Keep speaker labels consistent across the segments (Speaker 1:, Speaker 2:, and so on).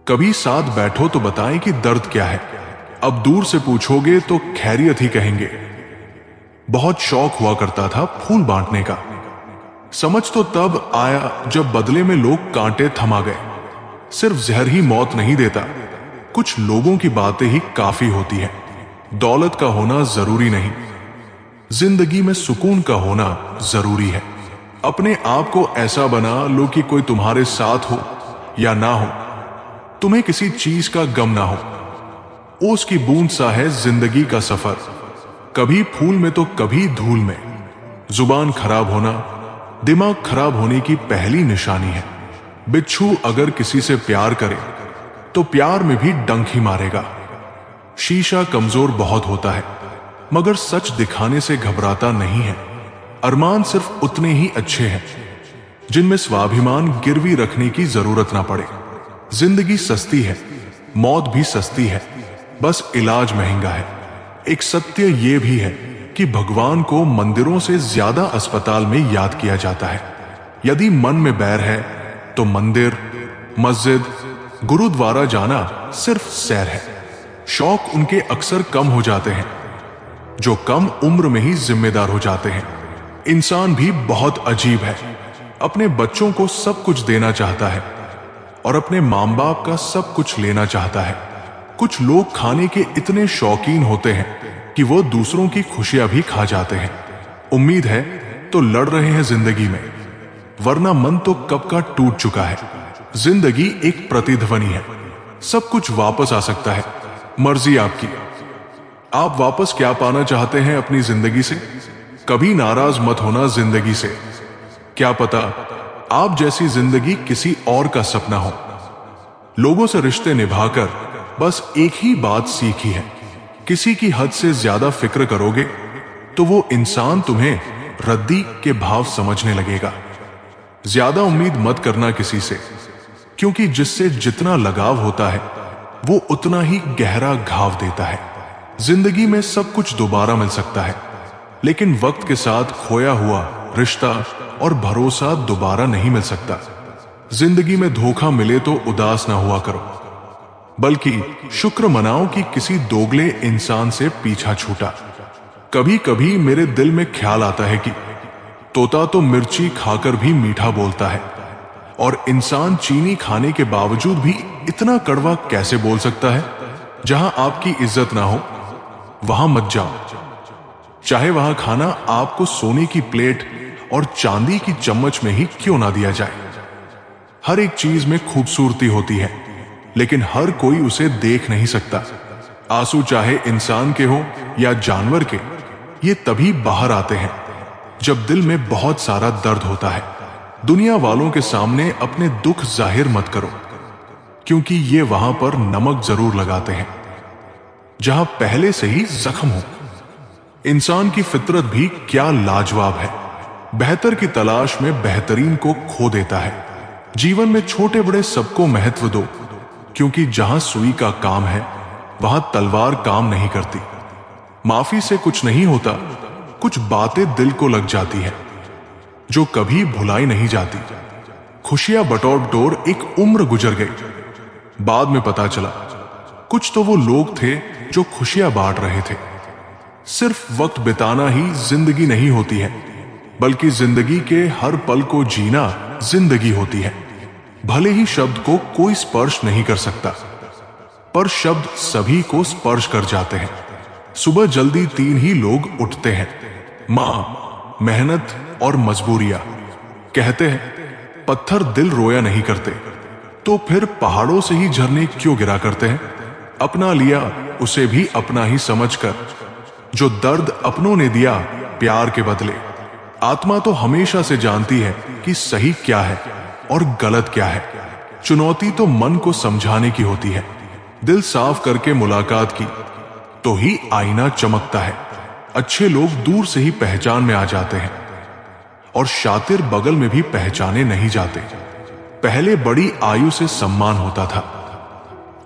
Speaker 1: कभी साथ बैठो तो बताएं कि दर्द क्या है। अब दूर से पूछोगे तो खैरियत ही कहेंगे। बहुत शौक हुआ करता था फूल बांटने का। समझ तो तब आया जब बदले में लोग कांटे थमा गए। सिर्फ जहर ही मौत नहीं देता, कुछ लोगों की बातें ही काफी होती है। दौलत का होना जरूरी नहीं, जिंदगी में सुकून का होना जरूरी है। अपने आप को ऐसा बना लो कि कोई तुम्हारे साथ हो या ना हो, तुम्हें किसी चीज का गम ना हो। ओस की बूंद सा है जिंदगी का सफर, कभी फूल में तो कभी धूल में। जुबान खराब होना दिमाग खराब होने की पहली निशानी है। बिच्छू अगर किसी से प्यार करे तो प्यार में भी डंक ही मारेगा। शीशा कमजोर बहुत होता है मगर सच दिखाने से घबराता नहीं है। अरमान सिर्फ उतने ही अच्छे हैं जिनमें स्वाभिमान गिरवी रखने की जरूरत ना पड़े। जिंदगी सस्ती है, मौत भी सस्ती है, बस इलाज महंगा है। एक सत्य यह भी है कि भगवान को मंदिरों से ज्यादा अस्पताल में याद किया जाता है। यदि मन में बैर है तो मंदिर, मस्जिद, गुरुद्वारा जाना सिर्फ सैर है। शौक उनके अक्सर कम हो जाते हैं जो कम उम्र में ही जिम्मेदार हो जाते हैं। इंसान भी बहुत अजीब है, अपने बच्चों को सब कुछ देना चाहता है और अपने मां बाप का सब कुछ लेना चाहता है। कुछ लोग खाने के इतने शौकीन होते हैं कि वो दूसरों की खुशियां भी खा जाते हैं। उम्मीद है तो लड़ रहे हैं जिंदगी में, वरना मन तो कब का टूट चुका है। जिंदगी एक प्रतिध्वनि है, सब कुछ वापस आ सकता है, मर्जी आपकी। आप वापस क्या पाना चाहते हैं अपनी जिंदगी से? कभी नाराज मत होना जिंदगी से, क्या पता आप जैसी जिंदगी किसी और का सपना हो। लोगों से रिश्ते निभाकर बस एक ही बात सीखी है, किसी की हद से ज्यादा फिक्र करोगे तो वो इंसान तुम्हें रद्दी के भाव समझने लगेगा। ज्यादा उम्मीद मत करना किसी से, क्योंकि जिससे जितना लगाव होता है वो उतना ही गहरा घाव देता है। जिंदगी में सब कुछ दोबारा मिल सकता है, लेकिन वक्त के साथ खोया हुआ रिश्ता और भरोसा दोबारा नहीं मिल सकता। जिंदगी में धोखा मिले तो उदास ना हुआ करो, बल्कि शुक्र मनाओ कि किसी दोगले इंसान से पीछा छूटा। कभी कभी मेरे दिल में ख्याल आता है कि तोता तो मिर्ची खाकर भी मीठा बोलता है, और इंसान चीनी खाने के बावजूद भी इतना कड़वा कैसे बोल सकता है। जहां आपकी इज्जत ना हो वहां मत जाओ, चाहे वहां खाना आपको सोने की प्लेट और चांदी की चम्मच में ही क्यों ना दिया जाए। हर एक चीज में खूबसूरती होती है, लेकिन हर कोई उसे देख नहीं सकता। आंसू चाहे इंसान के हो या जानवर के, ये तभी बाहर आते हैं जब दिल में बहुत सारा दर्द होता है। दुनिया वालों के सामने अपने दुख जाहिर मत करो, क्योंकि ये वहां पर नमक जरूर लगाते हैं जहां पहले से ही जख्म हो। इंसान की फितरत भी क्या लाजवाब है, बेहतर की तलाश में बेहतरीन को खो देता है। जीवन में छोटे बड़े सबको महत्व दो, क्योंकि जहां सुई का काम है वहां तलवार काम नहीं करती। माफी से कुछ नहीं होता, कुछ बातें दिल को लग जाती है जो कभी भुलाई नहीं जाती। खुशियां बटोर बटोर एक उम्र गुजर गई, बाद में पता चला कुछ तो वो लोग थे जो खुशियां बांट रहे थे। सिर्फ वक्त बिताना ही जिंदगी नहीं होती है, बल्कि जिंदगी के हर पल को जीना जिंदगी होती है। भले ही शब्द को कोई स्पर्श नहीं कर सकता, पर शब्द सभी को स्पर्श कर जाते हैं। सुबह जल्दी 3 ही लोग उठते हैं, मां, मेहनत और मजबूरियां। कहते हैं पत्थर दिल रोया नहीं करते, तो फिर पहाड़ों से ही झरने क्यों गिरा करते हैं। अपना लिया उसे भी अपना ही समझकर, जो दर्द अपनों ने दिया प्यार के बदले। आत्मा तो हमेशा से जानती है कि सही क्या है और गलत क्या है। चुनौती तो मन को समझाने की होती है। दिल साफ करके मुलाकात की तो ही आईना चमकता है। अच्छे लोग दूर से ही पहचान में आ जाते हैं, और शातिर बगल में भी पहचाने नहीं जाते। पहले बड़ी आयु से सम्मान होता था,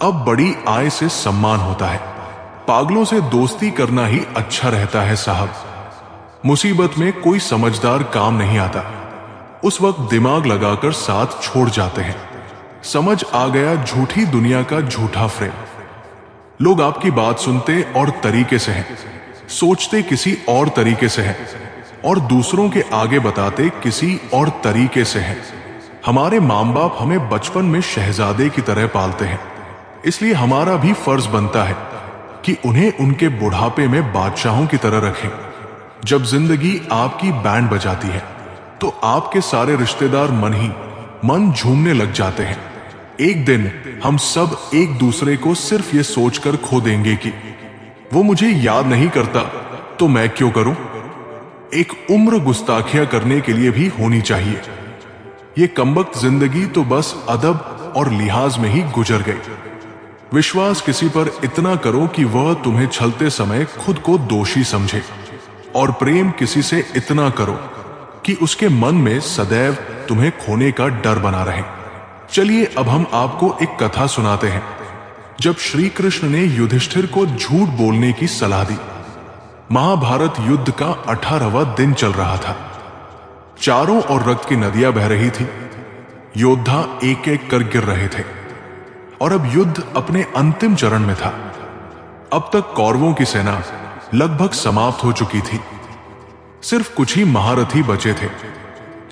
Speaker 1: अब बड़ी आय से सम्मान होता है। पागलों से दोस्ती करना ही अच्छा रहता है साहब। मुसीबत में कोई समझदार काम नहीं आता, उस वक्त दिमाग लगाकर साथ छोड़ जाते हैं। समझ आ गया झूठी दुनिया का झूठा फ्रेम। लोग आपकी बात सुनते और तरीके से हैं, सोचते किसी और तरीके से हैं और दूसरों के आगे बताते किसी और तरीके से हैं। हमारे माँ बाप हमें बचपन में शहजादे की तरह पालते हैं, इसलिए हमारा भी फर्ज बनता है कि उन्हें उनके बुढ़ापे में बादशाहों की तरह रखें। जब जिंदगी आपकी बैंड बजाती है तो आपके सारे रिश्तेदार मन झूमने लग जाते हैं। एक दिन हम सब एक दूसरे को सिर्फ ये सोचकर खो देंगे कि वो मुझे याद नहीं करता तो मैं क्यों करूं। एक उम्र गुस्ताखियां करने के लिए भी होनी चाहिए। ये कमबख्त जिंदगी तो बस अदब और लिहाज में ही गुजर गई। विश्वास किसी पर इतना करो कि वह तुम्हें छलते समय खुद को दोषी समझे, और प्रेम किसी से इतना करो कि उसके मन में सदैव तुम्हें खोने का डर बना रहे। चलिए अब हम आपको एक कथा सुनाते हैं। जब श्री कृष्ण ने युधिष्ठिर को झूठ बोलने की सलाह दी। महाभारत युद्ध का 18वां दिन चल रहा था। चारों ओर रक्त की नदियां बह रही थी। योद्धा एक एक कर गिर रहे थे और अब युद्ध अपने अंतिम चरण में था। अब तक कौरवों की सेना लगभग समाप्त हो चुकी थी। सिर्फ कुछ ही महारथी बचे थे,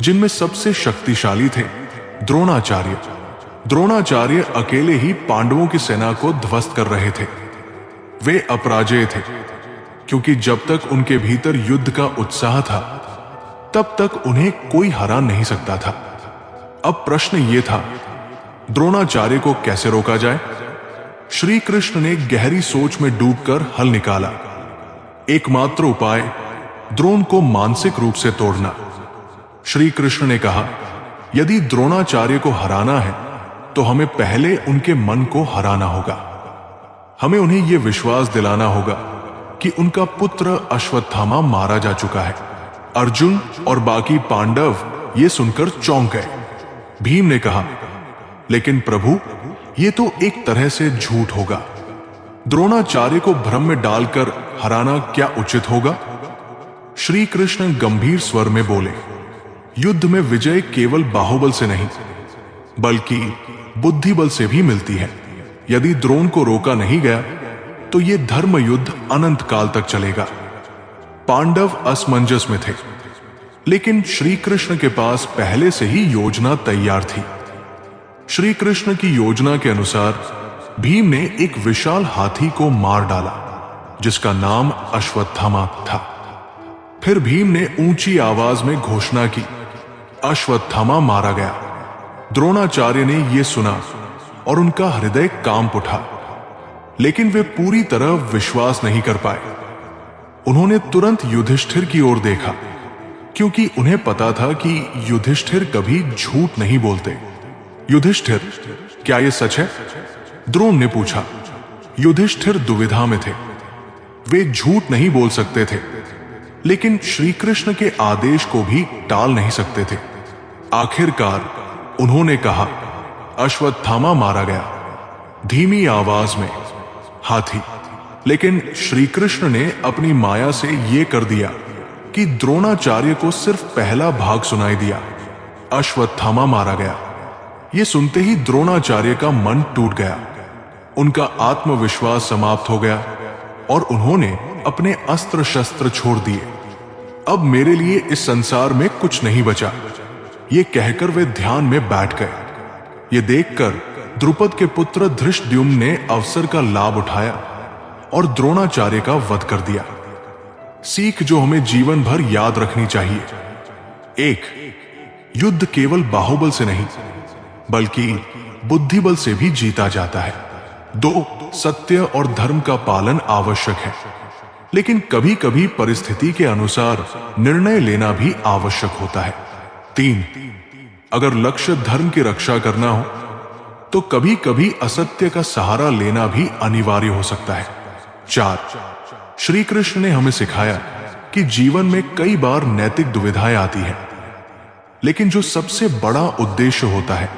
Speaker 1: जिनमें सबसे शक्तिशाली थे द्रोणाचार्य। द्रोणाचार्य अकेले ही पांडवों की सेना को ध्वस्त कर रहे थे। वे अपराजेय थे, क्योंकि जब तक उनके भीतर युद्ध का उत्साह था तब तक उन्हें कोई हरा नहीं सकता था। अब प्रश्न यह था, द्रोणाचार्य को कैसे रोका जाए। श्री कृष्ण ने गहरी सोच में डूबकर हल निकाला। एकमात्र उपाय द्रोण को मानसिक रूप से तोड़ना। श्री कृष्ण ने कहा, यदि द्रोणाचार्य को हराना है तो हमें पहले उनके मन को हराना होगा। हमें उन्हें यह विश्वास दिलाना होगा कि उनका पुत्र अश्वत्थामा मारा जा चुका है। अर्जुन और बाकी पांडव ये सुनकर चौंक गए। भीम ने कहा, लेकिन प्रभु, ये तो एक तरह से झूठ होगा। द्रोणाचार्य को भ्रम में डालकर हराना क्या उचित होगा। श्री कृष्ण गंभीर स्वर में बोले, युद्ध में विजय केवल बाहुबल से नहीं बल्कि बुद्धि बल से भी मिलती है। यदि द्रोण को रोका नहीं गया तो यह धर्म युद्ध अनंत काल तक चलेगा। पांडव असमंजस में थे, लेकिन श्री कृष्ण के पास पहले से ही योजना तैयार थी। श्री कृष्ण की योजना के अनुसार भीम ने एक विशाल हाथी को मार डाला, जिसका नाम अश्वत्थामा था। फिर भीम ने ऊंची आवाज में घोषणा की, अश्वत्थामा मारा गया। द्रोणाचार्य ने यह सुना और उनका हृदय कांप उठा, लेकिन वे पूरी तरह विश्वास नहीं कर पाए। उन्होंने तुरंत युधिष्ठिर की ओर देखा, क्योंकि उन्हें पता था कि युधिष्ठिर कभी झूठ नहीं बोलते। युधिष्ठिर, क्या यह सच है? द्रोण ने पूछा। युधिष्ठिर दुविधा में थे। वे झूठ नहीं बोल सकते थे, लेकिन श्री कृष्ण के आदेश को भी टाल नहीं सकते थे। आखिरकार उन्होंने कहा, अश्वत्थामा मारा गया। धीमी आवाज में, हाथी। लेकिन श्री कृष्ण ने अपनी माया से यह कर दिया कि द्रोणाचार्य को सिर्फ पहला भाग सुनाई दिया, अश्वत्थामा मारा गया। यह सुनते ही द्रोणाचार्य का मन टूट गया। उनका आत्मविश्वास समाप्त हो गया और उन्होंने अपने अस्त्र शस्त्र छोड़ दिए। अब मेरे लिए इस संसार में कुछ नहीं बचा, ये कहकर वे ध्यान में बैठ गए। ये देखकर द्रुपद के पुत्र धृष्टद्युम्न ने अवसर का लाभ उठाया और द्रोणाचार्य का वध कर दिया। सीख जो हमें जीवन भर याद रखनी चाहिए, 1. युद्ध केवल बाहुबल से नहीं बल्कि बुद्धिबल से भी जीता जाता है। 2. सत्य और धर्म का पालन आवश्यक है, लेकिन कभी कभी परिस्थिति के अनुसार निर्णय लेना भी आवश्यक होता है। 3. अगर लक्ष्य धर्म की रक्षा करना हो तो कभी कभी असत्य का सहारा लेना भी अनिवार्य हो सकता है। 4. श्री कृष्ण ने हमें सिखाया कि जीवन में कई बार नैतिक दुविधाएं आती हैं, लेकिन जो सबसे बड़ा उद्देश्य होता है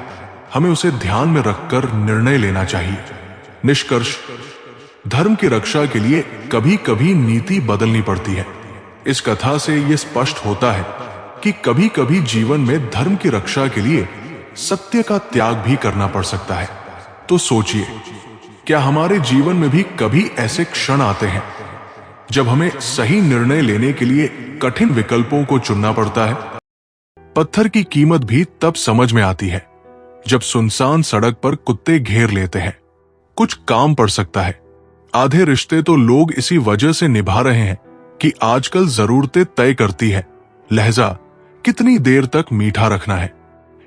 Speaker 1: हमें उसे ध्यान में रखकर निर्णय लेना चाहिए। निष्कर्ष, धर्म की रक्षा के लिए कभी कभी नीति बदलनी पड़ती है। इस कथा से यह स्पष्ट होता है कि कभी कभी जीवन में धर्म की रक्षा के लिए सत्य का त्याग भी करना पड़ सकता है। तो सोचिए, क्या हमारे जीवन में भी कभी ऐसे क्षण आते हैं जब हमें सही निर्णय लेने के लिए कठिन विकल्पों को चुनना पड़ता है? पत्थर की कीमत भी तब समझ में आती है जब सुनसान सड़क पर कुत्ते घेर लेते हैं। कुछ काम पड़ सकता है। आधे रिश्ते तो लोग इसी वजह से निभा रहे हैं कि आजकल जरूरतें तय करती है लहजा कितनी देर तक मीठा रखना है।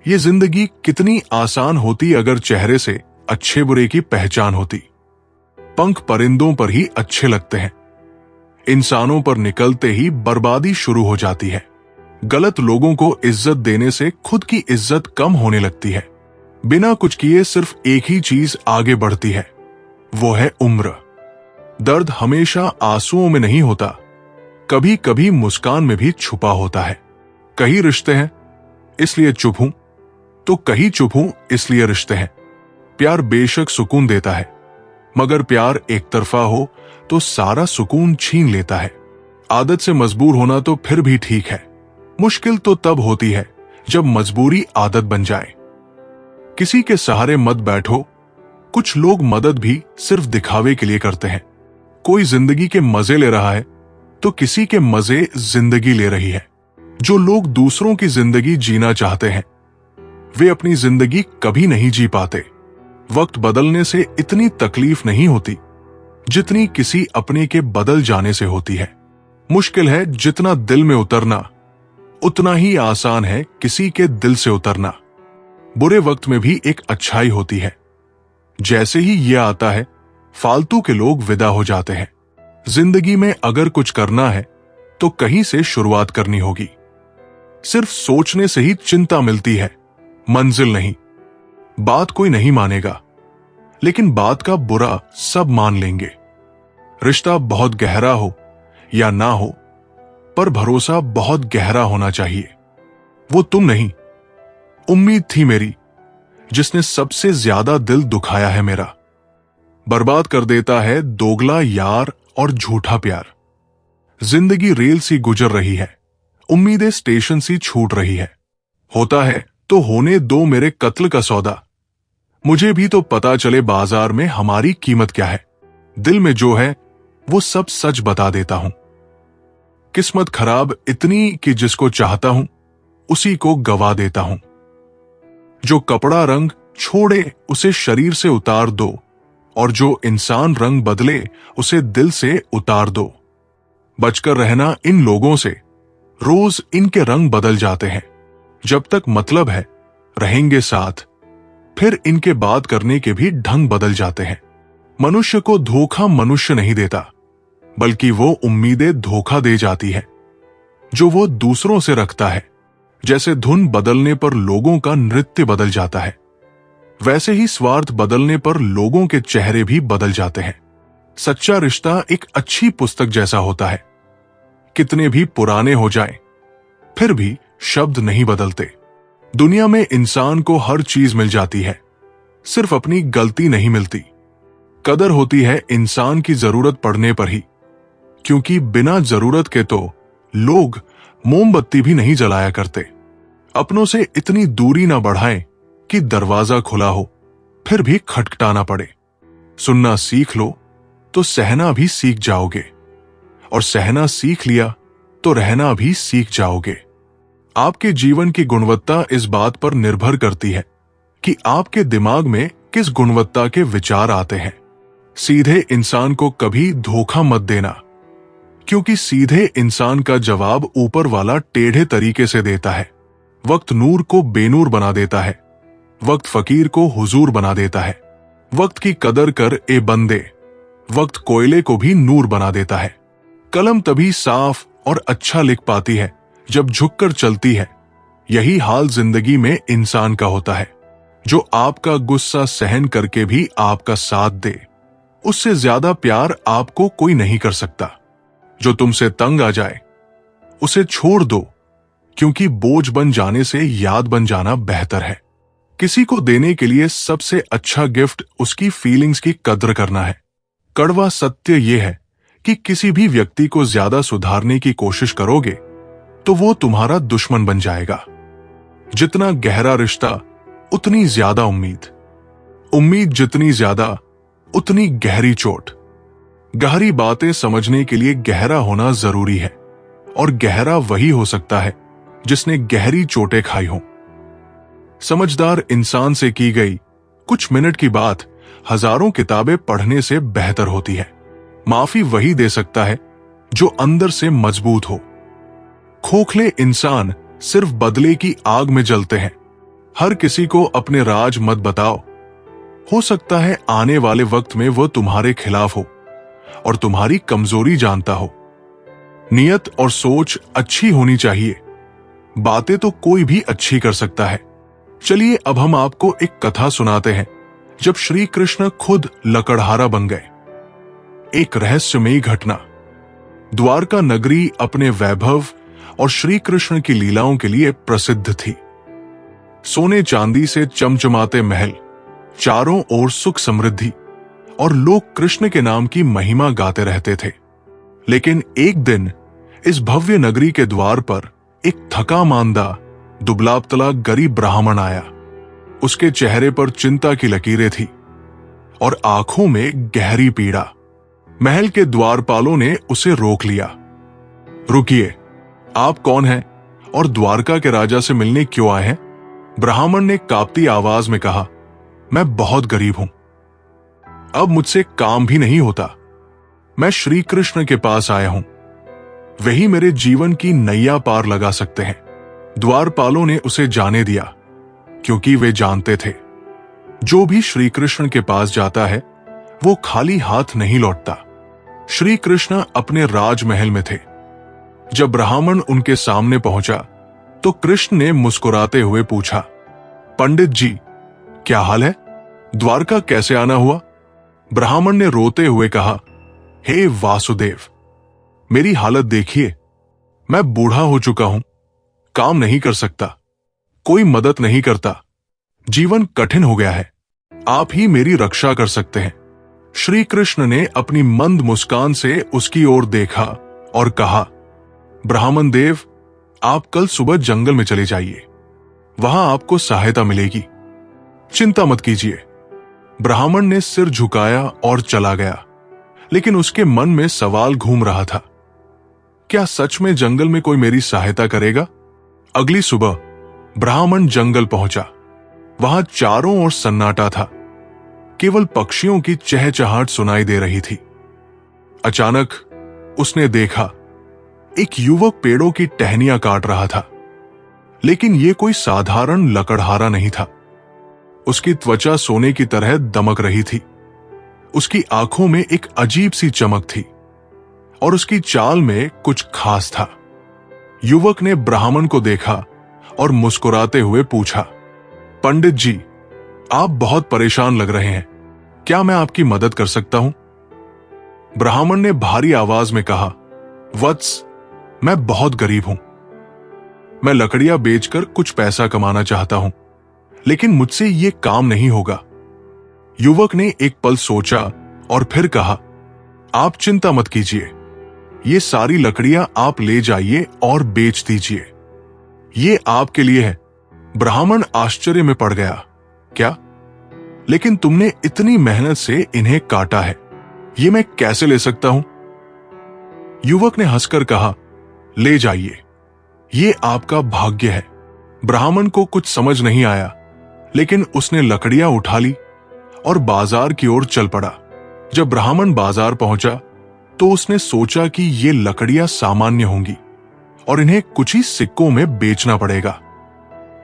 Speaker 1: ये जिंदगी कितनी आसान होती अगर चेहरे से अच्छे बुरे की पहचान होती। पंख परिंदों पर ही अच्छे लगते हैं, इंसानों पर निकलते ही बर्बादी शुरू हो जाती है। गलत लोगों को इज्जत देने से खुद की इज्जत कम होने लगती है। बिना कुछ किए सिर्फ एक ही चीज आगे बढ़ती है, वो है उम्र। दर्द हमेशा आंसुओं में नहीं होता, कभी कभी मुस्कान में भी छुपा होता है। कहीं रिश्ते हैं इसलिए चुप हूं, तो कहीं चुप हूं इसलिए रिश्ते हैं। प्यार बेशक सुकून देता है, मगर प्यार एक तरफा हो तो सारा सुकून छीन लेता है। आदत से मजबूर होना तो फिर भी ठीक है, मुश्किल तो तब होती है जब मजबूरी आदत बन जाए। किसी के सहारे मत बैठो। कुछ लोग मदद भी सिर्फ दिखावे के लिए करते हैं। कोई जिंदगी के मजे ले रहा है तो किसी के मजे जिंदगी ले रही है। जो लोग दूसरों की जिंदगी जीना चाहते हैं वे अपनी जिंदगी कभी नहीं जी पाते। वक्त बदलने से इतनी तकलीफ नहीं होती जितनी किसी अपने के बदल जाने से होती है। मुश्किल है जितना दिल में उतरना, उतना ही आसान है किसी के दिल से उतरना। बुरे वक्त में भी एक अच्छाई होती है। जैसे ही यह आता है, फालतू के लोग विदा हो जाते हैं। जिंदगी में अगर कुछ करना है तो कहीं से शुरुआत करनी होगी। सिर्फ सोचने से ही चिंता मिलती है, मंजिल नहीं। बात कोई नहीं मानेगा, लेकिन बात का बुरा सब मान लेंगे। रिश्ता बहुत गहरा हो या ना हो, पर भरोसा बहुत गहरा होना चाहिए। वो तुम नहीं, उम्मीद थी मेरी, जिसने सबसे ज्यादा दिल दुखाया है मेरा। बर्बाद कर देता है दोगला यार और झूठा प्यार। जिंदगी रेल सी गुजर रही है, उम्मीदें स्टेशन सी छूट रही है। होता है तो होने दो मेरे कत्ल का सौदा, मुझे भी तो पता चले बाजार में हमारी कीमत क्या है। दिल में जो है वो सब सच बता देता हूं। किस्मत खराब इतनी कि जिसको चाहता हूं उसी को गवा देता हूं। जो कपड़ा रंग छोड़े उसे शरीर से उतार दो, और जो इंसान रंग बदले उसे दिल से उतार दो। बचकर रहना इन लोगों से, रोज इनके रंग बदल जाते हैं। जब तक मतलब है रहेंगे साथ, फिर इनके बात करने के भी ढंग बदल जाते हैं। मनुष्य को धोखा मनुष्य नहीं देता, बल्कि वो उम्मीदें धोखा दे जाती है जो वो दूसरों से रखता है। जैसे धुन बदलने पर लोगों का नृत्य बदल जाता है, वैसे ही स्वार्थ बदलने पर लोगों के चेहरे भी बदल जाते हैं। सच्चा रिश्ता एक अच्छी पुस्तक जैसा होता है, कितने भी पुराने हो जाएं, फिर भी शब्द नहीं बदलते। दुनिया में इंसान को हर चीज मिल जाती है, सिर्फ अपनी गलती नहीं मिलती। कदर होती है इंसान की जरूरत पड़ने पर ही, क्योंकि बिना जरूरत के तो लोग मोमबत्ती भी नहीं जलाया करते। अपनों से इतनी दूरी ना बढ़ाएं कि दरवाजा खुला हो फिर भी खटखटाना पड़े। सुनना सीख लो तो सहना भी सीख जाओगे, और सहना सीख लिया तो रहना भी सीख जाओगे। आपके जीवन की गुणवत्ता इस बात पर निर्भर करती है कि आपके दिमाग में किस गुणवत्ता के विचार आते हैं। सीधे इंसान को कभी धोखा मत देना, क्योंकि सीधे इंसान का जवाब ऊपर वाला टेढ़े तरीके से देता है। वक्त नूर को बेनूर बना देता है, वक्त फकीर को हुजूर बना देता है। वक्त की कदर कर ए बंदे, वक्त कोयले को भी नूर बना देता है। कलम तभी साफ और अच्छा लिख पाती है जब झुककर चलती है। यही हाल जिंदगी में इंसान का होता है। जो आपका गुस्सा सहन करके भी आपका साथ दे, उससे ज्यादा प्यार आपको कोई नहीं कर सकता। जो तुमसे तंग आ जाए उसे छोड़ दो, क्योंकि बोझ बन जाने से याद बन जाना बेहतर है। किसी को देने के लिए सबसे अच्छा गिफ्ट उसकी फीलिंग्स की कद्र करना है। कड़वा सत्य यह है कि किसी भी व्यक्ति को ज्यादा सुधारने की कोशिश करोगे तो वो तुम्हारा दुश्मन बन जाएगा। जितना गहरा रिश्ता उतनी ज्यादा उम्मीद, उम्मीद जितनी ज्यादा उतनी गहरी चोट। गहरी बातें समझने के लिए गहरा होना जरूरी है, और गहरा वही हो सकता है जिसने गहरी चोटें खाई हों। समझदार इंसान से की गई कुछ मिनट की बात हजारों किताबें पढ़ने से बेहतर होती है। माफी वही दे सकता है जो अंदर से मजबूत हो। खोखले इंसान सिर्फ बदले की आग में जलते हैं। हर किसी को अपने राज मत बताओ। हो सकता है आने वाले वक्त में वो तुम्हारे खिलाफ हो और तुम्हारी कमजोरी जानता हो। नियत और सोच अच्छी होनी चाहिए। बातें तो कोई भी अच्छी कर सकता है। चलिए अब हम आपको एक कथा सुनाते हैं जब श्री कृष्ण खुद लकड़हारा बन गए। एक रहस्यमयी घटना। द्वारका नगरी अपने वैभव और श्री कृष्ण की लीलाओं के लिए प्रसिद्ध थी। सोने चांदी से चमचमाते महल, चारों ओर सुख समृद्धि, और लोग कृष्ण के नाम की महिमा गाते रहते थे। लेकिन एक दिन इस भव्य नगरी के द्वार पर एक थका मांदा दुबला पतला गरीब ब्राह्मण आया। उसके चेहरे पर चिंता की लकीरें थी और आंखों में गहरी पीड़ा। महल के द्वारपालों ने उसे रोक लिया। रुकिए, आप कौन हैं और द्वारका के राजा से मिलने क्यों आए हैं? ब्राह्मण ने कांपती आवाज में कहा, मैं बहुत गरीब हूं। अब मुझसे काम भी नहीं होता। मैं श्री कृष्ण के पास आया हूं। वही मेरे जीवन की नैया पार लगा सकते हैं। द्वारपालों ने उसे जाने दिया, क्योंकि वे जानते थे जो भी श्री कृष्ण के पास जाता है वो खाली हाथ नहीं लौटता। श्री कृष्ण अपने राजमहल में थे। जब ब्राह्मण उनके सामने पहुंचा तो कृष्ण ने मुस्कुराते हुए पूछा, पंडित जी, क्या हाल है? द्वारका कैसे आना हुआ? ब्राह्मण ने रोते हुए कहा, हे वासुदेव, मेरी हालत देखिए। मैं बूढ़ा हो चुका हूं, काम नहीं कर सकता, कोई मदद नहीं करता, जीवन कठिन हो गया है। आप ही मेरी रक्षा कर सकते हैं। श्री कृष्ण ने अपनी मंद मुस्कान से उसकी ओर देखा और कहा, ब्राह्मण देव, आप कल सुबह जंगल में चले जाइए, वहां आपको सहायता मिलेगी। चिंता मत कीजिए। ब्राह्मण ने सिर झुकाया और चला गया, लेकिन उसके मन में सवाल घूम रहा था, क्या सच में जंगल में कोई मेरी सहायता करेगा? अगली सुबह ब्राह्मण जंगल पहुंचा। वहां चारों ओर सन्नाटा था, केवल पक्षियों की चहचहाट सुनाई दे रही थी। अचानक उसने देखा एक युवक पेड़ों की टहनियां काट रहा था, लेकिन यह कोई साधारण लकड़हारा नहीं था। उसकी त्वचा सोने की तरह दमक रही थी। उसकी आंखों में एक अजीब सी चमक थी और उसकी चाल में कुछ खास था। युवक ने ब्राह्मण को देखा और मुस्कुराते हुए पूछा, पंडित जी, आप बहुत परेशान लग रहे हैं, क्या मैं आपकी मदद कर सकता हूं? ब्राह्मण ने भारी आवाज में कहा, वत्स, मैं बहुत गरीब हूं। मैं लकड़ियां बेचकर कुछ पैसा कमाना चाहता हूं, लेकिन मुझसे यह काम नहीं होगा। युवक ने एक पल सोचा और फिर कहा, आप चिंता मत कीजिए, ये सारी लकड़ियां आप ले जाइए और बेच दीजिए, ये आपके लिए है। ब्राह्मण आश्चर्य में पड़ गया, क्या? लेकिन तुमने इतनी मेहनत से इन्हें काटा है, ये मैं कैसे ले सकता हूं? युवक ने हंसकर कहा, ले जाइए, ये आपका भाग्य है। ब्राह्मण को कुछ समझ नहीं आया, लेकिन उसने लकड़ियां उठा ली और बाजार की ओर चल पड़ा। जब ब्राह्मण बाजार पहुंचा तो उसने सोचा कि ये लकड़ियां सामान्य होंगी और इन्हें कुछ ही सिक्कों में बेचना पड़ेगा।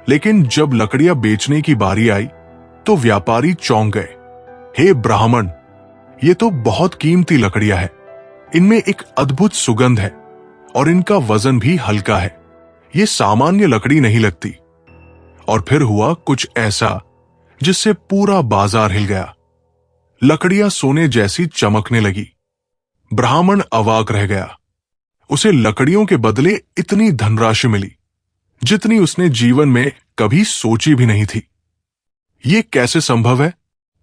Speaker 1: लेकिन जब लकड़ियां बेचने की बारी आई तो व्यापारी चौंक गए। हे ब्राह्मण, ये तो बहुत कीमती लकड़ियां हैं। इनमें एक अद्भुत सुगंध है और इनका वजन भी हल्का है। ये सामान्य लकड़ी नहीं लगती। और फिर हुआ कुछ ऐसा जिससे पूरा बाजार हिल गया। लकड़ियां सोने जैसी चमकने लगी। ब्राह्मण अवाक रह गया। उसे लकड़ियों के बदले इतनी धनराशि मिली जितनी उसने जीवन में कभी सोची भी नहीं थी। ये कैसे संभव है?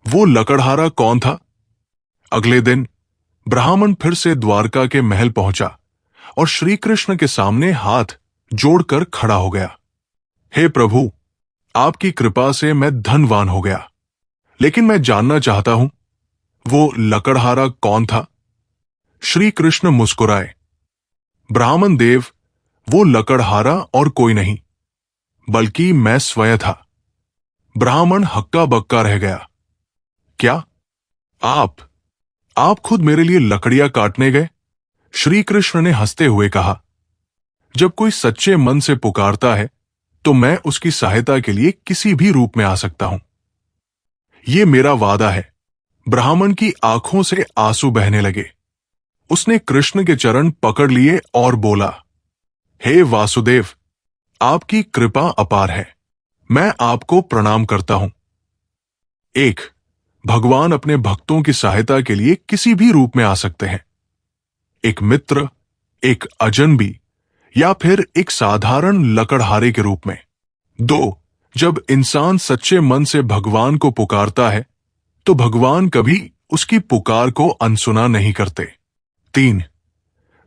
Speaker 1: वो लकड़हारा कौन था? अगले दिन ब्राह्मण फिर से द्वारका के महल पहुंचा और श्री कृष्ण के सामने हाथ जोड़कर खड़ा हो गया। हे प्रभु, आपकी कृपा से मैं धनवान हो गया। लेकिन मैं जानना चाहता हूं, वो लकड़हारा कौन था? श्री कृष्ण मुस्कुराए। ब्राह्मण देव, वो लकड़हारा और कोई नहीं, बल्कि मैं स्वयं था। ब्राह्मण हक्का बक्का रह गया। क्या आप खुद मेरे लिए लकड़ियां काटने गए? श्री कृष्ण ने हंसते हुए कहा, जब कोई सच्चे मन से पुकारता है तो मैं उसकी सहायता के लिए किसी भी रूप में आ सकता हूं। ये मेरा वादा है। ब्राह्मण की आंखों से आंसू बहने लगे। उसने कृष्ण के चरण पकड़ लिए और बोला, हे वासुदेव, आपकी कृपा अपार है। मैं आपको प्रणाम करता हूं। एक, भगवान अपने भक्तों की सहायता के लिए किसी भी रूप में आ सकते हैं। एक मित्र, एक अजनबी, या फिर एक साधारण लकड़हारे के रूप में। दो, जब इंसान सच्चे मन से भगवान को पुकारता है तो भगवान कभी उसकी पुकार को अनसुना नहीं करते। तीन,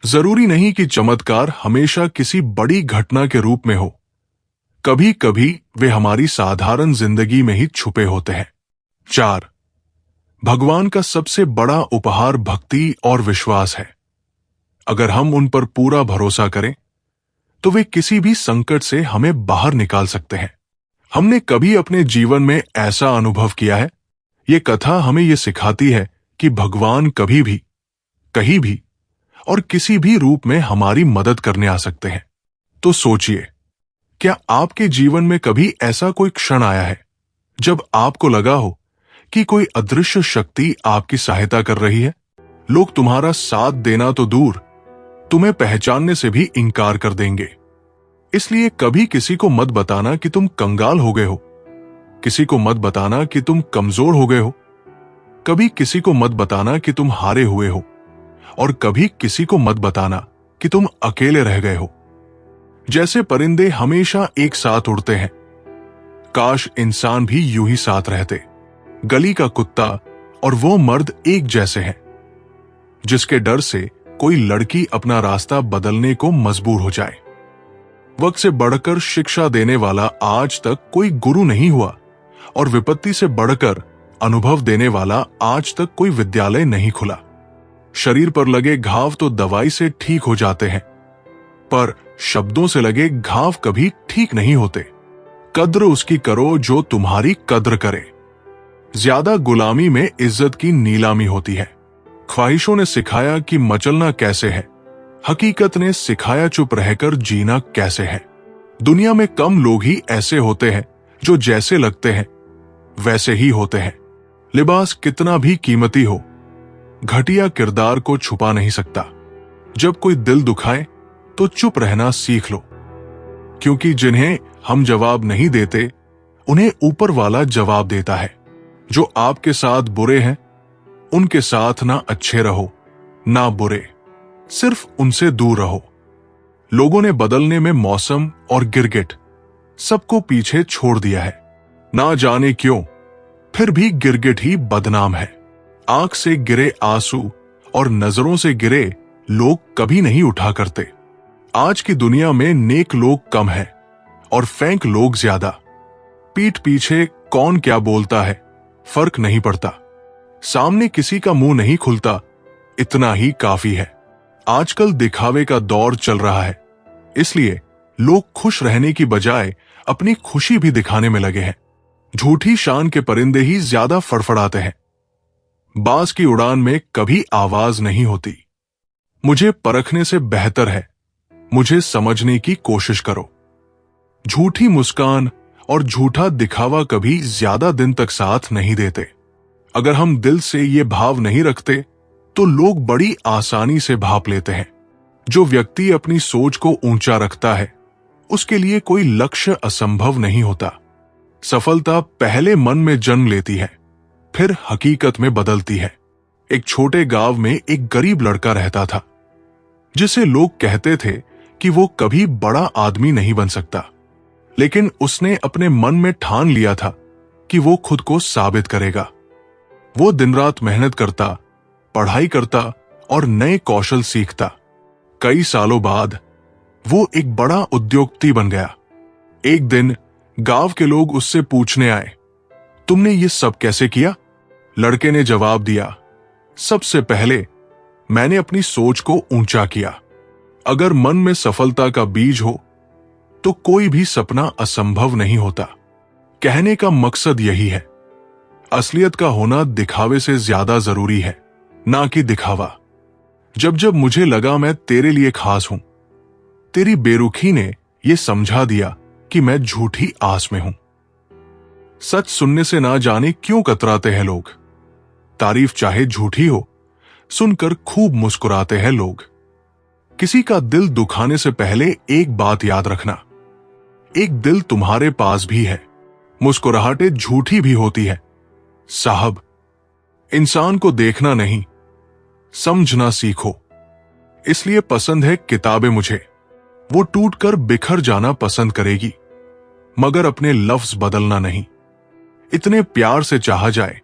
Speaker 1: जरूरी नहीं कि चमत्कार हमेशा किसी बड़ी घटना के रूप में हो। कभी कभी वे हमारी साधारण जिंदगी में ही छुपे होते हैं। चार, भगवान का सबसे बड़ा उपहार भक्ति और विश्वास है। अगर हम उन पर पूरा भरोसा करें तो वे किसी भी संकट से हमें बाहर निकाल सकते हैं। हमने कभी अपने जीवन में ऐसा अनुभव किया है? ये कथा हमें ये सिखाती है कि भगवान कभी भी, कहीं भी और किसी भी रूप में हमारी मदद करने आ सकते हैं। तो सोचिए, क्या आपके जीवन में कभी ऐसा कोई क्षण आया है जब आपको लगा हो कि कोई अदृश्य शक्ति आपकी सहायता कर रही है? लोग तुम्हारा साथ देना तो दूर, तुम्हें पहचानने से भी इनकार कर देंगे। इसलिए कभी किसी को मत बताना कि तुम कंगाल हो गए हो। किसी को मत बताना कि तुम कमजोर हो गए हो। कभी किसी को मत बताना कि तुम हारे हुए हो। और कभी किसी को मत बताना कि तुम अकेले रह गए हो। जैसे परिंदे हमेशा एक साथ उड़ते हैं, काश इंसान भी यूं ही साथ रहते। गली का कुत्ता और वो मर्द एक जैसे हैं, जिसके डर से कोई लड़की अपना रास्ता बदलने को मजबूर हो जाए। वक्त से बढ़कर शिक्षा देने वाला आज तक कोई गुरु नहीं हुआ, और विपत्ति से बढ़कर अनुभव देने वाला आज तक कोई विद्यालय नहीं खुला। शरीर पर लगे घाव तो दवाई से ठीक हो जाते हैं, पर शब्दों से लगे घाव कभी ठीक नहीं होते। कद्र उसकी करो जो तुम्हारी कद्र करे। ज्यादा गुलामी में इज्जत की नीलामी होती है। ख्वाहिशों ने सिखाया कि मचलना कैसे है, हकीकत ने सिखाया चुप रहकर जीना कैसे है। दुनिया में कम लोग ही ऐसे होते हैं जो जैसे लगते हैं वैसे ही होते हैं। लिबास कितना भी कीमती हो, घटिया किरदार को छुपा नहीं सकता। जब कोई दिल दुखाए तो चुप रहना सीख लो, क्योंकि जिन्हें हम जवाब नहीं देते उन्हें ऊपर वाला जवाब देता है। जो आपके साथ बुरे हैं उनके साथ ना अच्छे रहो ना बुरे, सिर्फ उनसे दूर रहो। लोगों ने बदलने में मौसम और गिरगिट सबको पीछे छोड़ दिया है। ना जाने क्यों, फिर भी गिरगिट ही बदनाम है। आंख से गिरे आंसू और नजरों से गिरे लोग कभी नहीं उठा करते। आज की दुनिया में नेक लोग कम है और फेंक लोग ज्यादा। पीठ पीछे कौन क्या बोलता है फर्क नहीं पड़ता। सामने किसी का मुंह नहीं खुलता, इतना ही काफी है। आजकल दिखावे का दौर चल रहा है, इसलिए लोग खुश रहने की बजाय अपनी खुशी भी दिखाने में लगे हैं। झूठी शान के परिंदे ही ज्यादा फड़फड़ाते हैं। बाज की उड़ान में कभी आवाज नहीं होती। मुझे परखने से बेहतर है मुझे समझने की कोशिश करो। झूठी मुस्कान और झूठा दिखावा कभी ज्यादा दिन तक साथ नहीं देते। अगर हम दिल से ये भाव नहीं रखते तो लोग बड़ी आसानी से भाप लेते हैं। जो व्यक्ति अपनी सोच को ऊंचा रखता है उसके लिए कोई लक्ष्य असंभव नहीं होता। सफलता पहले मन में जन्म लेती है, फिर हकीकत में बदलती है। एक छोटे गांव में एक गरीब लड़का रहता था, जिसे लोग कहते थे कि वो कभी बड़ा आदमी नहीं बन सकता। लेकिन उसने अपने मन में ठान लिया था कि वो खुद को साबित करेगा। वो दिन रात मेहनत करता, पढ़ाई करता और नए कौशल सीखता। कई सालों बाद वो एक बड़ा उद्योगपति बन गया। एक दिन गांव के लोग उससे पूछने आए, तुमने ये सब कैसे किया? लड़के ने जवाब दिया, सबसे पहले मैंने अपनी सोच को ऊंचा किया। अगर मन में सफलता का बीज हो तो कोई भी सपना असंभव नहीं होता। कहने का मकसद यही है, असलियत का होना दिखावे से ज्यादा जरूरी है, ना कि दिखावा। जब जब मुझे लगा मैं तेरे लिए खास हूं, तेरी बेरुखी ने यह समझा दिया कि मैं झूठी आस में हूं। सच सुनने से ना जाने क्यों कतराते हैं लोग। तारीफ चाहे झूठी हो, सुनकर खूब मुस्कुराते हैं लोग। किसी का दिल दुखाने से पहले एक बात याद रखना, एक दिल तुम्हारे पास भी है, मुस्कुराहटें झूठी भी होती है। साहब, इंसान को देखना नहीं, समझना सीखो। इसलिए पसंद है किताबें मुझे, वो टूटकर बिखर जाना पसंद करेगी, मगर अपने लफ्ज बदलना नहीं। इतने प्यार से चाहा जाए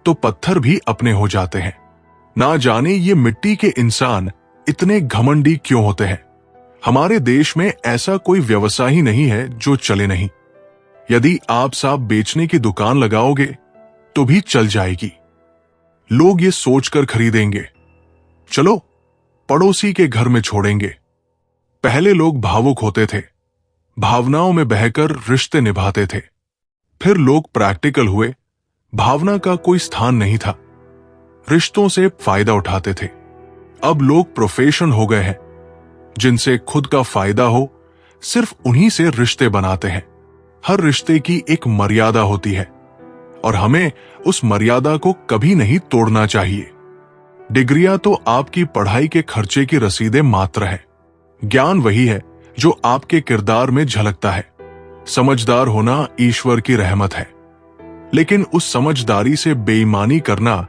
Speaker 1: तो पत्थर भी अपने हो जाते हैं। ना जाने ये मिट्टी के इंसान इतने घमंडी क्यों होते हैं। हमारे देश में ऐसा कोई व्यवसाय ही नहीं है जो चले नहीं। यदि आप साहब बेचने की दुकान लगाओगे तो भी चल जाएगी। लोग ये सोचकर खरीदेंगे, चलो पड़ोसी के घर में छोड़ेंगे। पहले लोग भावुक होते थे, भावनाओं में बहकर रिश्ते निभाते थे। फिर लोग प्रैक्टिकल हुए, भावना का कोई स्थान नहीं था, रिश्तों से फायदा उठाते थे। अब लोग प्रोफेशन हो गए हैं, जिनसे खुद का फायदा हो सिर्फ उन्हीं से रिश्ते बनाते हैं। हर रिश्ते की एक मर्यादा होती है और हमें उस मर्यादा को कभी नहीं तोड़ना चाहिए। डिग्रियां तो आपकी पढ़ाई के खर्चे की रसीदें मात्र है। ज्ञान वही है जो आपके किरदार में झलकता है। समझदार होना ईश्वर की रहमत है, लेकिन उस समझदारी से बेईमानी करना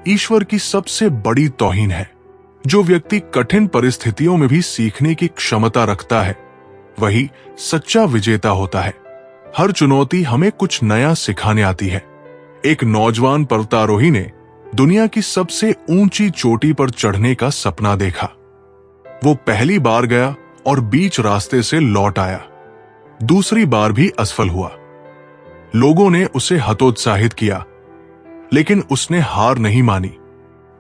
Speaker 1: ईश्वर की सबसे बड़ी तौहीन है। जो व्यक्ति कठिन परिस्थितियों में भी सीखने की क्षमता रखता है, वही सच्चा विजेता होता है। हर चुनौती हमें कुछ नया सिखाने आती है। एक नौजवान पर्वतारोही ने दुनिया की सबसे ऊंची चोटी पर चढ़ने का सपना देखा। वो पहली बार गया और बीच रास्ते से लौट आया। दूसरी बार भी असफल हुआ। लोगों ने उसे हतोत्साहित किया, लेकिन उसने हार नहीं मानी।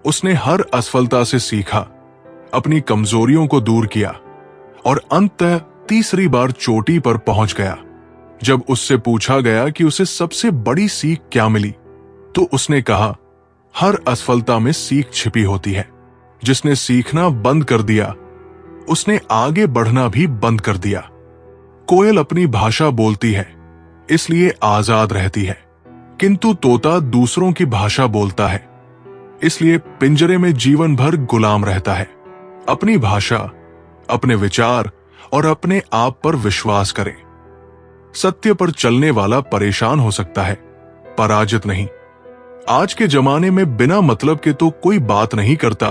Speaker 1: उसने हर असफलता से सीखा, अपनी कमजोरियों को दूर किया और अंततः तीसरी बार चोटी पर पहुंच गया। जब उससे पूछा गया कि उसे सबसे बड़ी सीख क्या मिली, तो उसने कहा, हर असफलता में सीख छिपी होती है। जिसने सीखना बंद कर दिया, उसने आगे बढ़ना भी बंद कर दिया। कोयल अपनी भाषा बोलती है, इसलिए आजाद रहती है, किंतु तोता दूसरों की भाषा बोलता है, इसलिए पिंजरे में जीवन भर गुलाम रहता है। अपनी भाषा, अपने विचार और अपने आप पर विश्वास करें। सत्य पर चलने वाला परेशान हो सकता है, पराजित नहीं। आज के जमाने में बिना मतलब के तो कोई बात नहीं करता,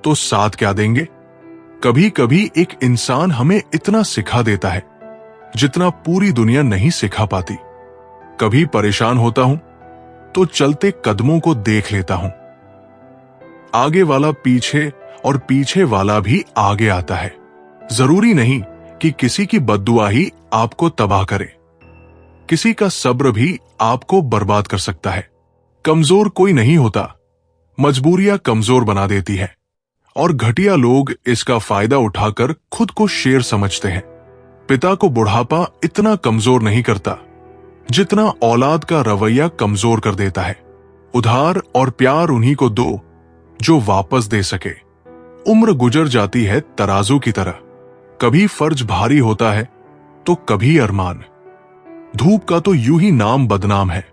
Speaker 1: तो साथ क्या देंगे। कभी कभी एक इंसान हमें इतना सिखा देता है जितना पूरी दुनिया नहीं सिखा पाती। कभी परेशान होता हूं तो चलते कदमों को देख लेता हूं। आगे वाला पीछे और पीछे वाला भी आगे आता है। जरूरी नहीं कि किसी की बद्दुआ ही आपको तबाह करे। किसी का सब्र भी आपको बर्बाद कर सकता है। कमजोर कोई नहीं होता, मजबूरियां कमजोर बना देती है और घटिया लोग इसका फायदा उठाकर खुद को शेर समझते हैं। पिता को बुढ़ापा इतना कमजोर नहीं करता जितना औलाद का रवैया कमजोर कर देता है। उधार और प्यार उन्हीं को दो जो वापस दे सके। उम्र गुजर जाती है तराजू की तरह, कभी फर्ज भारी होता है तो कभी अरमान। धूप का तो यूं ही नाम बदनाम है।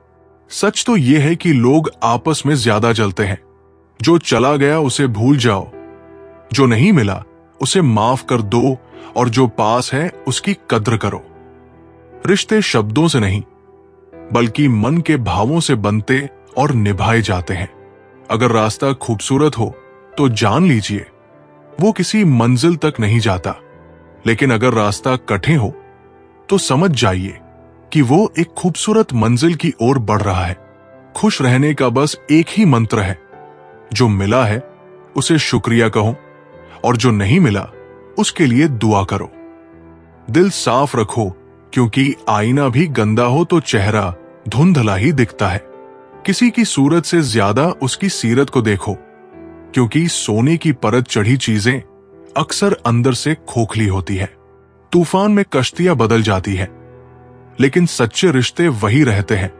Speaker 1: सच तो यह है कि लोग आपस में ज्यादा जलते हैं। जो चला गया उसे भूल जाओ, जो नहीं मिला उसे माफ कर दो और जो पास है उसकी कद्र करो। रिश्ते शब्दों से नहीं बल्कि मन के भावों से बनते और निभाए जाते हैं। अगर रास्ता खूबसूरत हो तो जान लीजिए वो किसी मंजिल तक नहीं जाता, लेकिन अगर रास्ता कठिन हो तो समझ जाइए कि वो एक खूबसूरत मंजिल की ओर बढ़ रहा है। खुश रहने का बस एक ही मंत्र है, जो मिला है उसे शुक्रिया कहो और जो नहीं मिला उसके लिए दुआ करो। दिल साफ रखो, क्योंकि आईना भी गंदा हो तो चेहरा धुंधला ही दिखता है। किसी की सूरत से ज्यादा उसकी सीरत को देखो, क्योंकि सोने की परत चढ़ी चीजें अक्सर अंदर से खोखली होती है। तूफान में कश्तियां बदल जाती है, लेकिन सच्चे रिश्ते वही रहते हैं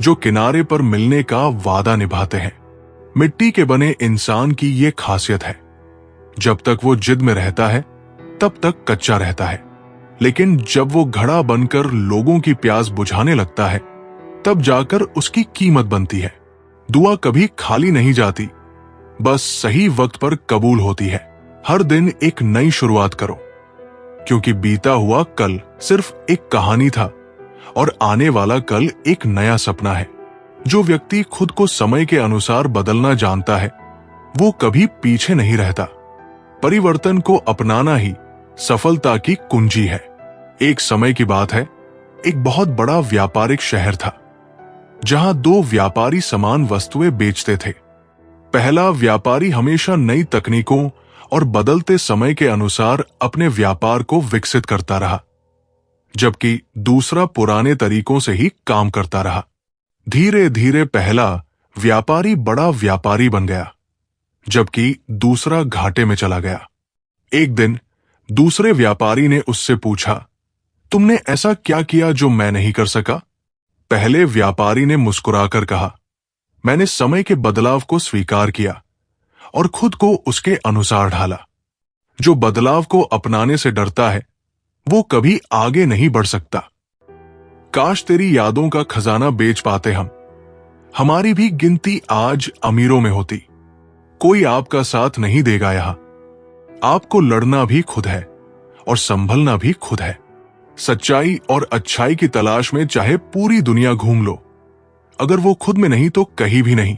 Speaker 1: जो किनारे पर मिलने का वादा निभाते हैं। मिट्टी के बने इंसान की ये खासियत है, जब तक वो जिद में रहता है तब तक कच्चा रहता है, लेकिन जब वो घड़ा बनकर लोगों की प्यास बुझाने लगता है तब जाकर उसकी कीमत बनती है। दुआ कभी खाली नहीं जाती, बस सही वक्त पर कबूल होती है। हर दिन एक नई शुरुआत करो, क्योंकि बीता हुआ कल सिर्फ एक कहानी था और आने वाला कल एक नया सपना है। जो व्यक्ति खुद को समय के अनुसार बदलना जानता है वो कभी पीछे नहीं रहता। परिवर्तन को अपनाना ही सफलता की कुंजी है। एक समय की बात है, एक बहुत बड़ा व्यापारिक शहर था जहां दो व्यापारी समान वस्तुएं बेचते थे। पहला व्यापारी हमेशा नई तकनीकों और बदलते समय के अनुसार अपने व्यापार को विकसित करता रहा, जबकि दूसरा पुराने तरीकों से ही काम करता रहा। धीरे धीरे पहला व्यापारी बड़ा व्यापारी बन गया, जबकि दूसरा घाटे में चला गया। एक दिन दूसरे व्यापारी ने उससे पूछा, तुमने ऐसा क्या किया जो मैं नहीं कर सका? पहले व्यापारी ने मुस्कुराकर कहा, मैंने समय के बदलाव को स्वीकार किया और खुद को उसके अनुसार ढाला। जो बदलाव को अपनाने से डरता है वो कभी आगे नहीं बढ़ सकता। काश तेरी यादों का खजाना बेच पाते हम, हमारी भी गिनती आज अमीरों में होती। कोई आपका साथ नहीं देगा यहां, आपको लड़ना भी खुद है और संभलना भी खुद है। सच्चाई और अच्छाई की तलाश में चाहे पूरी दुनिया घूम लो, अगर वो खुद में नहीं तो कहीं भी नहीं।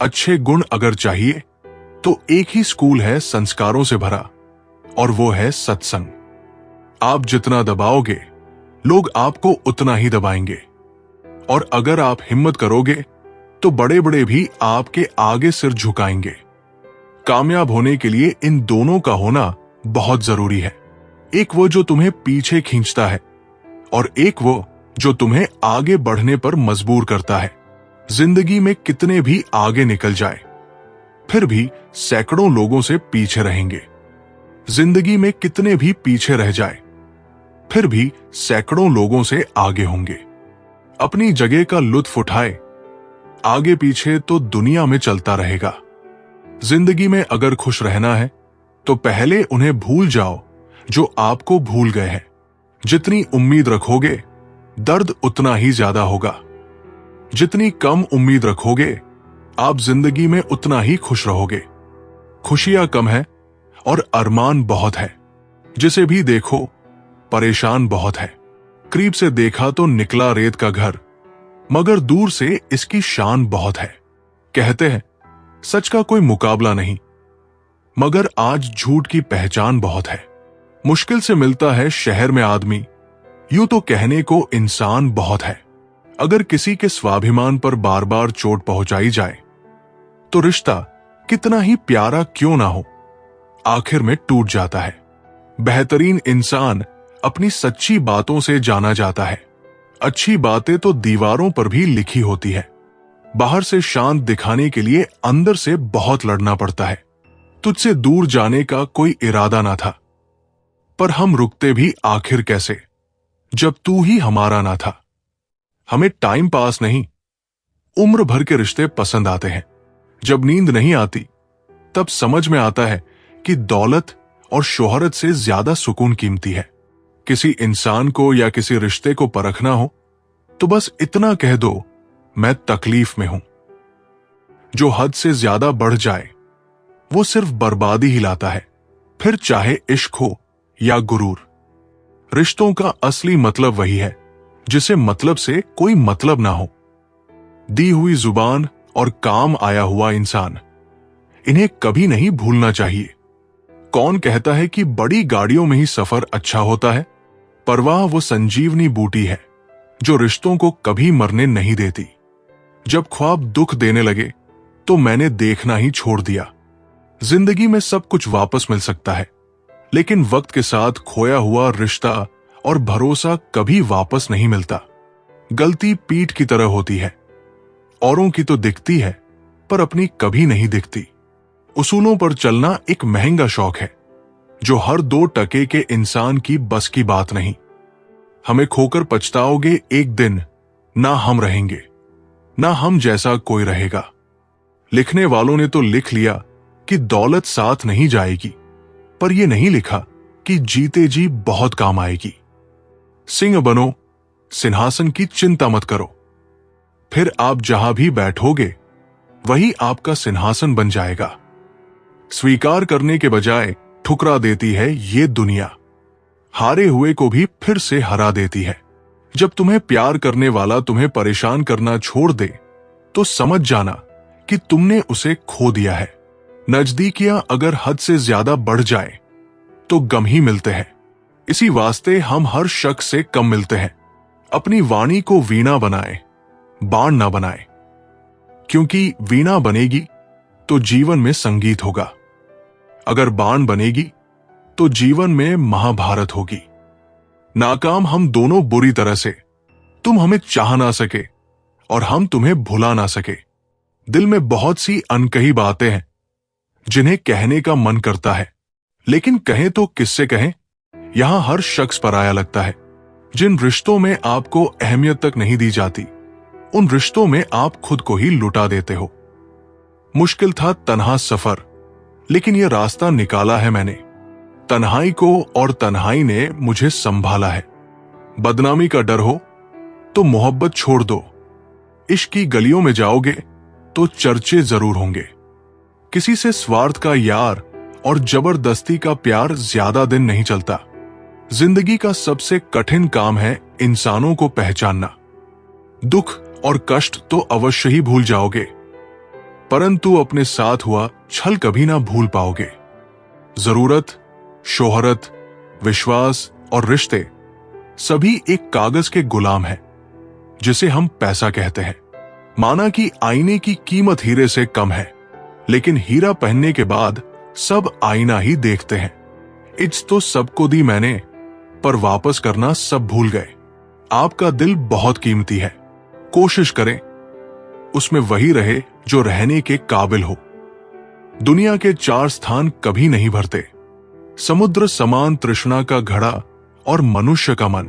Speaker 1: अच्छे गुण अगर चाहिए तो एक ही स्कूल है संस्कारों से भरा, और वो है सत्संग। आप जितना दबाओगे लोग आपको उतना ही दबाएंगे, और अगर आप हिम्मत करोगे तो बड़े बड़े भी आपके आगे सिर झुकाएंगे। कामयाब होने के लिए इन दोनों का होना बहुत जरूरी है। एक वो जो तुम्हें पीछे खींचता है और एक वो जो तुम्हें आगे बढ़ने पर मजबूर करता है। जिंदगी में कितने भी आगे निकल जाए फिर भी सैकड़ों लोगों से पीछे रहेंगे। जिंदगी में कितने भी पीछे रह जाए फिर भी सैकड़ों लोगों से आगे होंगे। अपनी जगह का लुत्फ उठाए, आगे पीछे तो दुनिया में चलता रहेगा। जिंदगी में अगर खुश रहना है तो पहले उन्हें भूल जाओ जो आपको भूल गए हैं। जितनी उम्मीद रखोगे दर्द उतना ही ज्यादा होगा। जितनी कम उम्मीद रखोगे आप जिंदगी में उतना ही खुश रहोगे। खुशियां कम है और अरमान बहुत है। जिसे भी देखो परेशान बहुत है। करीब से देखा तो निकला रेत का घर, मगर दूर से इसकी शान बहुत है। कहते हैं सच का कोई मुकाबला नहीं, मगर आज झूठ की पहचान बहुत है। मुश्किल से मिलता है शहर में आदमी, यूं तो कहने को इंसान बहुत है। अगर किसी के स्वाभिमान पर बार बार चोट पहुंचाई जाए तो रिश्ता कितना ही प्यारा क्यों ना हो, आखिर में टूट जाता है। बेहतरीन इंसान अपनी सच्ची बातों से जाना जाता है। अच्छी बातें तो दीवारों पर भी लिखी होती है। बाहर से शांत दिखाने के लिए अंदर से बहुत लड़ना पड़ता है। तुझसे दूर जाने का कोई इरादा ना था, पर हम रुकते भी आखिर कैसे जब तू ही हमारा ना था। हमें टाइम पास नहीं, उम्र भर के रिश्ते पसंद आते हैं। जब नींद नहीं आती तब समझ में आता है कि दौलत और शोहरत से ज्यादा सुकून कीमती है। किसी इंसान को या किसी रिश्ते को परखना हो तो बस इतना कह दो, मैं तकलीफ में हूं। जो हद से ज्यादा बढ़ जाए वो सिर्फ बर्बादी ही लाता है, फिर चाहे इश्क हो या गुरूर। रिश्तों का असली मतलब वही है जिसे मतलब से कोई मतलब ना हो। दी हुई जुबान और काम आया हुआ इंसान, इन्हें कभी नहीं भूलना चाहिए। कौन कहता है कि बड़ी गाड़ियों में ही सफर अच्छा होता है? परवाह वो संजीवनी बूटी है जो रिश्तों को कभी मरने नहीं देती। जब ख्वाब दुख देने लगे तो मैंने देखना ही छोड़ दिया। जिंदगी में सब कुछ वापस मिल सकता है, लेकिन वक्त के साथ खोया हुआ रिश्ता और भरोसा कभी वापस नहीं मिलता। गलती पीठ की तरह होती है, औरों की तो दिखती है पर अपनी कभी नहीं दिखती। उसूलों पर चलना एक महंगा शौक है जो हर 2 टके के इंसान की बस की बात नहीं। हमें खोकर पछताओगे एक दिन, ना हम रहेंगे, ना हम जैसा कोई रहेगा। लिखने वालों ने तो लिख लिया कि दौलत साथ नहीं जाएगी, पर यह नहीं लिखा कि जीते जी बहुत काम आएगी। सिंह बनो, सिंहासन की चिंता मत करो, फिर आप जहां भी बैठोगे वही आपका सिंहासन बन जाएगा। स्वीकार करने के बजाय ठुकरा देती है ये दुनिया, हारे हुए को भी फिर से हरा देती है। जब तुम्हें प्यार करने वाला तुम्हें परेशान करना छोड़ दे तो समझ जाना कि तुमने उसे खो दिया है। नजदीकियां अगर हद से ज्यादा बढ़ जाए तो गम ही मिलते हैं। इसी वास्ते हम हर शख्स से कम मिलते हैं। अपनी वाणी को वीणा बनाए, बाण ना बनाए, क्योंकि वीणा बनेगी तो जीवन में संगीत होगा, अगर बाण बनेगी तो जीवन में महाभारत होगी। नाकाम हम दोनों बुरी तरह से, तुम हमें चाह ना सके और हम तुम्हें भुला ना सके। दिल में बहुत सी अनकही बातें हैं जिन्हें कहने का मन करता है, लेकिन कहें तो किससे कहें। यहां हर शख्स पराया लगता है। जिन रिश्तों में आपको अहमियत तक नहीं दी जाती, उन रिश्तों में आप खुद को ही लुटा देते हो। मुश्किल था तन्हा सफर, लेकिन यह रास्ता निकाला है मैंने। तन्हाई को और तन्हाई ने मुझे संभाला है। बदनामी का डर हो तो मोहब्बत छोड़ दो। इश्क की गलियों में जाओगे तो चर्चे जरूर होंगे। किसी से स्वार्थ का यार और जबरदस्ती का प्यार ज्यादा दिन नहीं चलता। जिंदगी का सबसे कठिन काम है इंसानों को पहचानना। दुख और कष्ट तो अवश्य ही भूल जाओगे, परंतु अपने साथ हुआ छल कभी ना भूल पाओगे। जरूरत, शोहरत, विश्वास और रिश्ते सभी एक कागज के गुलाम हैं जिसे हम पैसा कहते हैं। माना कि आईने की कीमत हीरे से कम है, लेकिन हीरा पहनने के बाद सब आईना ही देखते हैं। इज्जत तो सबको दी मैंने, पर वापस करना सब भूल गए। आपका दिल बहुत कीमती है, कोशिश करें उसमें वही रहे जो रहने के काबिल हो। दुनिया के 4 स्थान कभी नहीं भरते, समुद्र समान तृष्णा का घड़ा और मनुष्य का मन।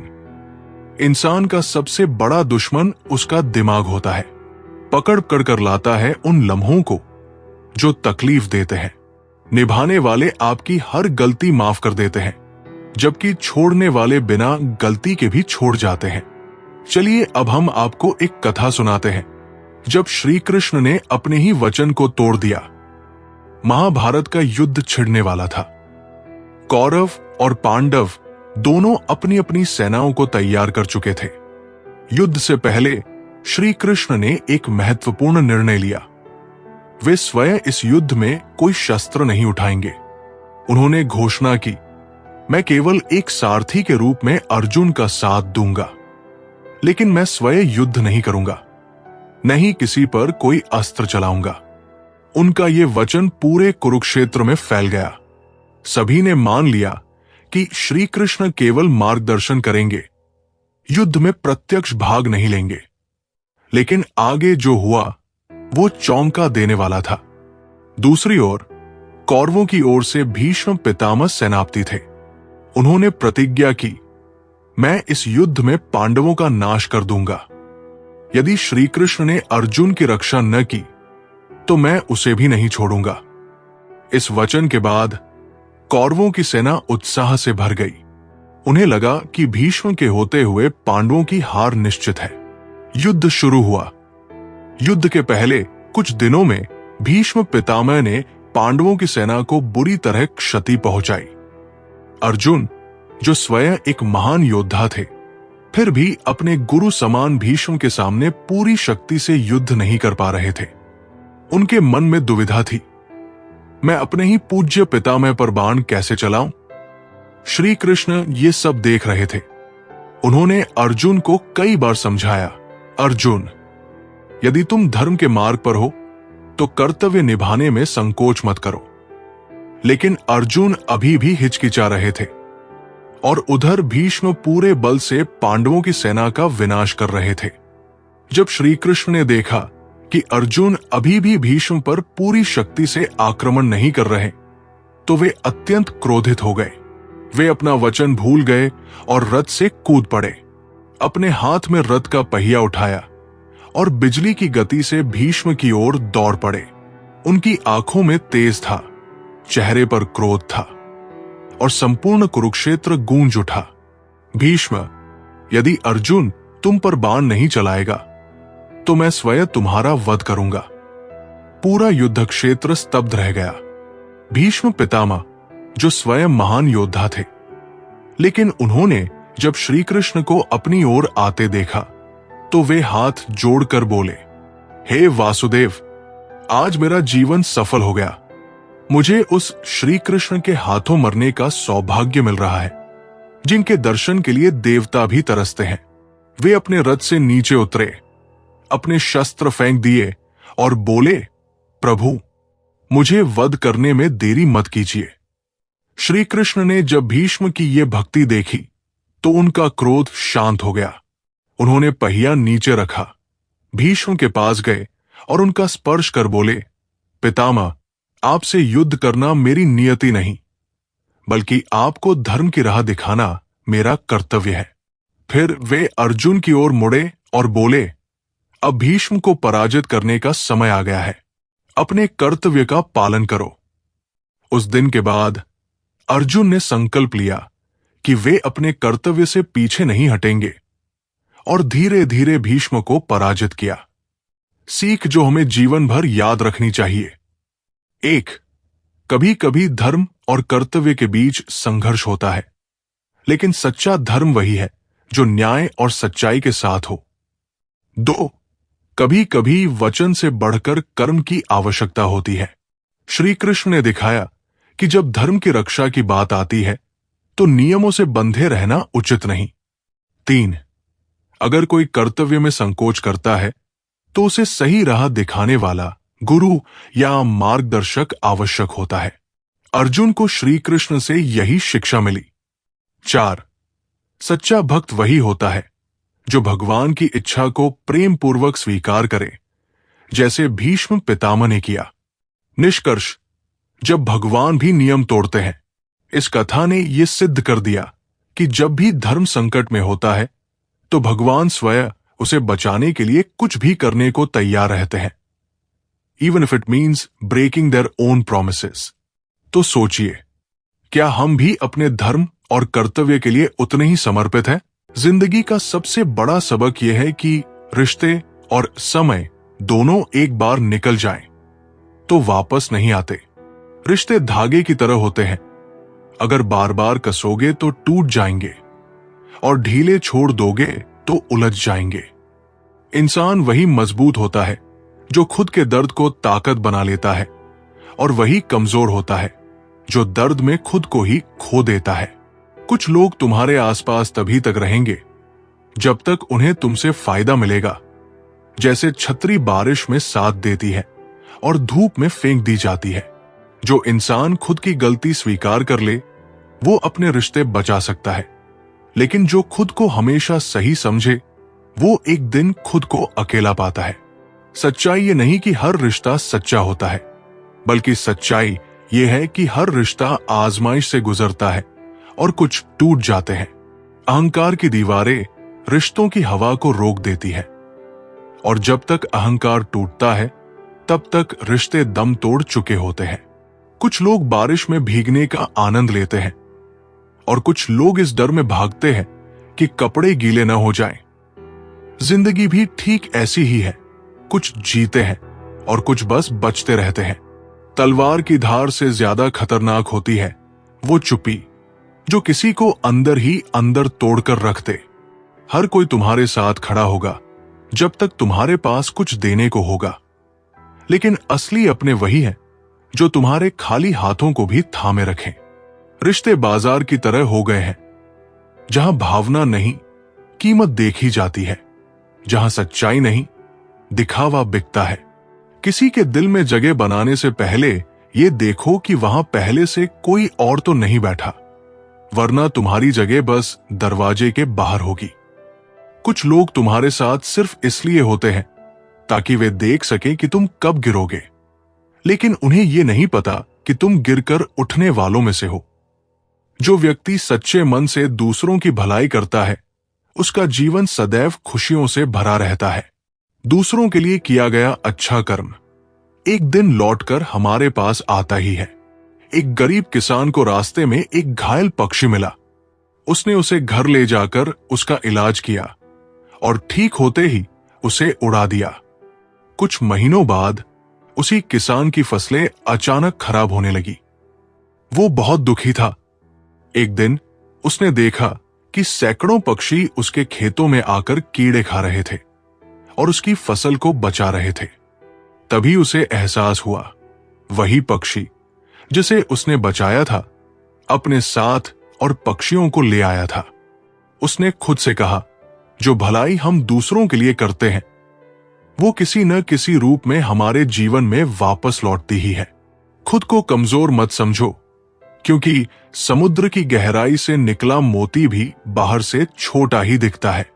Speaker 1: इंसान का सबसे बड़ा दुश्मन उसका दिमाग होता है। पकड़ कर लाता है उन लम्हों को जो तकलीफ देते हैं। निभाने वाले आपकी हर गलती माफ कर देते हैं, जबकि छोड़ने वाले बिना गलती के भी छोड़ जाते हैं। चलिए अब हम आपको एक कथा सुनाते हैं। जब श्री कृष्ण ने अपने ही वचन को तोड़ दिया, महाभारत का युद्ध छिड़ने वाला था। कौरव और पांडव दोनों अपनी अपनी सेनाओं को तैयार कर चुके थे। युद्ध से पहले श्री कृष्ण ने एक महत्वपूर्ण निर्णय लिया। वे स्वयं इस युद्ध में कोई शस्त्र नहीं उठाएंगे। उन्होंने घोषणा की, मैं केवल एक सारथी के रूप में अर्जुन का साथ दूंगा, लेकिन मैं स्वयं युद्ध नहीं करूंगा, न ही किसी पर कोई अस्त्र चलाऊंगा। उनका यह वचन पूरे कुरुक्षेत्र में फैल गया। सभी ने मान लिया कि श्री कृष्ण केवल मार्गदर्शन करेंगे, युद्ध में प्रत्यक्ष भाग नहीं लेंगे। लेकिन आगे जो हुआ वो चौंका देने वाला था। दूसरी ओर कौरवों की ओर से भीष्म पितामह सेनापति थे। उन्होंने प्रतिज्ञा की, मैं इस युद्ध में पांडवों का नाश कर दूंगा। यदि श्री कृष्ण ने अर्जुन की रक्षा न की तो मैं उसे भी नहीं छोड़ूंगा। इस वचन के बाद कौरवों की सेना उत्साह से भर गई। उन्हें लगा कि भीष्म के होते हुए पांडवों की हार निश्चित है। युद्ध शुरू हुआ। युद्ध के पहले कुछ दिनों में भीष्म पितामह ने पांडवों की सेना को बुरी तरह क्षति पहुंचाई। अर्जुन, जो स्वयं एक महान योद्धा थे, फिर भी अपने गुरु समान भीष्म के सामने पूरी शक्ति से युद्ध नहीं कर पा रहे थे। उनके मन में दुविधा थी, मैं अपने ही पूज्य पितामह पर बाण कैसे चलाऊं? श्री कृष्ण ये सब देख रहे थे। उन्होंने अर्जुन को कई बार समझाया, अर्जुन, यदि तुम धर्म के मार्ग पर हो तो कर्तव्य निभाने में संकोच मत करो, लेकिन अर्जुन अभी भी हिचकिचा रहे थे और उधर भीष्म पूरे बल से पांडवों की सेना का विनाश कर रहे थे। जब श्री कृष्ण ने देखा कि अर्जुन अभी भी भीष्म पर पूरी शक्ति से आक्रमण नहीं कर रहे, तो वे अत्यंत क्रोधित हो गए। वे अपना वचन भूल गए और रथ से कूद पड़े। अपने हाथ में रथ का पहिया उठाया और बिजली की गति से भीष्म की ओर दौड़ पड़े। उनकी आंखों में तेज था, चेहरे पर क्रोध था और संपूर्ण कुरुक्षेत्र गूंज उठा। भीष्म, यदि अर्जुन तुम पर बाण नहीं चलाएगा तो मैं स्वयं तुम्हारा वध करूंगा। पूरा युद्ध क्षेत्र स्तब्ध रह गया। भीष्म पितामह जो स्वयं महान योद्धा थे, लेकिन उन्होंने जब श्री कृष्ण को अपनी ओर आते देखा तो वे हाथ जोड़कर बोले, हे वासुदेव, आज मेरा जीवन सफल हो गया। मुझे उस श्री कृष्ण के हाथों मरने का सौभाग्य मिल रहा है, जिनके दर्शन के लिए देवता भी तरसते हैं। वे अपने रथ से नीचे उतरे, अपने शस्त्र फेंक दिए और बोले, प्रभु, मुझे वध करने में देरी मत कीजिए। श्री कृष्ण ने जब भीष्म की ये भक्ति देखी तो उनका क्रोध शांत हो गया। उन्होंने पहिया नीचे रखा, भीष्म के पास गए और उनका स्पर्श कर बोले, पितामह, आपसे युद्ध करना मेरी नियति नहीं, बल्कि आपको धर्म की राह दिखाना मेरा कर्तव्य है। फिर वे अर्जुन की ओर मुड़े और बोले, अब भीष्म को पराजित करने का समय आ गया है, अपने कर्तव्य का पालन करो। उस दिन के बाद अर्जुन ने संकल्प लिया कि वे अपने कर्तव्य से पीछे नहीं हटेंगे और धीरे धीरे भीष्म को पराजित किया। सीख जो हमें जीवन भर याद रखनी चाहिए। 1. कभी कभी धर्म और कर्तव्य के बीच संघर्ष होता है, लेकिन सच्चा धर्म वही है जो न्याय और सच्चाई के साथ हो। 2. कभी कभी वचन से बढ़कर कर्म की आवश्यकता होती है। श्री कृष्ण ने दिखाया कि जब धर्म की रक्षा की बात आती है तो नियमों से बंधे रहना उचित नहीं। 3. अगर कोई कर्तव्य में संकोच करता है तो उसे सही राह दिखाने वाला गुरु या मार्गदर्शक आवश्यक होता है। अर्जुन को श्री कृष्ण से यही शिक्षा मिली। 4. सच्चा भक्त वही होता है जो भगवान की इच्छा को प्रेम पूर्वक स्वीकार करे, जैसे भीष्म पितामह ने किया। निष्कर्ष, जब भगवान भी नियम तोड़ते हैं। इस कथा ने यह सिद्ध कर दिया कि जब भी धर्म संकट में होता है तो भगवान स्वयं उसे बचाने के लिए कुछ भी करने को तैयार रहते हैं, even if it means breaking their own promises. तो सोचिए, क्या हम भी अपने धर्म और कर्तव्य के लिए उतने ही समर्पित हैं? जिंदगी का सबसे बड़ा सबक यह है कि रिश्ते और समय दोनों एक बार निकल जाएं तो वापस नहीं आते। रिश्ते धागे की तरह होते हैं, अगर बार बार कसोगे तो टूट जाएंगे और ढीले छोड़ दोगे तो उलझ जाएंगे। इंसान वही मजबूत होता है जो खुद के दर्द को ताकत बना लेता है, और वही कमजोर होता है जो दर्द में खुद को ही खो देता है। कुछ लोग तुम्हारे आसपास तभी तक रहेंगे जब तक उन्हें तुमसे फायदा मिलेगा। जैसे छतरी बारिश में साथ देती है और धूप में फेंक दी जाती है। जो इंसान खुद की गलती स्वीकार कर ले वो अपने रिश्ते बचा सकता है, लेकिन जो खुद को हमेशा सही समझे वो एक दिन खुद को अकेला पाता है। सच्चाई ये नहीं कि हर रिश्ता सच्चा होता है, बल्कि सच्चाई ये है कि हर रिश्ता आजमाइश से गुजरता है और कुछ टूट जाते हैं। अहंकार की दीवारें रिश्तों की हवा को रोक देती है, और जब तक अहंकार टूटता है तब तक रिश्ते दम तोड़ चुके होते हैं। कुछ लोग बारिश में भीगने का आनंद लेते हैं और कुछ लोग इस डर में भागते हैं कि कपड़े गीले न हो जाएं। जिंदगी भी ठीक ऐसी ही है, कुछ जीते हैं और कुछ बस बचते रहते हैं। तलवार की धार से ज्यादा खतरनाक होती है वो चुप्पी जो किसी को अंदर ही अंदर तोड़कर रख दे। हर कोई तुम्हारे साथ खड़ा होगा जब तक तुम्हारे पास कुछ देने को होगा, लेकिन असली अपने वही हैं जो तुम्हारे खाली हाथों को भी थामे रखें। रिश्ते बाजार की तरह हो गए हैं, जहां भावना नहीं कीमत देखी जाती है, जहां सच्चाई नहीं दिखावा बिकता है। किसी के दिल में जगह बनाने से पहले ये देखो कि वहां पहले से कोई और तो नहीं बैठा, वरना तुम्हारी जगह बस दरवाजे के बाहर होगी। कुछ लोग तुम्हारे साथ सिर्फ इसलिए होते हैं ताकि वे देख सके कि तुम कब गिरोगे, लेकिन उन्हें यह नहीं पता कि तुम गिरकर उठने वालों में से हो। जो व्यक्ति सच्चे मन से दूसरों की भलाई करता है, उसका जीवन सदैव खुशियों से भरा रहता है। दूसरों के लिए किया गया अच्छा कर्म एक दिन लौटकर हमारे पास आता ही है। एक गरीब किसान को रास्ते में एक घायल पक्षी मिला। उसने उसे घर ले जाकर उसका इलाज किया और ठीक होते ही उसे उड़ा दिया। कुछ महीनों बाद उसी किसान की फसलें अचानक खराब होने लगी। वो बहुत दुखी था। एक दिन उसने देखा कि सैकड़ों पक्षी उसके खेतों में आकर कीड़े खा रहे थे और उसकी फसल को बचा रहे थे। तभी उसे एहसास हुआ, वही पक्षी जिसे उसने बचाया था अपने साथ और पक्षियों को ले आया था। उसने खुद से कहा, जो भलाई हम दूसरों के लिए करते हैं वो किसी न किसी रूप में हमारे जीवन में वापस लौटती ही है। खुद को कमजोर मत समझो, क्योंकि समुद्र की गहराई से निकला मोती भी बाहर से छोटा ही दिखता है।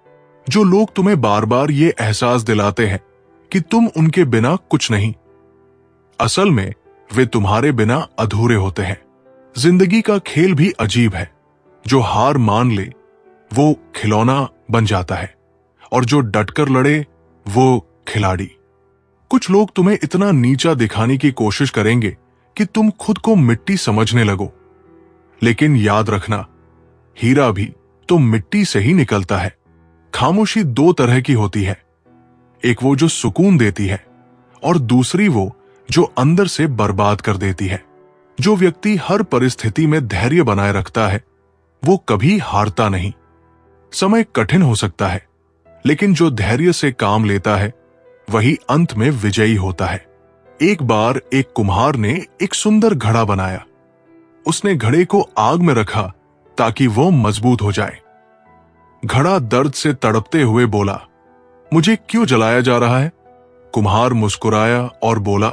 Speaker 1: जो लोग तुम्हें बार बार ये एहसास दिलाते हैं कि तुम उनके बिना कुछ नहीं, असल में वे तुम्हारे बिना अधूरे होते हैं। जिंदगी का खेल भी अजीब है। जो हार मान ले वो खिलौना बन जाता है और जो डटकर लड़े वो खिलाड़ी। कुछ लोग तुम्हें इतना नीचा दिखाने की कोशिश करेंगे कि तुम खुद को मिट्टी समझने लगो, लेकिन याद रखना, हीरा भी तो मिट्टी से ही निकलता है। खामोशी दो तरह की होती है, एक वो जो सुकून देती है और दूसरी वो जो अंदर से बर्बाद कर देती है। जो व्यक्ति हर परिस्थिति में धैर्य बनाए रखता है वो कभी हारता नहीं। समय कठिन हो सकता है, लेकिन जो धैर्य से काम लेता है वही अंत में विजयी होता है। एक बार एक कुम्हार ने एक सुंदर घड़ा बनाया। उसने घड़े को आग में रखा ताकि वो मजबूत हो जाए। घड़ा दर्द से तड़पते हुए बोला, मुझे क्यों जलाया जा रहा है? कुम्हार मुस्कुराया और बोला,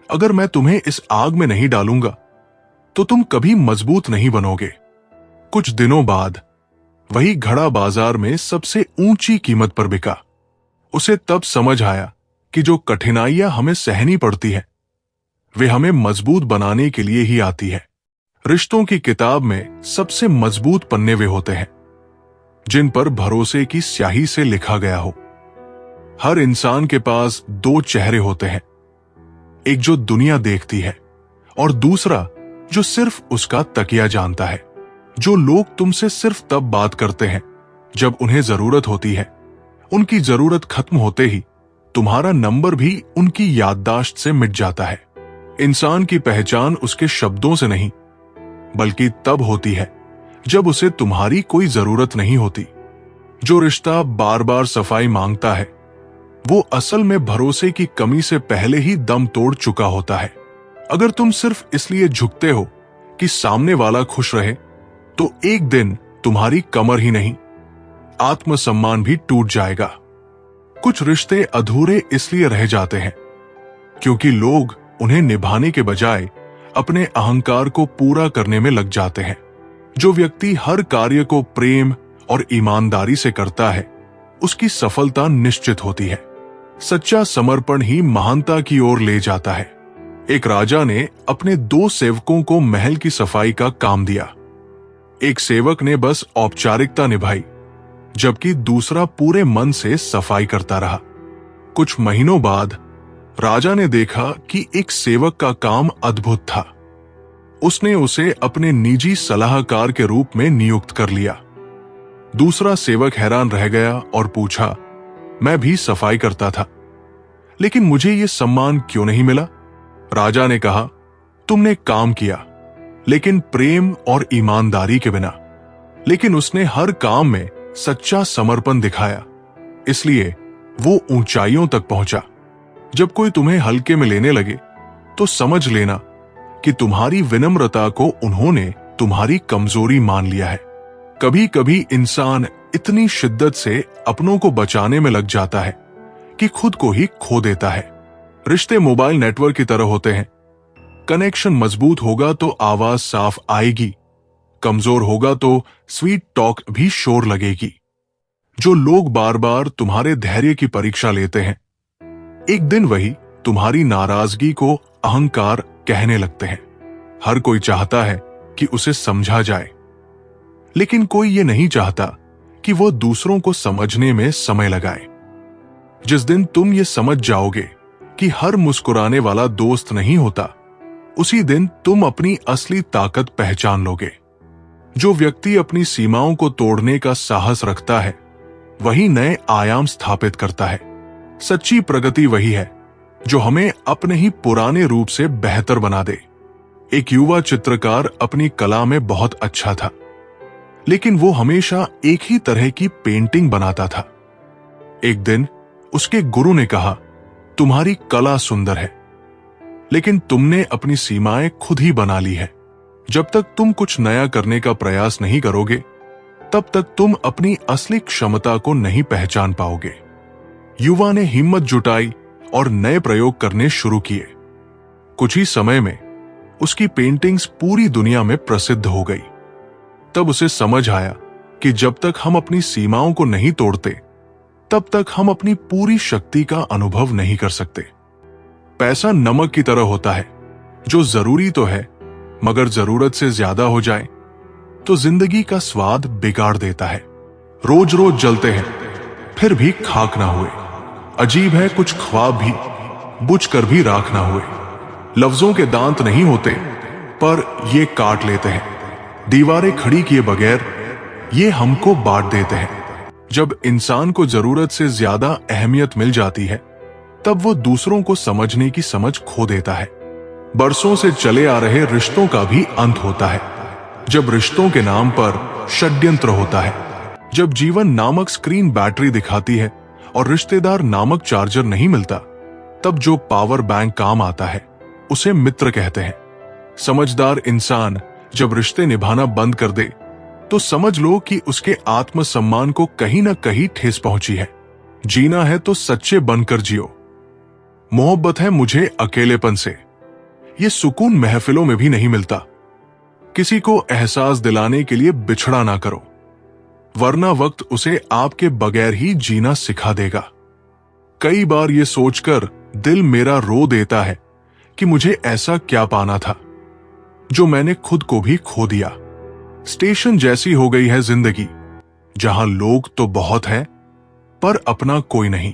Speaker 1: अगर मैं तुम्हें इस आग में नहीं डालूंगा तो तुम कभी मजबूत नहीं बनोगे। कुछ दिनों बाद वही घड़ा बाजार में सबसे ऊंची कीमत पर बिका। उसे तब समझ आया कि जो कठिनाइयां हमें सहनी पड़ती है वे हमें मजबूत बनाने के लिए ही आती है। रिश्तों की किताब में सबसे मजबूत पन्ने वे होते हैं जिन पर भरोसे की स्याही से लिखा गया हो। हर इंसान के पास दो चेहरे होते हैं, एक जो दुनिया देखती है और दूसरा जो सिर्फ उसका तकिया जानता है। जो लोग तुमसे सिर्फ तब बात करते हैं जब उन्हें जरूरत होती है, उनकी जरूरत खत्म होते ही तुम्हारा नंबर भी उनकी याददाश्त से मिट जाता है। इंसान की पहचान उसके शब्दों से नहीं बल्कि तब होती है जब उसे तुम्हारी कोई जरूरत नहीं होती। जो रिश्ता बार बार सफाई मांगता है वो असल में भरोसे की कमी से पहले ही दम तोड़ चुका होता है। अगर तुम सिर्फ इसलिए झुकते हो कि सामने वाला खुश रहे तो एक दिन तुम्हारी कमर ही नहीं, आत्मसम्मान भी टूट जाएगा। कुछ रिश्ते अधूरे इसलिए रह जाते हैं क्योंकि लोग उन्हें निभाने के बजाय अपने अहंकार को पूरा करने में लग जाते हैं। जो व्यक्ति हर कार्य को प्रेम और ईमानदारी से करता है उसकी सफलता निश्चित होती है। सच्चा समर्पण ही महानता की ओर ले जाता है। एक राजा ने अपने 2 सेवकों को महल की सफाई का काम दिया। एक सेवक ने बस औपचारिकता निभाई जबकि दूसरा पूरे मन से सफाई करता रहा। कुछ महीनों बाद राजा ने देखा कि एक सेवक का काम अद्भुत था। उसने उसे अपने निजी सलाहकार के रूप में नियुक्त कर लिया। दूसरा सेवक हैरान रह गया और पूछा, मैं भी सफाई करता था लेकिन मुझे यह सम्मान क्यों नहीं मिला? राजा ने कहा, तुमने काम किया लेकिन प्रेम और ईमानदारी के बिना। लेकिन उसने हर काम में सच्चा समर्पण दिखाया, इसलिए वो ऊंचाइयों तक पहुंचा। जब कोई तुम्हें हल्के में लेने लगे तो समझ लेना कि तुम्हारी विनम्रता को उन्होंने तुम्हारी कमजोरी मान लिया है। कभी कभी इंसान इतनी शिद्दत से अपनों को बचाने में लग जाता है कि खुद को ही खो देता है। रिश्ते मोबाइल नेटवर्क की तरह होते हैं। कनेक्शन मजबूत होगा तो आवाज साफ आएगी, कमजोर होगा तो स्वीट टॉक भी शोर लगेगी। जो लोग बार बार तुम्हारे धैर्य की परीक्षा लेते हैं, एक दिन वही तुम्हारी नाराजगी को अहंकार कहने लगते हैं। हर कोई चाहता है कि उसे समझा जाए, लेकिन कोई ये नहीं चाहता कि वो दूसरों को समझने में समय लगाए। जिस दिन तुम ये समझ जाओगे कि हर मुस्कुराने वाला दोस्त नहीं होता, उसी दिन तुम अपनी असली ताकत पहचान लोगे। जो व्यक्ति अपनी सीमाओं को तोड़ने का साहस रखता है, वही नए आयाम स्थापित करता है। सच्ची प्रगति वही है जो हमें अपने ही पुराने रूप से बेहतर बना दे। एक युवा चित्रकार अपनी कला में बहुत अच्छा था, लेकिन वो हमेशा एक ही तरह की पेंटिंग बनाता था। एक दिन उसके गुरु ने कहा, तुम्हारी कला सुंदर है, लेकिन तुमने अपनी सीमाएं खुद ही बना ली है। जब तक तुम कुछ नया करने का प्रयास नहीं करोगे, तब तक तुम अपनी असली क्षमता को नहीं पहचान पाओगे। युवा ने हिम्मत जुटाई और नए प्रयोग करने शुरू किए। कुछ ही समय में उसकी पेंटिंग्स पूरी दुनिया में प्रसिद्ध हो गई। तब उसे समझ आया कि जब तक हम अपनी सीमाओं को नहीं तोड़ते, तब तक हम अपनी पूरी शक्ति का अनुभव नहीं कर सकते। पैसा नमक की तरह होता है, जो जरूरी तो है, मगर जरूरत से ज्यादा हो जाए तो जिंदगी का स्वाद बिगाड़ देता है। रोज रोज जलते हैं, फिर भी खाक ना हुए। अजीब है, कुछ ख्वाब भी बुझ कर भी राख ना हुए। लफ्जों के दांत नहीं होते, पर ये काट लेते हैं। दीवारें खड़ी किए बगैर ये हमको बांट देते हैं। जब इंसान को जरूरत से ज्यादा अहमियत मिल जाती है, तब वो दूसरों को समझने की समझ खो देता है। बरसों से चले आ रहे रिश्तों का भी अंत होता है, जब रिश्तों के नाम पर षड्यंत्र होता है। जब जीवन नामक स्क्रीन बैटरी दिखाती है और रिश्तेदार नामक चार्जर नहीं मिलता, तब जो पावर बैंक काम आता है, उसे मित्र कहते हैं। समझदार इंसान जब रिश्ते निभाना बंद कर दे, तो समझ लो कि उसके आत्मसम्मान को कहीं ना कहीं ठेस पहुंची है। जीना है तो सच्चे बनकर जियो। मोहब्बत है मुझे अकेलेपन से, ये सुकून महफिलों में भी नहीं मिलता। किसी को एहसास दिलाने के लिए बिछड़ा ना करो, वरना वक्त उसे आपके बगैर ही जीना सिखा देगा। कई बार ये सोचकर दिल मेरा रो देता है कि मुझे ऐसा क्या पाना था जो मैंने खुद को भी खो दिया। स्टेशन जैसी हो गई है जिंदगी, जहां लोग तो बहुत हैं, पर अपना कोई नहीं।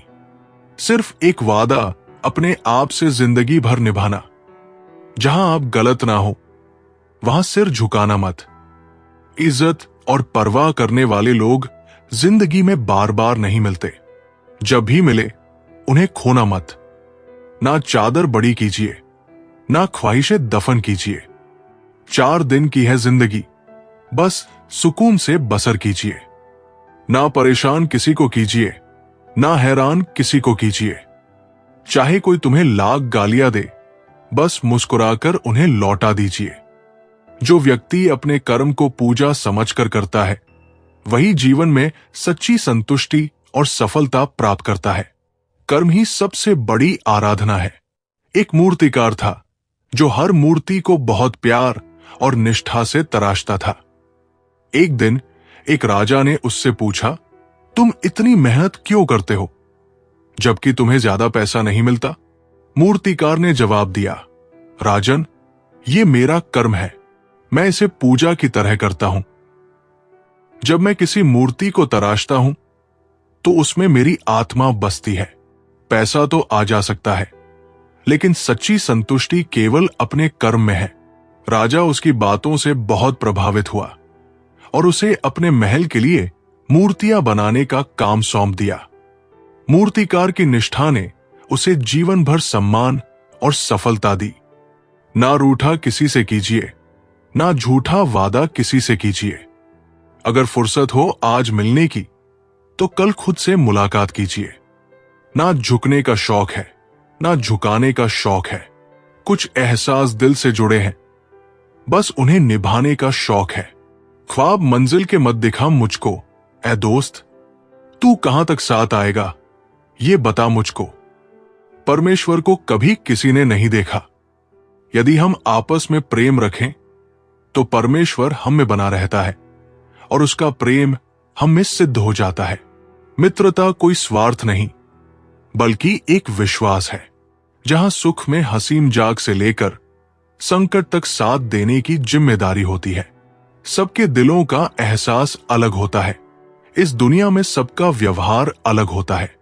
Speaker 1: सिर्फ एक वादा अपने आप से जिंदगी भर निभाना। जहां आप गलत ना हो, वहां सिर झुकाना मत। इज्जत और परवाह करने वाले लोग जिंदगी में बार बार नहीं मिलते। जब भी मिले, उन्हें खोना मत। ना चादर बड़ी कीजिए, ना ख्वाहिशें दफन कीजिए। 4 दिन की है जिंदगी, बस सुकून से बसर कीजिए। ना परेशान किसी को कीजिए, ना हैरान किसी को कीजिए। चाहे कोई तुम्हें लाख गालियां दे, बस मुस्कुराकर उन्हें लौटा दीजिए। जो व्यक्ति अपने कर्म को पूजा समझकर करता है, वही जीवन में सच्ची संतुष्टि और सफलता प्राप्त करता है। कर्म ही सबसे बड़ी आराधना है। एक मूर्तिकार था जो हर मूर्ति को बहुत प्यार और निष्ठा से तराशता था। एक दिन एक राजा ने उससे पूछा, तुम इतनी मेहनत क्यों करते हो, जबकि तुम्हें ज्यादा पैसा नहीं मिलता? मूर्तिकार ने जवाब दिया, राजन, ये मेरा कर्म है, मैं इसे पूजा की तरह करता हूं। जब मैं किसी मूर्ति को तराशता हूं, तो उसमें मेरी आत्मा बसती है। पैसा तो आ जा सकता है, लेकिन सच्ची संतुष्टि केवल अपने कर्म में है। राजा उसकी बातों से बहुत प्रभावित हुआ और उसे अपने महल के लिए मूर्तियां बनाने का काम सौंप दिया। मूर्तिकार की निष्ठा ने उसे जीवन भर सम्मान और सफलता दी। ना रूठा किसी से कीजिए, ना झूठा वादा किसी से कीजिए। अगर फुर्सत हो आज मिलने की, तो कल खुद से मुलाकात कीजिए। ना झुकने का शौक है, ना झुकाने का शौक है। कुछ एहसास दिल से जुड़े हैं, बस उन्हें निभाने का शौक है। ख्वाब मंजिल के मत दिखा मुझको, ऐ दोस्त, तू कहां तक साथ आएगा, ये बता मुझको। परमेश्वर को कभी किसी ने नहीं देखा, यदि हम आपस में प्रेम रखें तो परमेश्वर हम में बना रहता है और उसका प्रेम हम में सिद्ध हो जाता है। मित्रता कोई स्वार्थ नहीं बल्कि एक विश्वास है, जहां सुख में हसीम जाग से लेकर संकट तक साथ देने की जिम्मेदारी होती है। सबके दिलों का एहसास अलग होता है। इस दुनिया में सबका व्यवहार अलग होता है।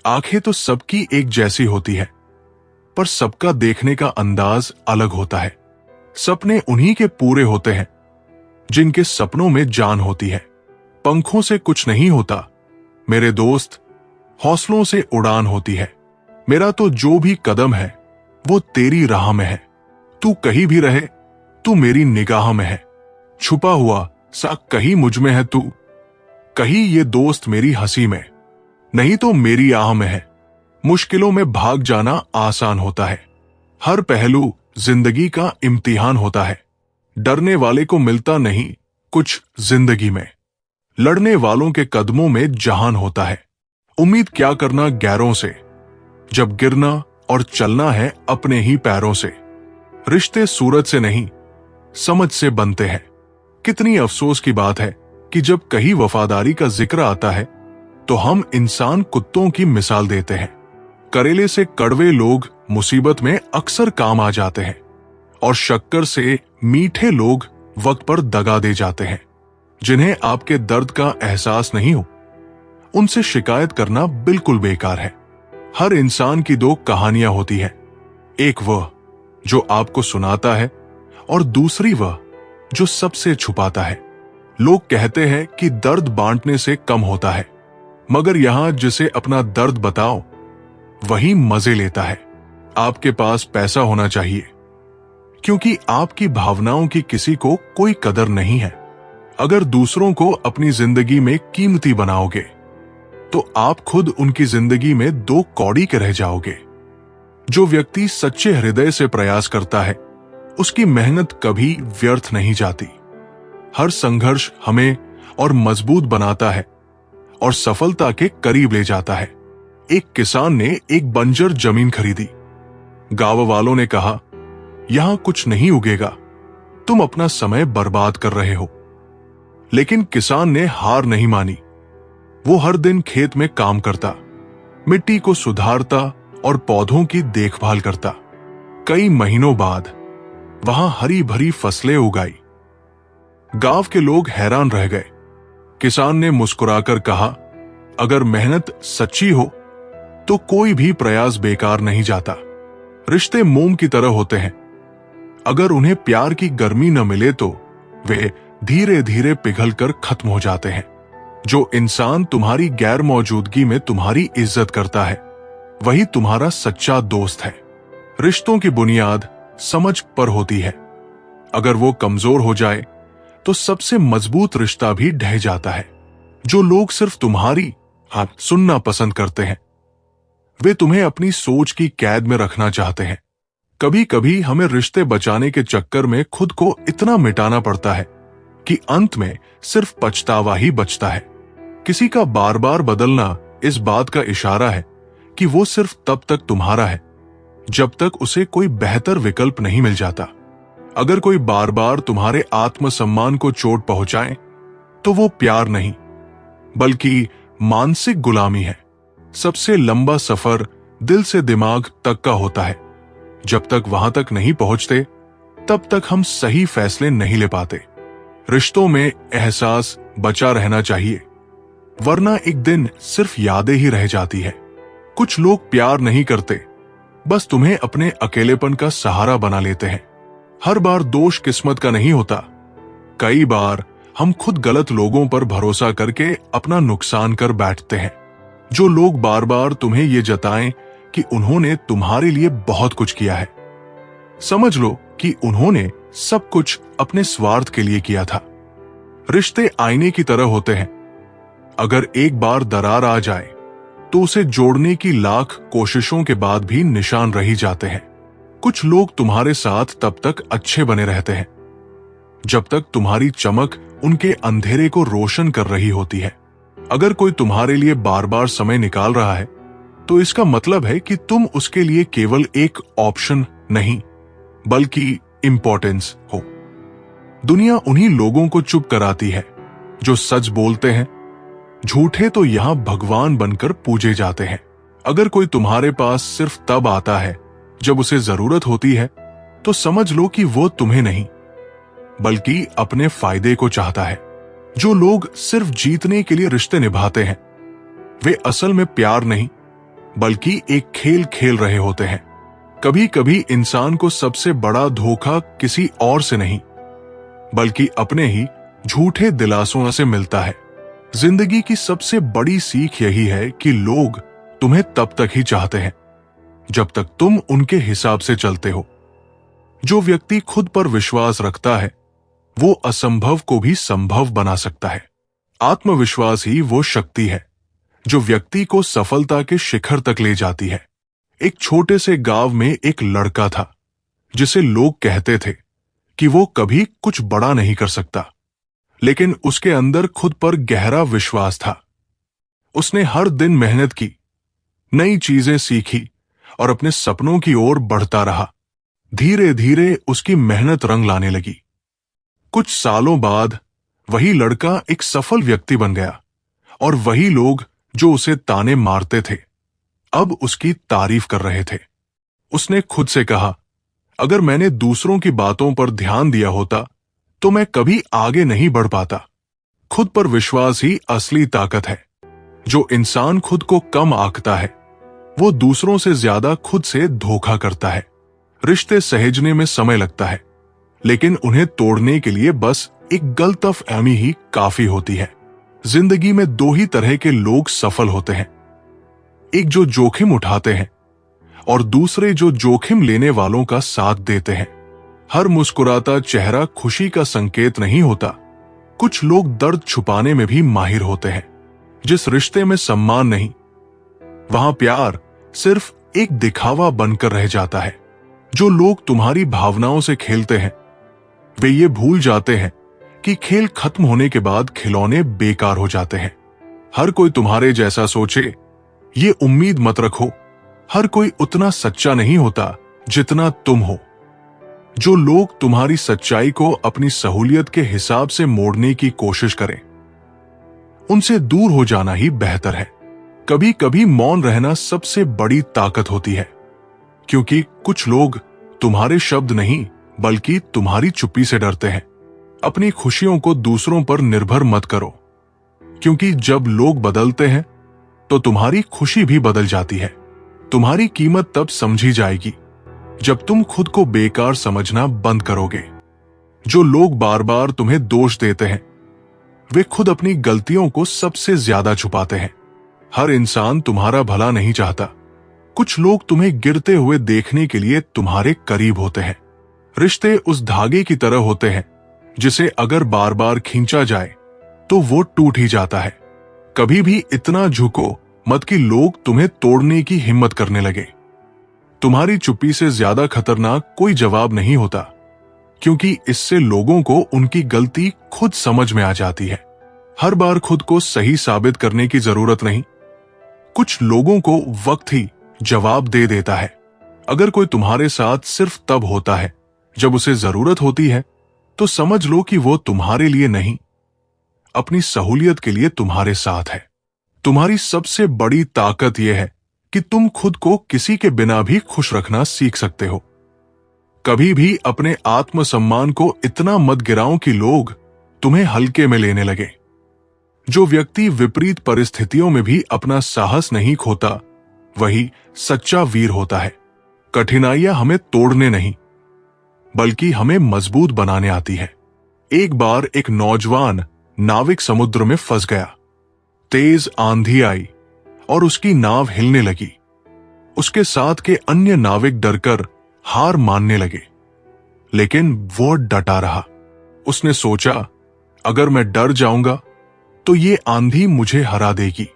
Speaker 1: आंखें तो सबकी एक जैसी होती है, पर सबका देखने का अंदाज अलग होता है। सपने उन्हीं के पूरे होते हैं जिनके सपनों में जान होती है। पंखों से कुछ नहीं होता मेरे दोस्त, हौसलों से उड़ान होती है। मेरा तो जो भी कदम है वो तेरी राह में है। तू कहीं भी रहे, तू मेरी निगाह में है। छुपा हुआ सा कहीं मुझ में है तू, कहीं ये दोस्त मेरी हंसी में, नहीं तो मेरी आह में है। मुश्किलों में भाग जाना आसान होता है। हर पहलू जिंदगी का इम्तिहान होता है। डरने वाले को मिलता नहीं कुछ जिंदगी में, लड़ने वालों के कदमों में जहान होता है। उम्मीद क्या करना गैरों से, जब गिरना और चलना है अपने ही पैरों से। रिश्ते सूरज से नहीं समझ से बनते हैं। कितनी अफसोस की बात है कि जब कहीं वफादारी का जिक्र आता है तो हम इंसान कुत्तों की मिसाल देते हैं। करेले से कड़वे लोग मुसीबत में अक्सर काम आ जाते हैं और शक्कर से मीठे लोग वक्त पर दगा दे जाते हैं। जिन्हें आपके दर्द का एहसास नहीं हो, उनसे शिकायत करना बिल्कुल बेकार है। हर इंसान की दो कहानियां होती हैं, एक वह जो आपको सुनाता है और दूसरी वह जो सबसे छुपाता है। लोग कहते हैं कि दर्द बांटने से कम होता है, मगर यहां जिसे अपना दर्द बताओ वही मजे लेता है। आपके पास पैसा होना चाहिए, क्योंकि आपकी भावनाओं की किसी को कोई कदर नहीं है। अगर दूसरों को अपनी जिंदगी में कीमती बनाओगे तो आप खुद उनकी जिंदगी में दो कौड़ी के रह जाओगे। जो व्यक्ति सच्चे हृदय से प्रयास करता है उसकी मेहनत कभी व्यर्थ नहीं जाती। हर संघर्ष हमें और मजबूत बनाता है और सफलता के करीब ले जाता है। एक किसान ने एक बंजर जमीन खरीदी। गांव वालों ने कहा, यहां कुछ नहीं उगेगा, तुम अपना समय बर्बाद कर रहे हो। लेकिन किसान ने हार नहीं मानी। वो हर दिन खेत में काम करता, मिट्टी को सुधारता और पौधों की देखभाल करता। कई महीनों बाद वहां हरी भरी फसलें उगाई। गांव के लोग हैरान रह गए। किसान ने मुस्कुराकर कहा, अगर मेहनत सच्ची हो तो कोई भी प्रयास बेकार नहीं जाता। रिश्ते मोम की तरह होते हैं, अगर उन्हें प्यार की गर्मी न मिले तो वे धीरे धीरे पिघलकर खत्म हो जाते हैं। जो इंसान तुम्हारी गैर मौजूदगी में तुम्हारी इज्जत करता है वही तुम्हारा सच्चा दोस्त है। रिश्तों की बुनियाद समझ पर होती है। अगर वो कमजोर हो जाए तो सबसे मजबूत रिश्ता भी ढह जाता है। जो लोग सिर्फ तुम्हारी सुनना पसंद करते हैं वे तुम्हें अपनी सोच की कैद में रखना चाहते हैं। कभी कभी हमें रिश्ते बचाने के चक्कर में खुद को इतना मिटाना पड़ता है कि अंत में सिर्फ पछतावा ही बचता है। किसी का बार बार बदलना इस बात का इशारा है कि वो सिर्फ तब तक तुम्हारा है जब तक उसे कोई बेहतर विकल्प नहीं मिल जाता। अगर कोई बार बार तुम्हारे आत्मसम्मान को चोट पहुंचाए तो वो प्यार नहीं बल्कि मानसिक गुलामी है। सबसे लंबा सफर दिल से दिमाग तक का होता है। जब तक वहां तक नहीं पहुंचते तब तक हम सही फैसले नहीं ले पाते। रिश्तों में एहसास बचा रहना चाहिए, वरना एक दिन सिर्फ यादें ही रह जाती है। कुछ लोग प्यार नहीं करते, बस तुम्हें अपने अकेलेपन का सहारा बना लेते हैं। हर बार दोष किस्मत का नहीं होता। कई बार हम खुद गलत लोगों पर भरोसा करके अपना नुकसान कर बैठते हैं। जो लोग बार बार तुम्हें ये जताएं कि उन्होंने तुम्हारे लिए बहुत कुछ किया है, समझ लो कि उन्होंने सब कुछ अपने स्वार्थ के लिए किया था। रिश्ते आईने की तरह होते हैं, अगर एक बार दरार आ जाए तो उसे जोड़ने की लाख कोशिशों के बाद भी निशान रह जाते हैं। कुछ लोग तुम्हारे साथ तब तक अच्छे बने रहते हैं जब तक तुम्हारी चमक उनके अंधेरे को रोशन कर रही होती है। अगर कोई तुम्हारे लिए बार बार समय निकाल रहा है तो इसका मतलब है कि तुम उसके लिए केवल एक ऑप्शन नहीं बल्कि इंपॉर्टेंस हो। दुनिया उन्हीं लोगों को चुप कराती है जो सच बोलते हैं। झूठे तो यहां भगवान बनकर पूजे जाते हैं। अगर कोई तुम्हारे पास सिर्फ तब आता है जब उसे जरूरत होती है, तो समझ लो कि वो तुम्हें नहीं बल्कि अपने फायदे को चाहता है। जो लोग सिर्फ जीतने के लिए रिश्ते निभाते हैं, वे असल में प्यार नहीं बल्कि एक खेल खेल रहे होते हैं। कभी कभी इंसान को सबसे बड़ा धोखा किसी और से नहीं बल्कि अपने ही झूठे दिलासों से मिलता है। जिंदगी की सबसे बड़ी सीख यही है कि लोग तुम्हें तब तक ही चाहते हैं जब तक तुम उनके हिसाब से चलते हो। जो व्यक्ति खुद पर विश्वास रखता है, वो असंभव को भी संभव बना सकता है। आत्मविश्वास ही वो शक्ति है जो व्यक्ति को सफलता के शिखर तक ले जाती है। एक छोटे से गांव में एक लड़का था जिसे लोग कहते थे कि वो कभी कुछ बड़ा नहीं कर सकता, लेकिन उसके अंदर खुद पर गहरा विश्वास था। उसने हर दिन मेहनत की, नई चीजें सीखी और अपने सपनों की ओर बढ़ता रहा। धीरे धीरे उसकी मेहनत रंग लाने लगी। कुछ सालों बाद वही लड़का एक सफल व्यक्ति बन गया और वही लोग जो उसे ताने मारते थे, अब उसकी तारीफ कर रहे थे। उसने खुद से कहा, अगर मैंने दूसरों की बातों पर ध्यान दिया होता तो मैं कभी आगे नहीं बढ़ पाता। खुद पर विश्वास ही असली ताकत है। जो इंसान खुद को कम आंकता है, वो दूसरों से ज्यादा खुद से धोखा करता है। रिश्ते सहेजने में समय लगता है, लेकिन उन्हें तोड़ने के लिए बस एक गलतफहमी ही काफी होती है। जिंदगी में दो ही तरह के लोग सफल होते हैं, एक जो जोखिम उठाते हैं और दूसरे जो जोखिम लेने वालों का साथ देते हैं। हर मुस्कुराता चेहरा खुशी का संकेत नहीं होता। कुछ लोग दर्द छुपाने में भी माहिर होते हैं। जिस रिश्ते में सम्मान नहीं, वहां प्यार सिर्फ एक दिखावा बनकर रह जाता है। जो लोग तुम्हारी भावनाओं से खेलते हैं, वे ये भूल जाते हैं कि खेल खत्म होने के बाद खिलौने बेकार हो जाते हैं। हर कोई तुम्हारे जैसा सोचे, ये उम्मीद मत रखो। हर कोई उतना सच्चा नहीं होता जितना तुम हो। जो लोग तुम्हारी सच्चाई को अपनी सहूलियत के हिसाब से मोड़ने की कोशिश करें, उनसे दूर हो जाना ही बेहतर है। कभी कभी मौन रहना सबसे बड़ी ताकत होती है, क्योंकि कुछ लोग तुम्हारे शब्द नहीं बल्कि तुम्हारी चुप्पी से डरते हैं। अपनी खुशियों को दूसरों पर निर्भर मत करो, क्योंकि जब लोग बदलते हैं तो तुम्हारी खुशी भी बदल जाती है। तुम्हारी कीमत तब समझी जाएगी जब तुम खुद को बेकार समझना बंद करोगे। जो लोग बार बार तुम्हें दोष देते हैं, वे खुद अपनी गलतियों को सबसे ज्यादा छुपाते हैं। हर इंसान तुम्हारा भला नहीं चाहता। कुछ लोग तुम्हें गिरते हुए देखने के लिए तुम्हारे करीब होते हैं। रिश्ते उस धागे की तरह होते हैं जिसे अगर बार बार खींचा जाए तो वो टूट ही जाता है। कभी भी इतना झुको मत कि लोग तुम्हें तोड़ने की हिम्मत करने लगे। तुम्हारी चुप्पी से ज्यादा खतरनाक कोई जवाब नहीं होता, क्योंकि इससे लोगों को उनकी गलती खुद समझ में आ जाती है। हर बार खुद को सही साबित करने की जरूरत नहीं। कुछ लोगों को वक्त ही जवाब दे देता है। अगर कोई तुम्हारे साथ सिर्फ तब होता है जब उसे जरूरत होती है, तो समझ लो कि वो तुम्हारे लिए नहीं, अपनी सहूलियत के लिए तुम्हारे साथ है। तुम्हारी सबसे बड़ी ताकत यह है कि तुम खुद को किसी के बिना भी खुश रखना सीख सकते हो। कभी भी अपने आत्मसम्मान को इतना मत गिराओ कि लोग तुम्हें हल्के में लेने लगे। जो व्यक्ति विपरीत परिस्थितियों में भी अपना साहस नहीं खोता, वही सच्चा वीर होता है। कठिनाइयां हमें तोड़ने नहीं बल्कि हमें मजबूत बनाने आती है। एक बार एक नौजवान नाविक समुद्र में फंस गया। तेज आंधी आई और उसकी नाव हिलने लगी। उसके साथ के अन्य नाविक डरकर हार मानने लगे, लेकिन वो डटा रहा। उसने सोचा, अगर मैं डर जाऊंगा तो ये आंधी मुझे हरा देगी,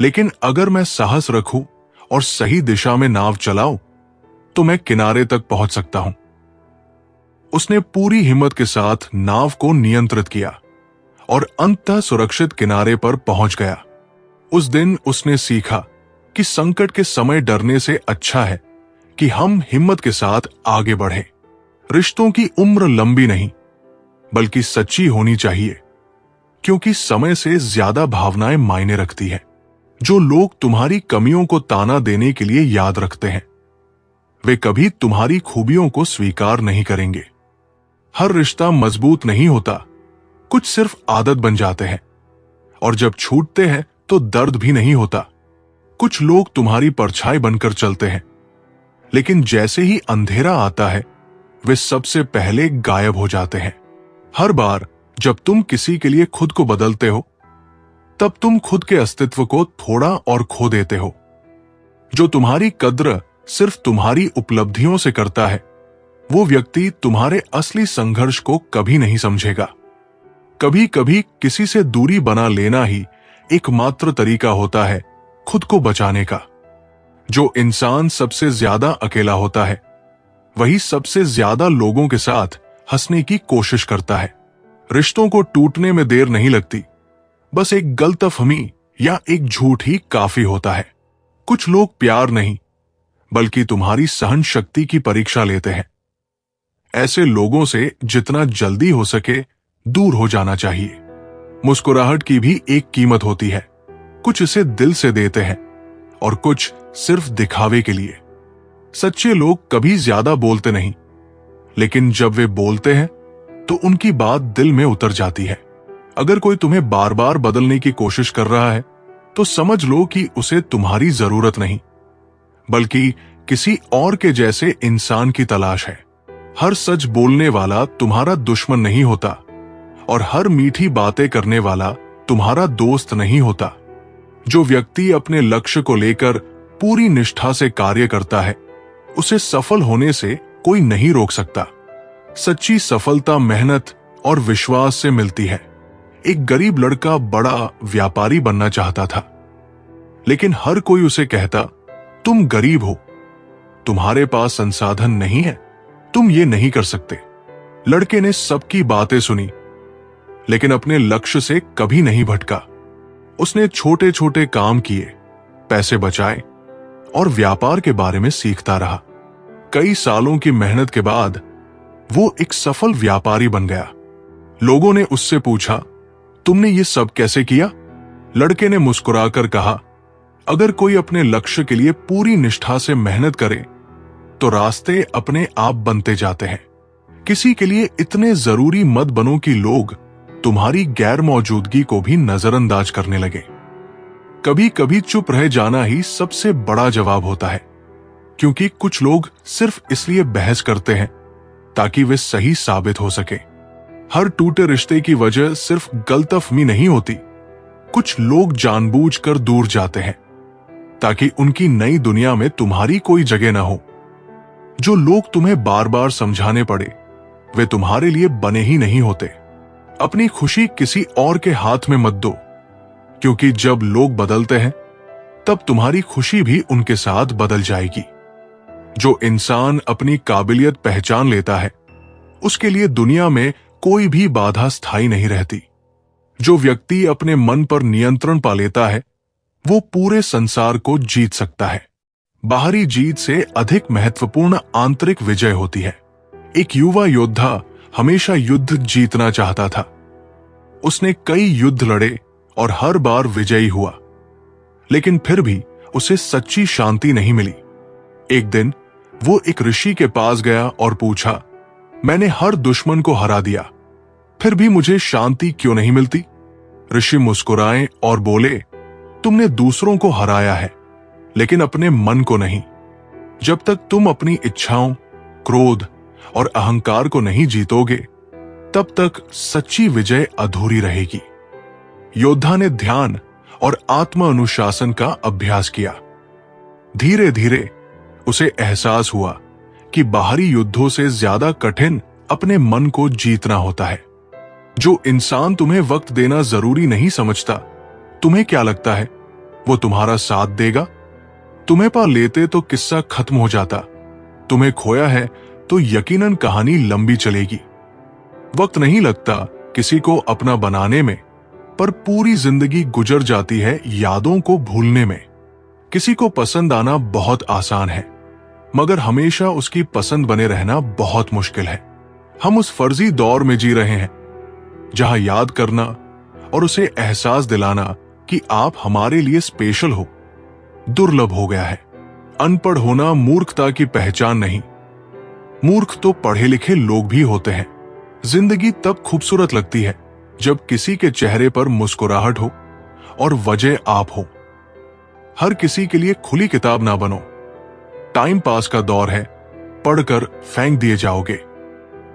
Speaker 1: लेकिन अगर मैं साहस रखूं और सही दिशा में नाव चलाऊं तो मैं किनारे तक पहुंच सकता हूं। उसने पूरी हिम्मत के साथ नाव को नियंत्रित किया और अंततः सुरक्षित किनारे पर पहुंच गया। उस दिन उसने सीखा कि संकट के समय डरने से अच्छा है कि हम हिम्मत के साथ आगे बढ़ें। रिश्तों की उम्र लंबी नहीं बल्कि सच्ची होनी चाहिए, क्योंकि समय से ज्यादा भावनाएं मायने रखती हैं। जो लोग तुम्हारी कमियों को ताना देने के लिए याद रखते हैं, वे कभी तुम्हारी खूबियों को स्वीकार नहीं करेंगे। हर रिश्ता मजबूत नहीं होता, कुछ सिर्फ आदत बन जाते हैं, और जब छूटते हैं तो दर्द भी नहीं होता। कुछ लोग तुम्हारी परछाई बनकर चलते हैं, लेकिन जैसे ही अंधेरा आता है वे सबसे पहले गायब हो जाते हैं। हर बार जब तुम किसी के लिए खुद को बदलते हो, तब तुम खुद के अस्तित्व को थोड़ा और खो देते हो। जो तुम्हारी कद्र सिर्फ तुम्हारी उपलब्धियों से करता है, वो व्यक्ति तुम्हारे असली संघर्ष को कभी नहीं समझेगा। कभी कभी किसी से दूरी बना लेना ही एकमात्र तरीका होता है खुद को बचाने का। जो इंसान सबसे ज्यादा अकेला होता है, वही सबसे ज्यादा लोगों के साथ हंसने की कोशिश करता है। रिश्तों को टूटने में देर नहीं लगती, बस एक गलतफहमी या एक झूठ ही काफी होता है। कुछ लोग प्यार नहीं बल्कि तुम्हारी सहन शक्ति की परीक्षा लेते हैं। ऐसे लोगों से जितना जल्दी हो सके दूर हो जाना चाहिए। मुस्कुराहट की भी एक कीमत होती है। कुछ इसे दिल से देते हैं और कुछ सिर्फ दिखावे के लिए। सच्चे लोग कभी ज्यादा बोलते नहीं, लेकिन जब वे बोलते हैं तो उनकी बात दिल में उतर जाती है। अगर कोई तुम्हें बार बार बदलने की कोशिश कर रहा है, तो समझ लो कि उसे तुम्हारी जरूरत नहीं, बल्कि किसी और के जैसे इंसान की तलाश है। हर सच बोलने वाला तुम्हारा दुश्मन नहीं होता, और हर मीठी बातें करने वाला तुम्हारा दोस्त नहीं होता। जो व्यक्ति अपने लक्ष्य को लेकर पूरी निष्ठा से कार्य करता है, उसे सफल होने से कोई नहीं रोक सकता। सच्ची सफलता मेहनत और विश्वास से मिलती है। एक गरीब लड़का बड़ा व्यापारी बनना चाहता था, लेकिन हर कोई उसे कहता, तुम गरीब हो, तुम्हारे पास संसाधन नहीं है, तुम ये नहीं कर सकते। लड़के ने सबकी बातें सुनी, लेकिन अपने लक्ष्य से कभी नहीं भटका। उसने छोटे छोटे काम किए, पैसे बचाए और व्यापार के बारे में सीखता रहा। कई सालों की मेहनत के बाद वो एक सफल व्यापारी बन गया। लोगों ने उससे पूछा, तुमने ये सब कैसे किया? लड़के ने मुस्कुराकर कहा, अगर कोई अपने लक्ष्य के लिए पूरी निष्ठा से मेहनत करे तो रास्ते अपने आप बनते जाते हैं। किसी के लिए इतने जरूरी मत बनो कि लोग तुम्हारी गैर मौजूदगी को भी नजरअंदाज करने लगे। कभी कभी चुप रह जाना ही सबसे बड़ा जवाब होता है, क्योंकि कुछ लोग सिर्फ इसलिए बहस करते हैं ताकि वे सही साबित हो सके। हर टूटे रिश्ते की वजह सिर्फ गलतफहमी नहीं होती। कुछ लोग जानबूझकर दूर जाते हैं ताकि उनकी नई दुनिया में तुम्हारी कोई जगह ना हो। जो लोग तुम्हें बार बार समझाने पड़े, वे तुम्हारे लिए बने ही नहीं होते। अपनी खुशी किसी और के हाथ में मत दो, क्योंकि जब लोग बदलते हैं तब तुम्हारी खुशी भी उनके साथ बदल जाएगी। जो इंसान अपनी काबिलियत पहचान लेता है, उसके लिए दुनिया में कोई भी बाधा स्थायी नहीं रहती। जो व्यक्ति अपने मन पर नियंत्रण पा लेता है, वो पूरे संसार को जीत सकता है। बाहरी जीत से अधिक महत्वपूर्ण आंतरिक विजय होती है। एक युवा योद्धा हमेशा युद्ध जीतना चाहता था। उसने कई युद्ध लड़े और हर बार विजयी हुआ, लेकिन फिर भी उसे सच्ची शांति नहीं मिली। एक दिन वो एक ऋषि के पास गया और पूछा, मैंने हर दुश्मन को हरा दिया, फिर भी मुझे शांति क्यों नहीं मिलती? ऋषि मुस्कुराए और बोले, तुमने दूसरों को हराया है, लेकिन अपने मन को नहीं। जब तक तुम अपनी इच्छाओं, क्रोध और अहंकार को नहीं जीतोगे, तब तक सच्ची विजय अधूरी रहेगी। योद्धा ने ध्यान और आत्म अनुशासन का अभ्यास किया। धीरे धीरे उसे एहसास हुआ कि बाहरी युद्धों से ज्यादा कठिन अपने मन को जीतना होता है। जो इंसान तुम्हें वक्त देना जरूरी नहीं समझता, तुम्हें क्या लगता है वो तुम्हारा साथ देगा? तुम्हें पा लेते तो किस्सा खत्म हो जाता, तुम्हें खोया है तो यकीनन कहानी लंबी चलेगी। वक्त नहीं लगता किसी को अपना बनाने में, पर पूरी जिंदगी गुजर जाती है यादों को भूलने में। किसी को पसंद आना बहुत आसान है, मगर हमेशा उसकी पसंद बने रहना बहुत मुश्किल है। हम उस फर्जी दौर में जी रहे हैं जहां याद करना और उसे एहसास दिलाना कि आप हमारे लिए स्पेशल हो दुर्लभ हो गया है। अनपढ़ होना मूर्खता की पहचान नहीं, मूर्ख तो पढ़े लिखे लोग भी होते हैं। जिंदगी तब खूबसूरत लगती है जब किसी के चेहरे पर मुस्कुराहट हो और वजह आप हो। हर किसी के लिए खुली किताब ना बनो। टाइम पास का दौर है, पढ़कर फेंक दिए जाओगे।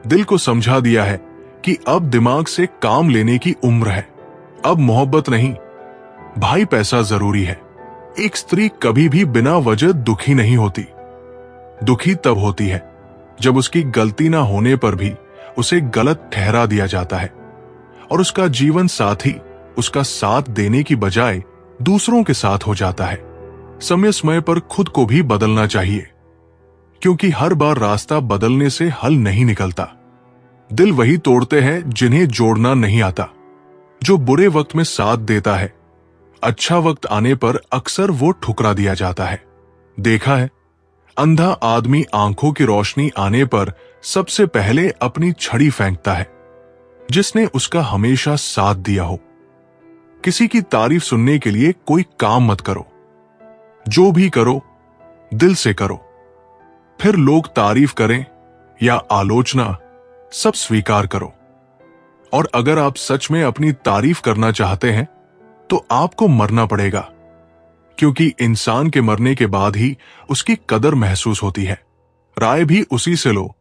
Speaker 1: दिल को समझा दिया है कि अब दिमाग से काम लेने की उम्र है। अब मोहब्बत नहीं, भाई पैसा जरूरी है। एक स्त्री कभी भी बिना वजह दुखी नहीं होती। दुखी तब होती है जब उसकी गलती ना होने पर भी उसे गलत ठहरा दिया जाता है और उसका जीवन साथी उसका साथ देने की बजाय दूसरों के साथ हो जाता है। समय समय पर खुद को भी बदलना चाहिए, क्योंकि हर बार रास्ता बदलने से हल नहीं निकलता। दिल वही तोड़ते हैं जिन्हें जोड़ना नहीं आता। जो बुरे वक्त में साथ देता है, अच्छा वक्त आने पर अक्सर वो ठुकरा दिया जाता है। देखा है, अंधा आदमी आंखों की रोशनी आने पर सबसे पहले अपनी छड़ी फेंकता है जिसने उसका हमेशा साथ दिया हो। किसी की तारीफ सुनने के लिए कोई काम मत करो। जो भी करो दिल से करो। फिर लोग तारीफ करें या आलोचना, सब स्वीकार करो। और अगर आप सच में अपनी तारीफ करना चाहते हैं तो आपको मरना पड़ेगा, क्योंकि इंसान के मरने के बाद ही उसकी कदर महसूस होती है। राय भी उसी से लो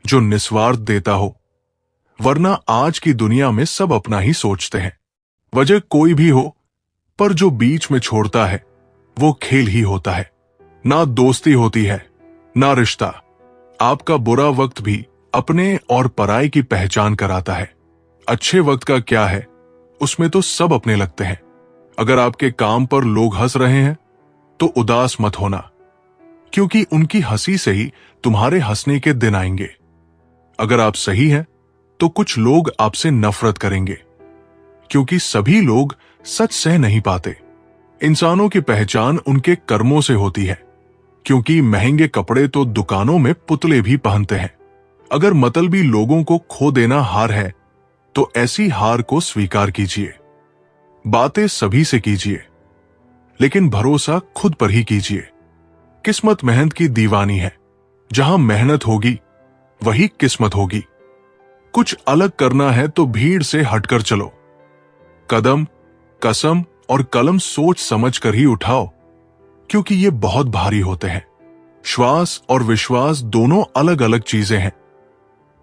Speaker 1: जो निस्वार्थ देता हो, वरना आज की दुनिया में सब अपना ही सोचते हैं। वजह कोई भी हो, पर जो बीच में छोड़ता है वो खेल ही होता है। ना दोस्ती होती है, ना रिश्ता। आपका बुरा वक्त भी अपने और पराये की पहचान कराता है। अच्छे वक्त का क्या है, उसमें तो सब अपने लगते हैं। अगर आपके काम पर लोग हंस रहे हैं तो उदास मत होना, क्योंकि उनकी हंसी से ही तुम्हारे हंसने के दिन आएंगे। अगर आप सही हैं तो कुछ लोग आपसे नफरत करेंगे, क्योंकि सभी लोग सच सह नहीं पाते। इंसानों की पहचान उनके कर्मों से होती है, क्योंकि महंगे कपड़े तो दुकानों में पुतले भी पहनते हैं। अगर मतलबी लोगों को खो देना हार है तो ऐसी हार को स्वीकार कीजिए। बातें सभी से कीजिए, लेकिन भरोसा खुद पर ही कीजिए। किस्मत मेहनत की दीवानी है। जहां मेहनत होगी वही किस्मत होगी। कुछ अलग करना है तो भीड़ से हटकर चलो। कदम, कसम और कलम सोच समझ कर ही उठाओ, क्योंकि ये बहुत भारी होते हैं। श्वास और विश्वास दोनों अलग अलग चीजें हैं,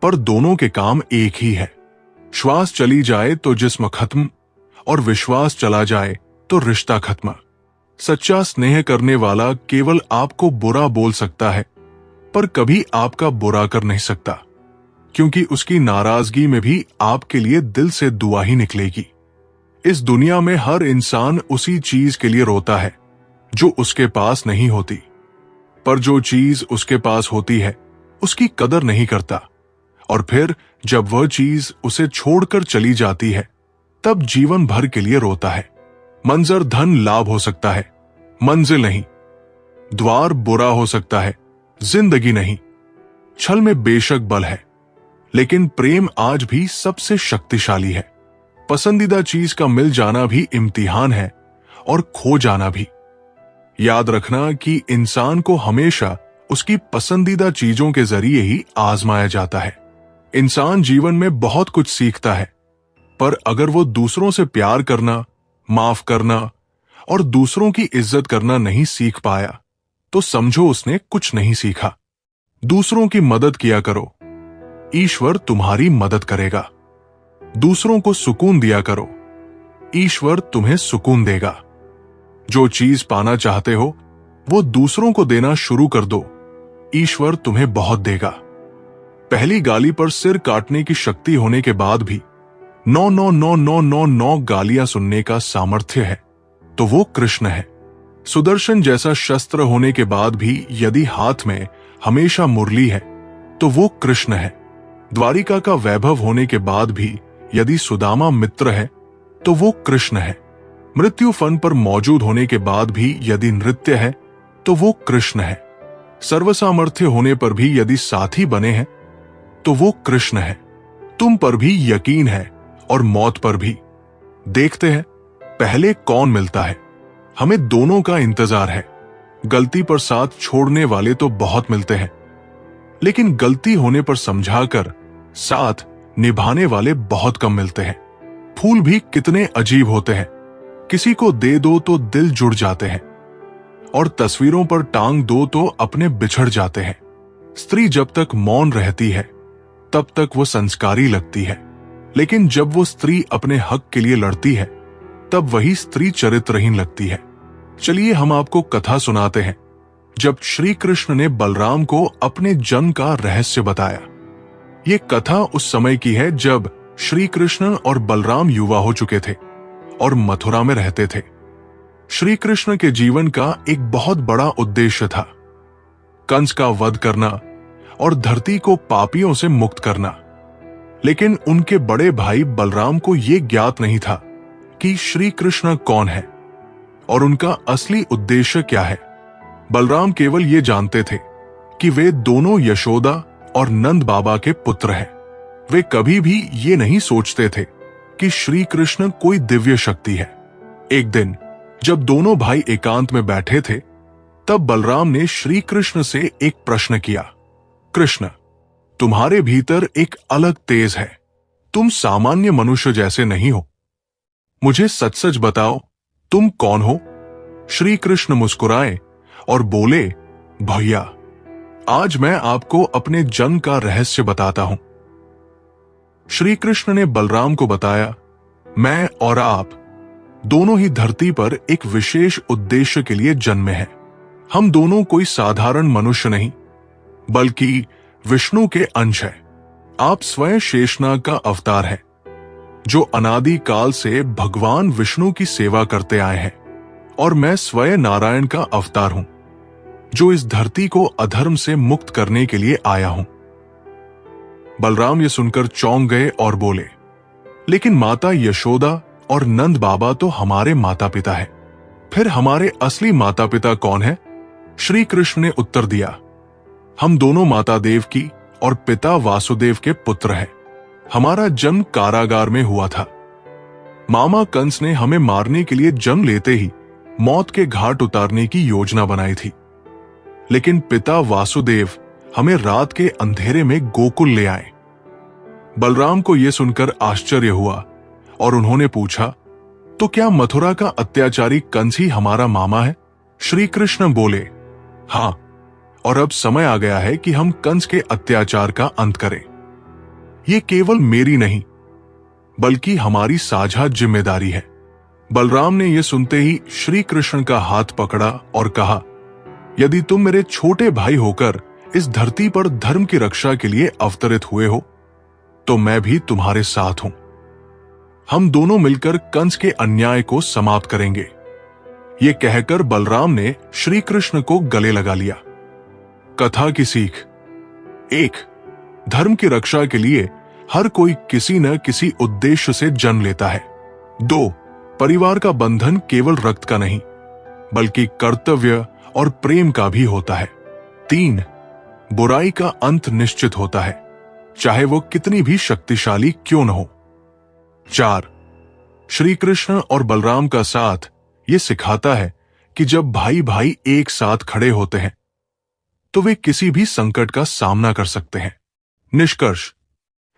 Speaker 1: पर दोनों के काम एक ही है। श्वास चली जाए तो जिस्म खत्म, और विश्वास चला जाए तो रिश्ता खत्म। सच्चा स्नेह करने वाला केवल आपको बुरा बोल सकता है, पर कभी आपका बुरा कर नहीं सकता, क्योंकि उसकी नाराजगी में भी आपके लिए दिल से दुआ ही निकलेगी। इस दुनिया में हर इंसान उसी चीज के लिए रोता है जो उसके पास नहीं होती, पर जो चीज उसके पास होती है उसकी कदर नहीं करता, और फिर जब वह चीज उसे छोड़कर चली जाती है तब जीवन भर के लिए रोता है। मंजर धन लाभ हो सकता है, मंजिल नहीं। द्वार बुरा हो सकता है, जिंदगी नहीं। छल में बेशक बल है, लेकिन प्रेम आज भी सबसे शक्तिशाली है। पसंदीदा चीज का मिल जाना भी इम्तिहान है, और खो जाना भी। याद रखना कि इंसान को हमेशा उसकी पसंदीदा चीजों के जरिए ही आजमाया जाता है। इंसान जीवन में बहुत कुछ सीखता है, पर अगर वो दूसरों से प्यार करना, माफ करना और दूसरों की इज्जत करना नहीं सीख पाया, तो समझो उसने कुछ नहीं सीखा। दूसरों की मदद किया करो, ईश्वर तुम्हारी मदद करेगा। दूसरों को सुकून दिया करो, ईश्वर तुम्हें सुकून देगा। जो चीज पाना चाहते हो वो दूसरों को देना शुरू कर दो, ईश्वर तुम्हें बहुत देगा। पहली गाली पर सिर काटने की शक्ति होने के बाद भी 9 गालियां सुनने का सामर्थ्य है, तो वो कृष्ण है। सुदर्शन जैसा शस्त्र होने के बाद भी यदि हाथ में हमेशा मुरली है, तो वो कृष्ण है। द्वारिका का वैभव होने के बाद भी यदि सुदामा मित्र है, तो वो कृष्ण है। मृत्यु फन पर मौजूद होने के बाद भी यदि नृत्य है, तो वो कृष्ण है। सर्वसामर्थ्य होने पर भी यदि साथी बने हैं तो वो कृष्ण है। तुम पर भी यकीन है और मौत पर भी। देखते हैं पहले कौन मिलता है। हमें दोनों का इंतजार है। गलती पर साथ छोड़ने वाले तो बहुत मिलते हैं, लेकिन गलती होने पर समझाकर साथ निभाने वाले बहुत कम मिलते हैं। फूल भी कितने अजीब होते हैं। किसी को दे दो तो दिल जुड़ जाते हैं, और तस्वीरों पर टांग दो तो अपने बिछड़ जाते हैं। स्त्री जब तक मौन रहती है तब तक वो संस्कारी लगती है, लेकिन जब वो स्त्री अपने हक के लिए लड़ती है तब वही स्त्री चरित्रहीन लगती है। चलिए हम आपको कथा सुनाते हैं जब श्री कृष्ण ने बलराम को अपने जन्म का रहस्य बताया। ये कथा उस समय की है जब श्री कृष्ण और बलराम युवा हो चुके थे और मथुरा में रहते थे। श्री कृष्ण के जीवन का एक बहुत बड़ा उद्देश्य था, कंस का वध करना और धरती को पापियों से मुक्त करना। लेकिन उनके बड़े भाई बलराम को यह ज्ञात नहीं था कि श्री कृष्ण कौन है और उनका असली उद्देश्य क्या है। बलराम केवल ये जानते थे कि वे दोनों यशोदा और नंद बाबा के पुत्र हैं। वे कभी भी ये नहीं सोचते थे कि श्री कृष्ण कोई दिव्य शक्ति है। एक दिन जब दोनों भाई एकांत में बैठे थे तब बलराम ने श्री कृष्ण से एक प्रश्न किया, कृष्ण, तुम्हारे भीतर एक अलग तेज है। तुम सामान्य मनुष्य जैसे नहीं हो। मुझे सच सच बताओ, तुम कौन हो? श्री कृष्ण मुस्कुराए और बोले, भैया, आज मैं आपको अपने जन्म का रहस्य बताता हूं। श्री कृष्ण ने बलराम को बताया, मैं और आप दोनों ही धरती पर एक विशेष उद्देश्य के लिए जन्मे हैं। हम दोनों कोई साधारण मनुष्य नहीं, बल्कि विष्णु के अंश हैं। आप स्वयं शेषनाग का अवतार हैं, जो अनादि काल से भगवान विष्णु की सेवा करते आए हैं, और मैं स्वयं नारायण का अवतार हूं, जो इस धरती को अधर्म से मुक्त करने के लिए आया हूं। बलराम ये सुनकर चौंक गए और बोले, लेकिन माता यशोदा और नंद बाबा तो हमारे माता पिता हैं। फिर हमारे असली माता पिता कौन है? श्री कृष्ण ने उत्तर दिया, हम दोनों माता देव की और पिता वासुदेव के पुत्र हैं। हमारा जन्म कारागार में हुआ था। मामा कंस ने हमें मारने के लिए जन्म लेते ही मौत के घाट उतारने की योजना बनाई थी, लेकिन पिता वासुदेव हमें रात के अंधेरे में गोकुल ले आए। बलराम को यह सुनकर आश्चर्य हुआ और उन्होंने पूछा, तो क्या मथुरा का अत्याचारी कंस ही हमारा मामा है? श्री कृष्ण बोले, हां, और अब समय आ गया है कि हम कंस के अत्याचार का अंत करें। यह केवल मेरी नहीं, बल्कि हमारी साझा जिम्मेदारी है। बलराम ने यह सुनते ही श्री कृष्ण का हाथ पकड़ा और कहा, यदि तुम मेरे छोटे भाई होकर इस धरती पर धर्म की रक्षा के लिए अवतरित हुए हो, तो मैं भी तुम्हारे साथ हूं। हम दोनों मिलकर कंस के अन्याय को समाप्त करेंगे। ये कहकर बलराम ने श्री कृष्ण को गले लगा लिया। कथा की सीख: 1. धर्म की रक्षा के लिए हर कोई किसी न किसी उद्देश्य से जन्म लेता है। 2. परिवार का बंधन केवल रक्त का नहीं, बल्कि कर्तव्य और प्रेम का भी होता है। 3. बुराई का अंत निश्चित होता है, चाहे वो कितनी भी शक्तिशाली क्यों न हो। 4. श्री कृष्ण और बलराम का साथ ये सिखाता है कि जब भाई भाई एक साथ खड़े होते हैं तो वे किसी भी संकट का सामना कर सकते हैं। निष्कर्ष: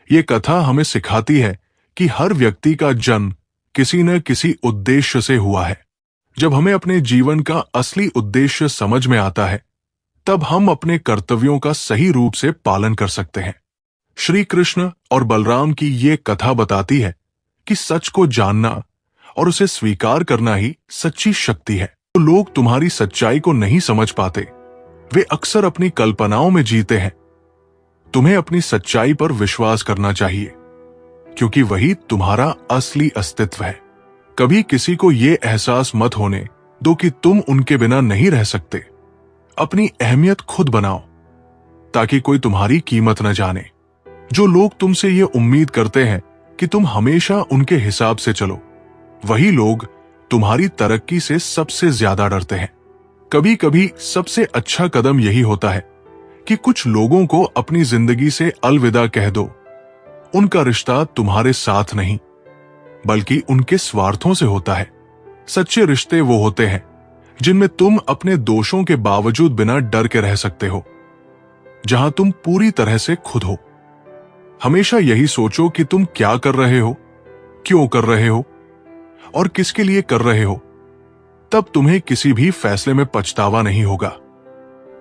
Speaker 1: ये कथा हमें सिखाती है कि हर व्यक्ति का जन्म किसी न किसी उद्देश्य से हुआ है। जब हमें अपने जीवन का असली उद्देश्य समझ में आता है, तब हम अपने कर्तव्यों का सही रूप से पालन कर सकते हैं। श्री कृष्ण और बलराम की ये कथा बताती है कि सच को जानना और उसे स्वीकार करना ही सच्ची शक्ति है। तो लोग तुम्हारी सच्चाई को नहीं समझ पाते, वे अक्सर अपनी कल्पनाओं में जीते हैं। तुम्हें अपनी सच्चाई पर विश्वास करना चाहिए, क्योंकि वही तुम्हारा असली अस्तित्व है। कभी किसी को यह एहसास मत होने दो कि तुम उनके बिना नहीं रह सकते। अपनी अहमियत खुद बनाओ, ताकि कोई तुम्हारी कीमत न जाने। जो लोग तुमसे ये उम्मीद करते हैं कि तुम हमेशा उनके हिसाब से चलो, वही लोग तुम्हारी तरक्की से सबसे ज्यादा डरते हैं। कभी कभी सबसे अच्छा कदम यही होता है कि कुछ लोगों को अपनी जिंदगी से अलविदा कह दो। उनका रिश्ता तुम्हारे साथ नहीं, बल्कि उनके स्वार्थों से होता है। सच्चे रिश्ते वो होते हैं जिनमें तुम अपने दोषों के बावजूद बिना डर के रह सकते हो, जहां तुम पूरी तरह से खुद हो। हमेशा यही सोचो कि तुम क्या कर रहे हो, क्यों कर रहे हो और किसके लिए कर रहे हो। तब तुम्हें किसी भी फैसले में पछतावा नहीं होगा।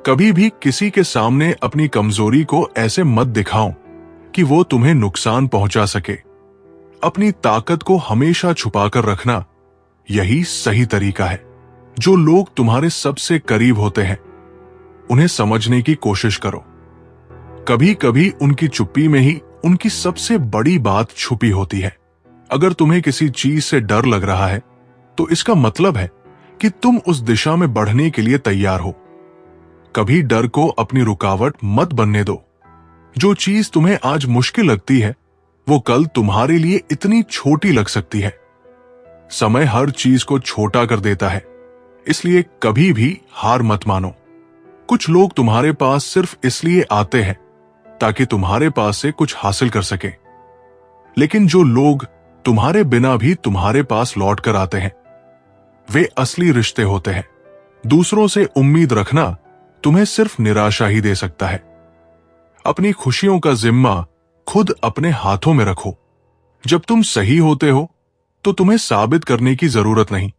Speaker 1: कभी भी किसी के सामने अपनी कमजोरी को ऐसे मत दिखाओ कि वो तुम्हें नुकसान पहुंचा सके। अपनी ताकत को हमेशा छुपाकर रखना यही सही तरीका है। जो लोग तुम्हारे सबसे करीब होते हैं, उन्हें समझने की कोशिश करो। कभी कभी उनकी चुप्पी में ही उनकी सबसे बड़ी बात छुपी होती है। अगर तुम्हें किसी चीज से डर लग रहा है, तो इसका मतलब है कि तुम उस दिशा में बढ़ने के लिए तैयार हो। कभी डर को अपनी रुकावट मत बनने दो। जो चीज तुम्हें आज मुश्किल लगती है, वो कल तुम्हारे लिए इतनी छोटी लग सकती है। समय हर चीज को छोटा कर देता है, इसलिए कभी भी हार मत मानो। कुछ लोग तुम्हारे पास सिर्फ इसलिए आते हैं ताकि तुम्हारे पास से कुछ हासिल कर सके, लेकिन जो लोग तुम्हारे बिना भी तुम्हारे पास लौट कर आते हैं, वे असली रिश्ते होते हैं। दूसरों से उम्मीद रखना तुम्हें सिर्फ निराशा ही दे सकता है। अपनी खुशियों का जिम्मा खुद अपने हाथों में रखो। जब तुम सही होते हो, तो तुम्हें साबित करने की जरूरत नहीं।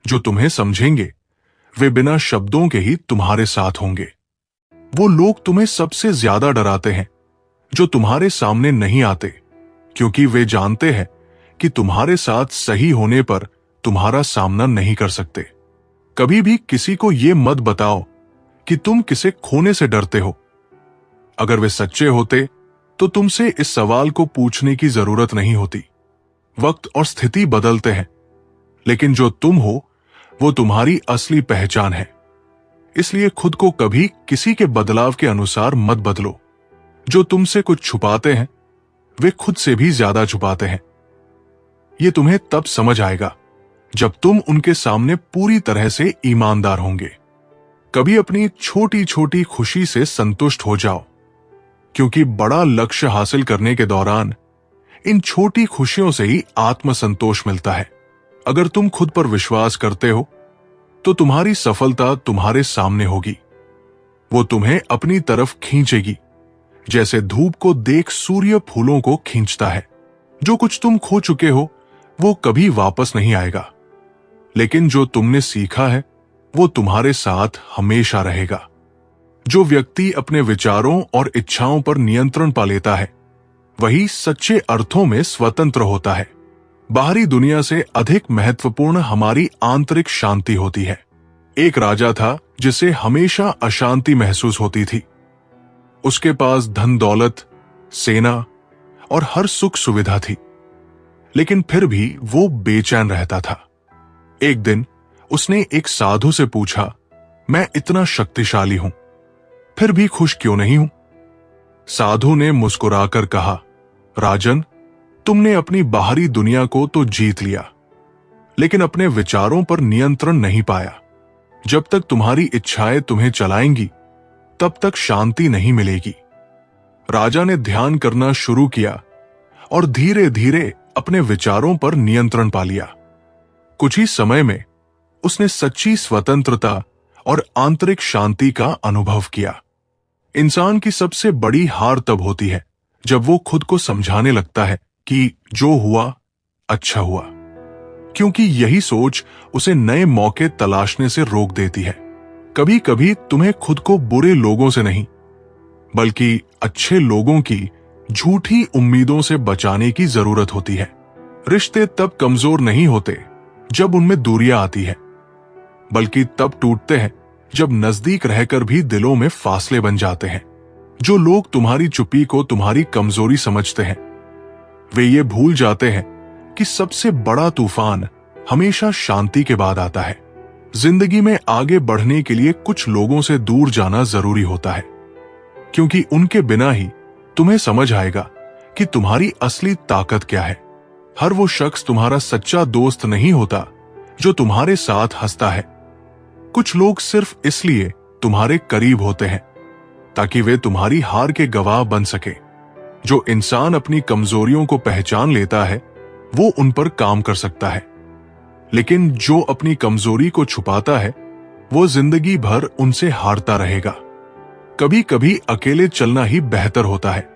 Speaker 1: जो तुम्हें समझेंगे, वे बिना शब्दों के ही तुम्हारे साथ होंगे। वो लोग तुम्हें सबसे ज्यादा डराते हैं जो तुम्हारे सामने नहीं आते, क्योंकि वे जानते हैं कि तुम्हारे साथ सही होने पर तुम्हारा सामना नहीं कर सकते। कभी भी किसी को यह मत बताओ कि तुम किसे खोने से डरते हो। अगर वे सच्चे होते तो तुमसे इस सवाल को पूछने की जरूरत नहीं होती। वक्त और स्थिति बदलते हैं, लेकिन जो तुम हो वो तुम्हारी असली पहचान है। इसलिए खुद को कभी किसी के बदलाव के अनुसार मत बदलो। जो तुमसे कुछ छुपाते हैं, वे खुद से भी ज्यादा छुपाते हैं। ये तुम्हें तब समझ आएगा जब तुम उनके सामने पूरी तरह से ईमानदार होंगे। कभी अपनी छोटी छोटी खुशी से संतुष्ट हो जाओ, क्योंकि बड़ा लक्ष्य हासिल करने के दौरान इन छोटी खुशियों से ही आत्मसंतोष मिलता है। अगर तुम खुद पर विश्वास करते हो, तो तुम्हारी सफलता तुम्हारे सामने होगी। वो तुम्हें अपनी तरफ खींचेगी, जैसे धूप को देख सूर्य फूलों को खींचता है। जो कुछ तुम खो चुके हो, वो कभी वापस नहीं आएगा, लेकिन जो तुमने सीखा है, वो तुम्हारे साथ हमेशा रहेगा। जो व्यक्ति अपने विचारों और इच्छाओं पर नियंत्रण पा लेता है, वही सच्चे अर्थों में स्वतंत्र होता है। बाहरी दुनिया से अधिक महत्वपूर्ण हमारी आंतरिक शांति होती है। एक राजा था जिसे हमेशा अशांति महसूस होती थी। उसके पास धन दौलत, सेना और हर सुख सुविधा थी, लेकिन फिर भी वो बेचैन रहता था। एक दिन उसने एक साधु से पूछा, मैं इतना शक्तिशाली हूं, फिर भी खुश क्यों नहीं हूं? साधु ने मुस्कुराकर कहा, राजन, तुमने अपनी बाहरी दुनिया को तो जीत लिया, लेकिन अपने विचारों पर नियंत्रण नहीं पाया। जब तक तुम्हारी इच्छाएं तुम्हें चलाएंगी, तब तक शांति नहीं मिलेगी। राजा ने ध्यान करना शुरू किया और धीरे धीरे अपने विचारों पर नियंत्रण पा लिया। कुछ ही समय में उसने सच्ची स्वतंत्रता और आंतरिक शांति का अनुभव किया। इंसान की सबसे बड़ी हार तब होती है जब वो खुद को समझाने लगता है कि जो हुआ अच्छा हुआ, क्योंकि यही सोच उसे नए मौके तलाशने से रोक देती है। कभी कभी तुम्हें खुद को बुरे लोगों से नहीं, बल्कि अच्छे लोगों की झूठी उम्मीदों से बचाने की जरूरत होती है। रिश्ते तब कमजोर नहीं होते जब उनमें दूरियां आती है, बल्कि तब टूटते हैं जब नजदीक रहकर भी दिलों में फासले बन जाते हैं। जो लोग तुम्हारी चुप्पी को तुम्हारी कमजोरी समझते हैं, वे ये भूल जाते हैं कि सबसे बड़ा तूफान हमेशा शांति के बाद आता है। जिंदगी में आगे बढ़ने के लिए कुछ लोगों से दूर जाना जरूरी होता है, क्योंकि उनके बिना ही तुम्हें समझ आएगा कि तुम्हारी असली ताकत क्या है। हर वो शख्स तुम्हारा सच्चा दोस्त नहीं होता जो तुम्हारे साथ हंसता है। कुछ लोग सिर्फ इसलिए तुम्हारे करीब होते हैं ताकि वे तुम्हारी हार के गवाह बन सके। जो इंसान अपनी कमजोरियों को पहचान लेता है वो उन पर काम कर सकता है, लेकिन जो अपनी कमजोरी को छुपाता है वो जिंदगी भर उनसे हारता रहेगा। कभी कभी अकेले चलना ही बेहतर होता है,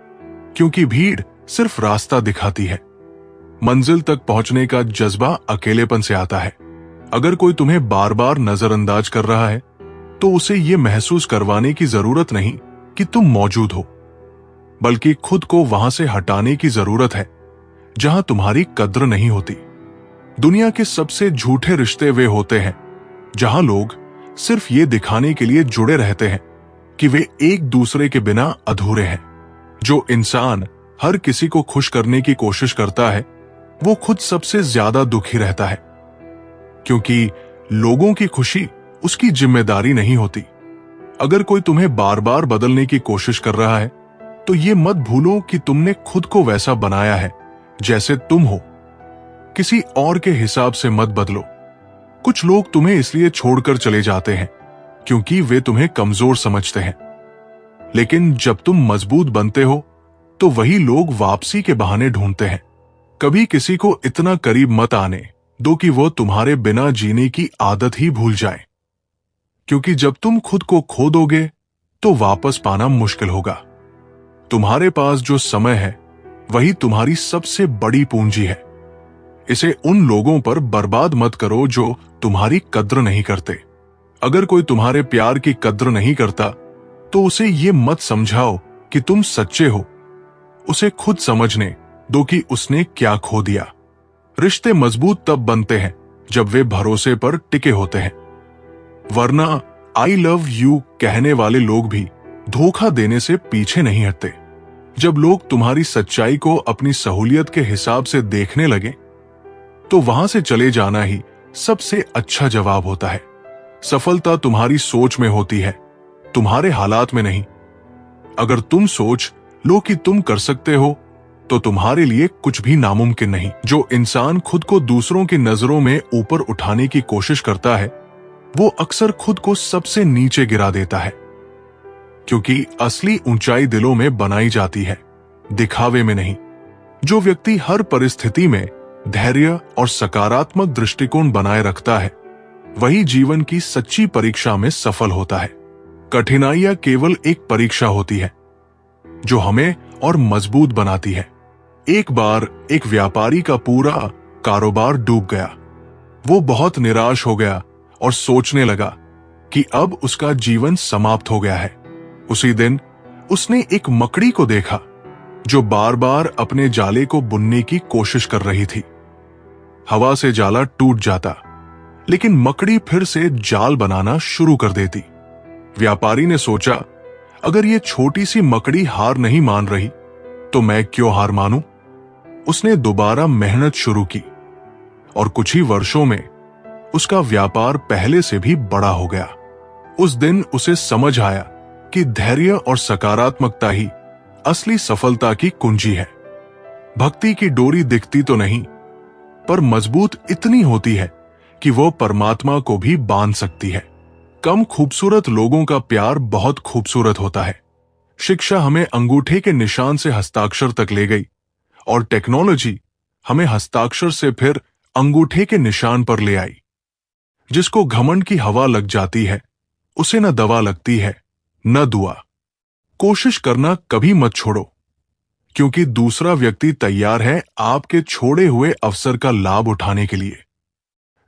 Speaker 1: क्योंकि भीड़ सिर्फ रास्ता दिखाती है। मंजिल तक पहुंचने का जज्बा अकेलेपन से आता है। अगर कोई तुम्हें बार बार नजरअंदाज कर रहा है तो उसे यह महसूस करवाने की जरूरत नहीं कि तुम मौजूद हो, बल्कि खुद को वहां से हटाने की जरूरत है जहां तुम्हारी कद्र नहीं होती। दुनिया के सबसे झूठे रिश्ते वे होते हैं जहां लोग सिर्फ ये दिखाने के लिए जुड़े रहते हैं कि वे एक दूसरे के बिना अधूरे हैं। जो इंसान हर किसी को खुश करने की कोशिश करता है वो खुद सबसे ज्यादा दुखी रहता है, क्योंकि लोगों की खुशी उसकी जिम्मेदारी नहीं होती। अगर कोई तुम्हें बार बार बदलने की कोशिश कर रहा है तो ये मत भूलो कि तुमने खुद को वैसा बनाया है जैसे तुम हो, किसी और के हिसाब से मत बदलो। कुछ लोग तुम्हें इसलिए छोड़कर चले जाते हैं क्योंकि वे तुम्हें कमजोर समझते हैं, लेकिन जब तुम मजबूत बनते हो तो वही लोग वापसी के बहाने ढूंढते हैं। कभी किसी को इतना करीब मत आने दो कि वो तुम्हारे बिना जीने की आदत ही भूल जाए, क्योंकि जब तुम खुद को खो दोगे तो वापस पाना मुश्किल होगा। तुम्हारे पास जो समय है वही तुम्हारी सबसे बड़ी पूंजी है। इसे उन लोगों पर बर्बाद मत करो जो तुम्हारी कद्र नहीं करते। अगर कोई तुम्हारे प्यार की कद्र नहीं करता तो उसे ये मत समझाओ कि तुम सच्चे हो। उसे खुद समझने दो कि उसने क्या खो दिया। रिश्ते मजबूत तब बनते हैं जब वे भरोसे पर टिके होते हैं, वरना आई लव यू कहने वाले लोग भी धोखा देने से पीछे नहीं हटते। जब लोग तुम्हारी सच्चाई को अपनी सहूलियत के हिसाब से देखने लगे तो वहां से चले जाना ही सबसे अच्छा जवाब होता है। सफलता तुम्हारी सोच में होती है, तुम्हारे हालात में नहीं। अगर तुम सोच लो कि तुम कर सकते हो तो तुम्हारे लिए कुछ भी नामुमकिन नहीं। जो इंसान खुद को दूसरों की नजरों में ऊपर उठाने की कोशिश करता है वो अक्सर खुद को सबसे नीचे गिरा देता है, क्योंकि असली ऊंचाई दिलों में बनाई जाती है, दिखावे में नहीं। जो व्यक्ति हर परिस्थिति में धैर्य और सकारात्मक दृष्टिकोण बनाए रखता है वही जीवन की सच्ची परीक्षा में सफल होता है। कठिनाइयां केवल एक परीक्षा होती है जो हमें और मजबूत बनाती है। एक बार एक व्यापारी का पूरा कारोबार डूब गया। वो बहुत निराश हो गया और सोचने लगा कि अब उसका जीवन समाप्त हो गया है। उसी दिन उसने एक मकड़ी को देखा जो बार बार अपने जाले को बुनने की कोशिश कर रही थी। हवा से जाला टूट जाता, लेकिन मकड़ी फिर से जाल बनाना शुरू कर देती। व्यापारी ने सोचा, अगर ये छोटी सी मकड़ी हार नहीं मान रही तो मैं क्यों हार मानूं? उसने दोबारा मेहनत शुरू की और कुछ ही वर्षों में उसका व्यापार पहले से भी बड़ा हो गया। उस दिन उसे समझ आया कि धैर्य और सकारात्मकता ही असली सफलता की कुंजी है। भक्ति की डोरी दिखती तो नहीं, पर मजबूत इतनी होती है कि वो परमात्मा को भी बांध सकती है। कम खूबसूरत लोगों का प्यार बहुत खूबसूरत होता है। शिक्षा हमें अंगूठे के निशान से हस्ताक्षर तक ले गई और टेक्नोलॉजी हमें हस्ताक्षर से फिर अंगूठे के निशान पर ले आई। जिसको घमंड की हवा लग जाती है उसे न दवा लगती है न दुआ। कोशिश करना कभी मत छोड़ो, क्योंकि दूसरा व्यक्ति तैयार है आपके छोड़े हुए अवसर का लाभ उठाने के लिए।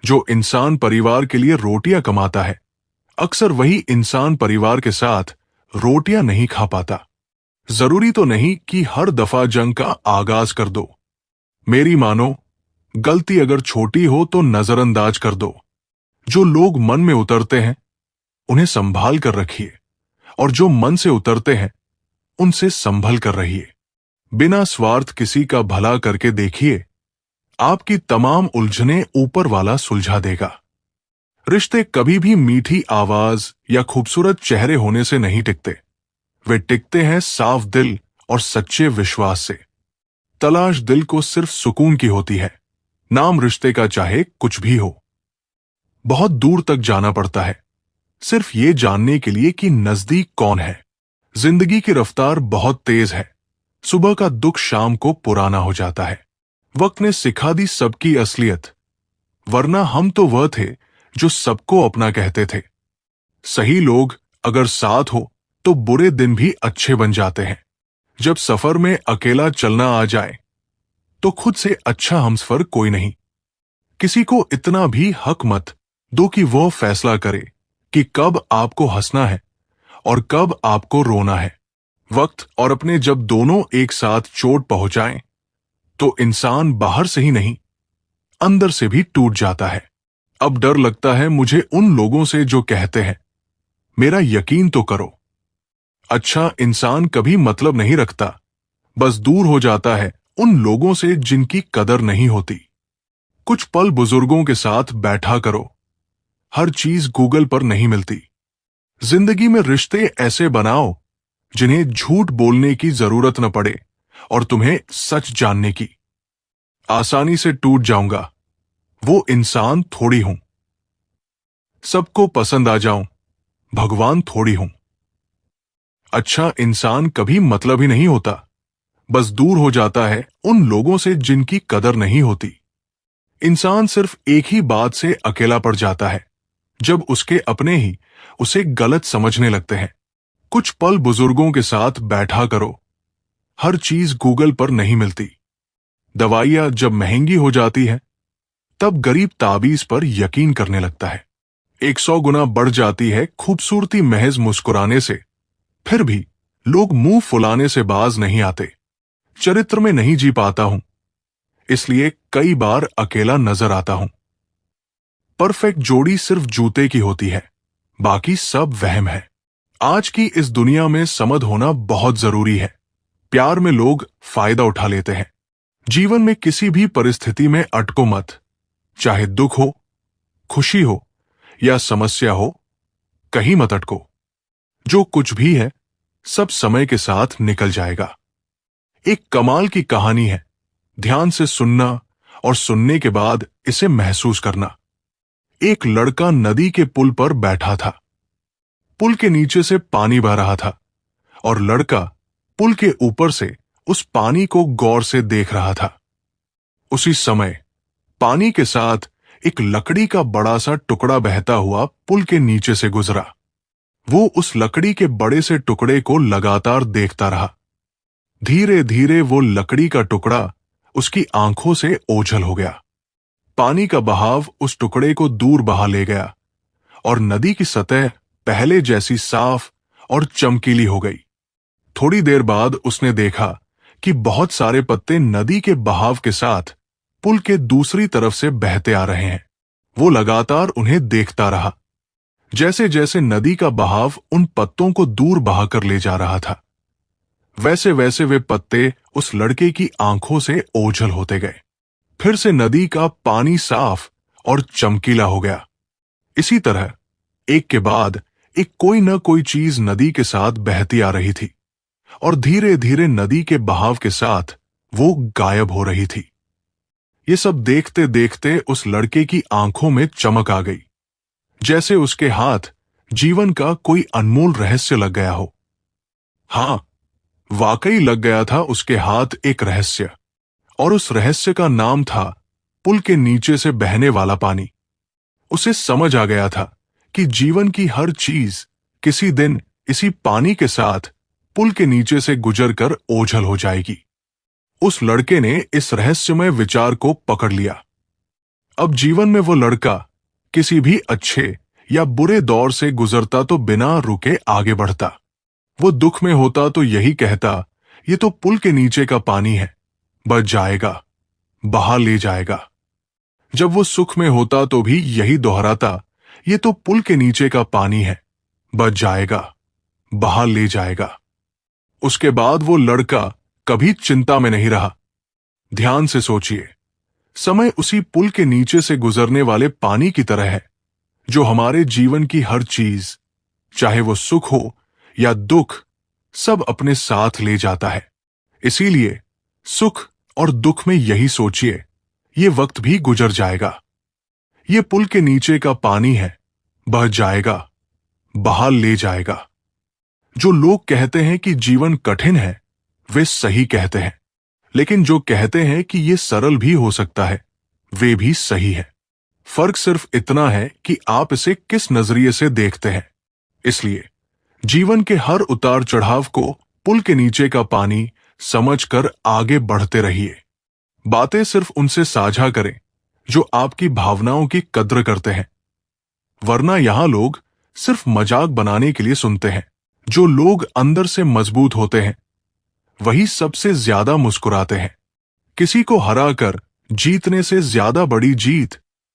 Speaker 1: जो इंसान परिवार के लिए रोटियां कमाता है अक्सर वही इंसान परिवार के साथ रोटियां नहीं खा पाता। जरूरी तो नहीं कि हर दफा जंग का आगाज कर दो। मेरी मानो, गलती अगर छोटी हो तो नजरअंदाज कर दो। जो लोग मन में उतरते हैं उन्हें संभाल कर रखिए, और जो मन से उतरते हैं उनसे संभल कर रहिए। बिना स्वार्थ किसी का भला करके देखिए, आपकी तमाम उलझनें ऊपर वाला सुलझा देगा। रिश्ते कभी भी मीठी आवाज या खूबसूरत चेहरे होने से नहीं टिकते। वे टिकते हैं साफ दिल और सच्चे विश्वास से। तलाश दिल को सिर्फ सुकून की होती है, नाम रिश्ते का चाहे कुछ भी हो। बहुत दूर तक जाना पड़ता है, सिर्फ ये जानने के लिए कि नजदीक कौन है। जिंदगी की रफ्तार बहुत तेज है। सुबह का दुख शाम को पुराना हो जाता है। वक्त ने सिखा दी सबकी असलियत, वरना हम तो वह थे जो सबको अपना कहते थे। सही लोग अगर साथ हो तो बुरे दिन भी अच्छे बन जाते हैं। जब सफर में अकेला चलना आ जाए तो खुद से अच्छा हमसफर कोई नहीं। किसी को इतना भी हक मत दो कि वह फैसला करे कि कब आपको हंसना है और कब आपको रोना है। वक्त और अपने जब दोनों एक साथ चोट पहुंचाएं तो इंसान बाहर से ही नहीं, अंदर से भी टूट जाता है। अब डर लगता है मुझे उन लोगों से जो कहते हैं मेरा यकीन तो करो। अच्छा इंसान कभी मतलब नहीं रखता, बस दूर हो जाता है उन लोगों से जिनकी कदर नहीं होती। कुछ पल बुजुर्गों के साथ बैठा करो, हर चीज गूगल पर नहीं मिलती। जिंदगी में रिश्ते ऐसे बनाओ जिन्हें झूठ बोलने की जरूरत न पड़े और तुम्हें सच जानने की। आसानी से टूट जाऊंगा वो इंसान थोड़ी हूं। सबको पसंद आ जाऊं भगवान थोड़ी हूं। अच्छा इंसान कभी मतलब ही नहीं होता, बस दूर हो जाता है उन लोगों से जिनकी कदर नहीं होती। इंसान सिर्फ एक ही बात से अकेला पड़ जाता है, जब उसके अपने ही उसे गलत समझने लगते हैं। कुछ पल बुजुर्गों के साथ बैठा करो, हर चीज गूगल पर नहीं मिलती। दवाइयां जब महंगी हो जाती है तब गरीब ताबीज पर यकीन करने लगता है। 100 गुना बढ़ जाती है खूबसूरती महज मुस्कुराने से, फिर भी लोग मुंह फुलाने से बाज नहीं आते। चरित्र में नहीं जी पाता हूं, इसलिए कई बार अकेला नजर आता हूं। परफेक्ट जोड़ी सिर्फ जूते की होती है, बाकी सब वहम है। आज की इस दुनिया में समझ होना बहुत जरूरी है। प्यार में लोग फायदा उठा लेते हैं। जीवन में किसी भी परिस्थिति में अटको मत, चाहे दुख हो, खुशी हो या समस्या हो, कहीं मत अटको। जो कुछ भी है सब समय के साथ निकल जाएगा। एक कमाल की कहानी है, ध्यान से सुनना और सुनने के बाद इसे महसूस करना। एक लड़का नदी के पुल पर बैठा था। पुल के नीचे से पानी बह रहा था और लड़का पुल के ऊपर से उस पानी को गौर से देख रहा था। उसी समय पानी के साथ एक लकड़ी का बड़ा सा टुकड़ा बहता हुआ पुल के नीचे से गुजरा। वो उस लकड़ी के बड़े से टुकड़े को लगातार देखता रहा। धीरे धीरे वो लकड़ी का टुकड़ा उसकी आंखों से ओझल हो गया। पानी का बहाव उस टुकड़े को दूर बहा ले गया और नदी की सतह पहले जैसी साफ और चमकीली हो गई। थोड़ी देर बाद उसने देखा कि बहुत सारे पत्ते नदी के बहाव के साथ पुल के दूसरी तरफ से बहते आ रहे हैं। वो लगातार उन्हें देखता रहा। जैसे जैसे नदी का बहाव उन पत्तों को दूर बहाकर ले जा रहा था, वैसे वैसे वे पत्ते उस लड़के की आंखों से ओझल होते गए। फिर से नदी का पानी साफ और चमकीला हो गया। इसी तरह एक के बाद एक कोई न कोई चीज नदी के साथ बहती आ रही थी और धीरे धीरे नदी के बहाव के साथ वो गायब हो रही थी। ये सब देखते देखते उस लड़के की आंखों में चमक आ गई, जैसे उसके हाथ जीवन का कोई अनमोल रहस्य लग गया हो। हां, वाकई लग गया था उसके हाथ एक रहस्य, और उस रहस्य का नाम था पुल के नीचे से बहने वाला पानी। उसे समझ आ गया था कि जीवन की हर चीज किसी दिन इसी पानी के साथ पुल के नीचे से गुजरकर ओझल हो जाएगी। उस लड़के ने इस रहस्यमय विचार को पकड़ लिया। अब जीवन में वो लड़का किसी भी अच्छे या बुरे दौर से गुजरता तो बिना रुके आगे बढ़ता। वो दुख में होता तो यही कहता, ये तो पुल के नीचे का पानी है, बच जाएगा, बहा ले जाएगा। जब वो सुख में होता तो भी यही दोहराता, ये तो पुल के नीचे का पानी है, बच जाएगा, बहा ले जाएगा। उसके बाद वो लड़का कभी चिंता में नहीं रहा। ध्यान से सोचिए, समय उसी पुल के नीचे से गुजरने वाले पानी की तरह है, जो हमारे जीवन की हर चीज, चाहे वो सुख हो या दुख, सब अपने साथ ले जाता है। इसीलिए सुख और दुख में यही सोचिए, ये वक्त भी गुजर जाएगा। ये पुल के नीचे का पानी है, बह जाएगा, बहाल ले जाएगा। जो लोग कहते हैं कि जीवन कठिन है, वे सही कहते हैं, लेकिन जो कहते हैं कि ये सरल भी हो सकता है, वे भी सही है। फर्क सिर्फ इतना है कि आप इसे किस नजरिए से देखते हैं। इसलिए जीवन के हर उतार चढ़ाव को पुल के नीचे का पानी समझकर आगे बढ़ते रहिए। बातें सिर्फ उनसे साझा करें जो आपकी भावनाओं की कद्र करते हैं, वरना यहां लोग सिर्फ मजाक बनाने के लिए सुनते हैं। जो लोग अंदर से मजबूत होते हैं वही सबसे ज्यादा मुस्कुराते हैं। किसी को हराकर जीतने से ज्यादा बड़ी जीत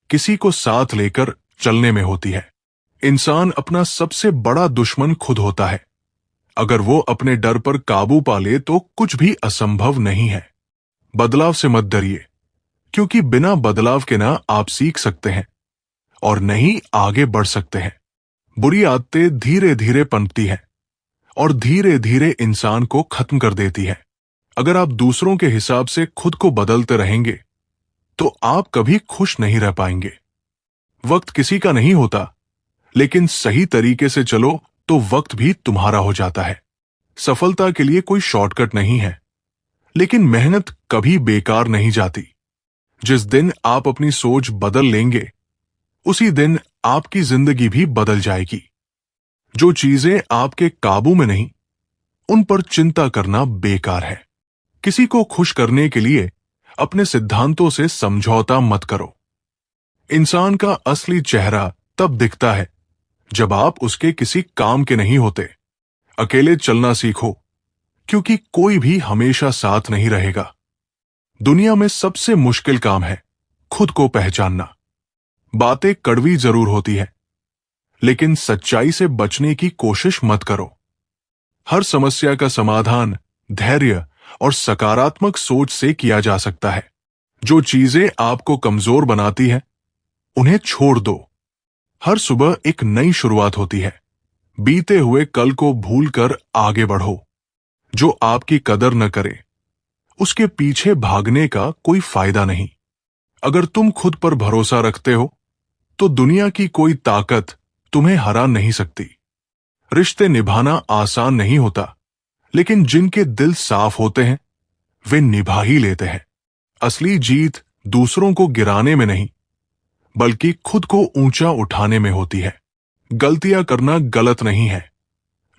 Speaker 1: किसी को साथ लेकर चलने में होती है। इंसान अपना सबसे बड़ा दुश्मन खुद होता है। अगर वो अपने डर पर काबू पा ले तो कुछ भी असंभव नहीं है। बदलाव से मत डरिए, क्योंकि बिना बदलाव के ना आप सीख सकते हैं और नहीं आगे बढ़ सकते हैं। बुरी आदतें धीरे धीरे पनपती हैं और धीरे धीरे इंसान को खत्म कर देती है। अगर आप दूसरों के हिसाब से खुद को बदलते रहेंगे तो आप कभी खुश नहीं रह पाएंगे। वक्त किसी का नहीं होता, लेकिन सही तरीके से चलो तो वक्त भी तुम्हारा हो जाता है। सफलता के लिए कोई शॉर्टकट नहीं है, लेकिन मेहनत कभी बेकार नहीं जाती। जिस दिन आप अपनी सोच बदल लेंगे, उसी दिन आपकी जिंदगी भी बदल जाएगी। जो चीजें आपके काबू में नहीं, उन पर चिंता करना बेकार है। किसी को खुश करने के लिए अपने सिद्धांतों से समझौता मत करो। इंसान का असली चेहरा तब दिखता है जब आप उसके किसी काम के नहीं होते। अकेले चलना सीखो, क्योंकि कोई भी हमेशा साथ नहीं रहेगा। दुनिया में सबसे मुश्किल काम है खुद को पहचानना। बातें कड़वी जरूर होती है, लेकिन सच्चाई से बचने की कोशिश मत करो। हर समस्या का समाधान धैर्य और सकारात्मक सोच से किया जा सकता है। जो चीजें आपको कमजोर बनाती हैं, उन्हें छोड़ दो। हर सुबह एक नई शुरुआत होती है। बीते हुए कल को भूलकर आगे बढ़ो। जो आपकी कदर न करे, उसके पीछे भागने का कोई फायदा नहीं। अगर तुम खुद पर भरोसा रखते हो, तो दुनिया की कोई ताकत तुम्हें हरा नहीं सकती। रिश्ते निभाना आसान नहीं होता, लेकिन जिनके दिल साफ होते हैं, वे निभा ही लेते हैं। असली जीत दूसरों को गिराने में नहीं, बल्कि खुद को ऊंचा उठाने में होती है। गलतियां करना गलत नहीं है,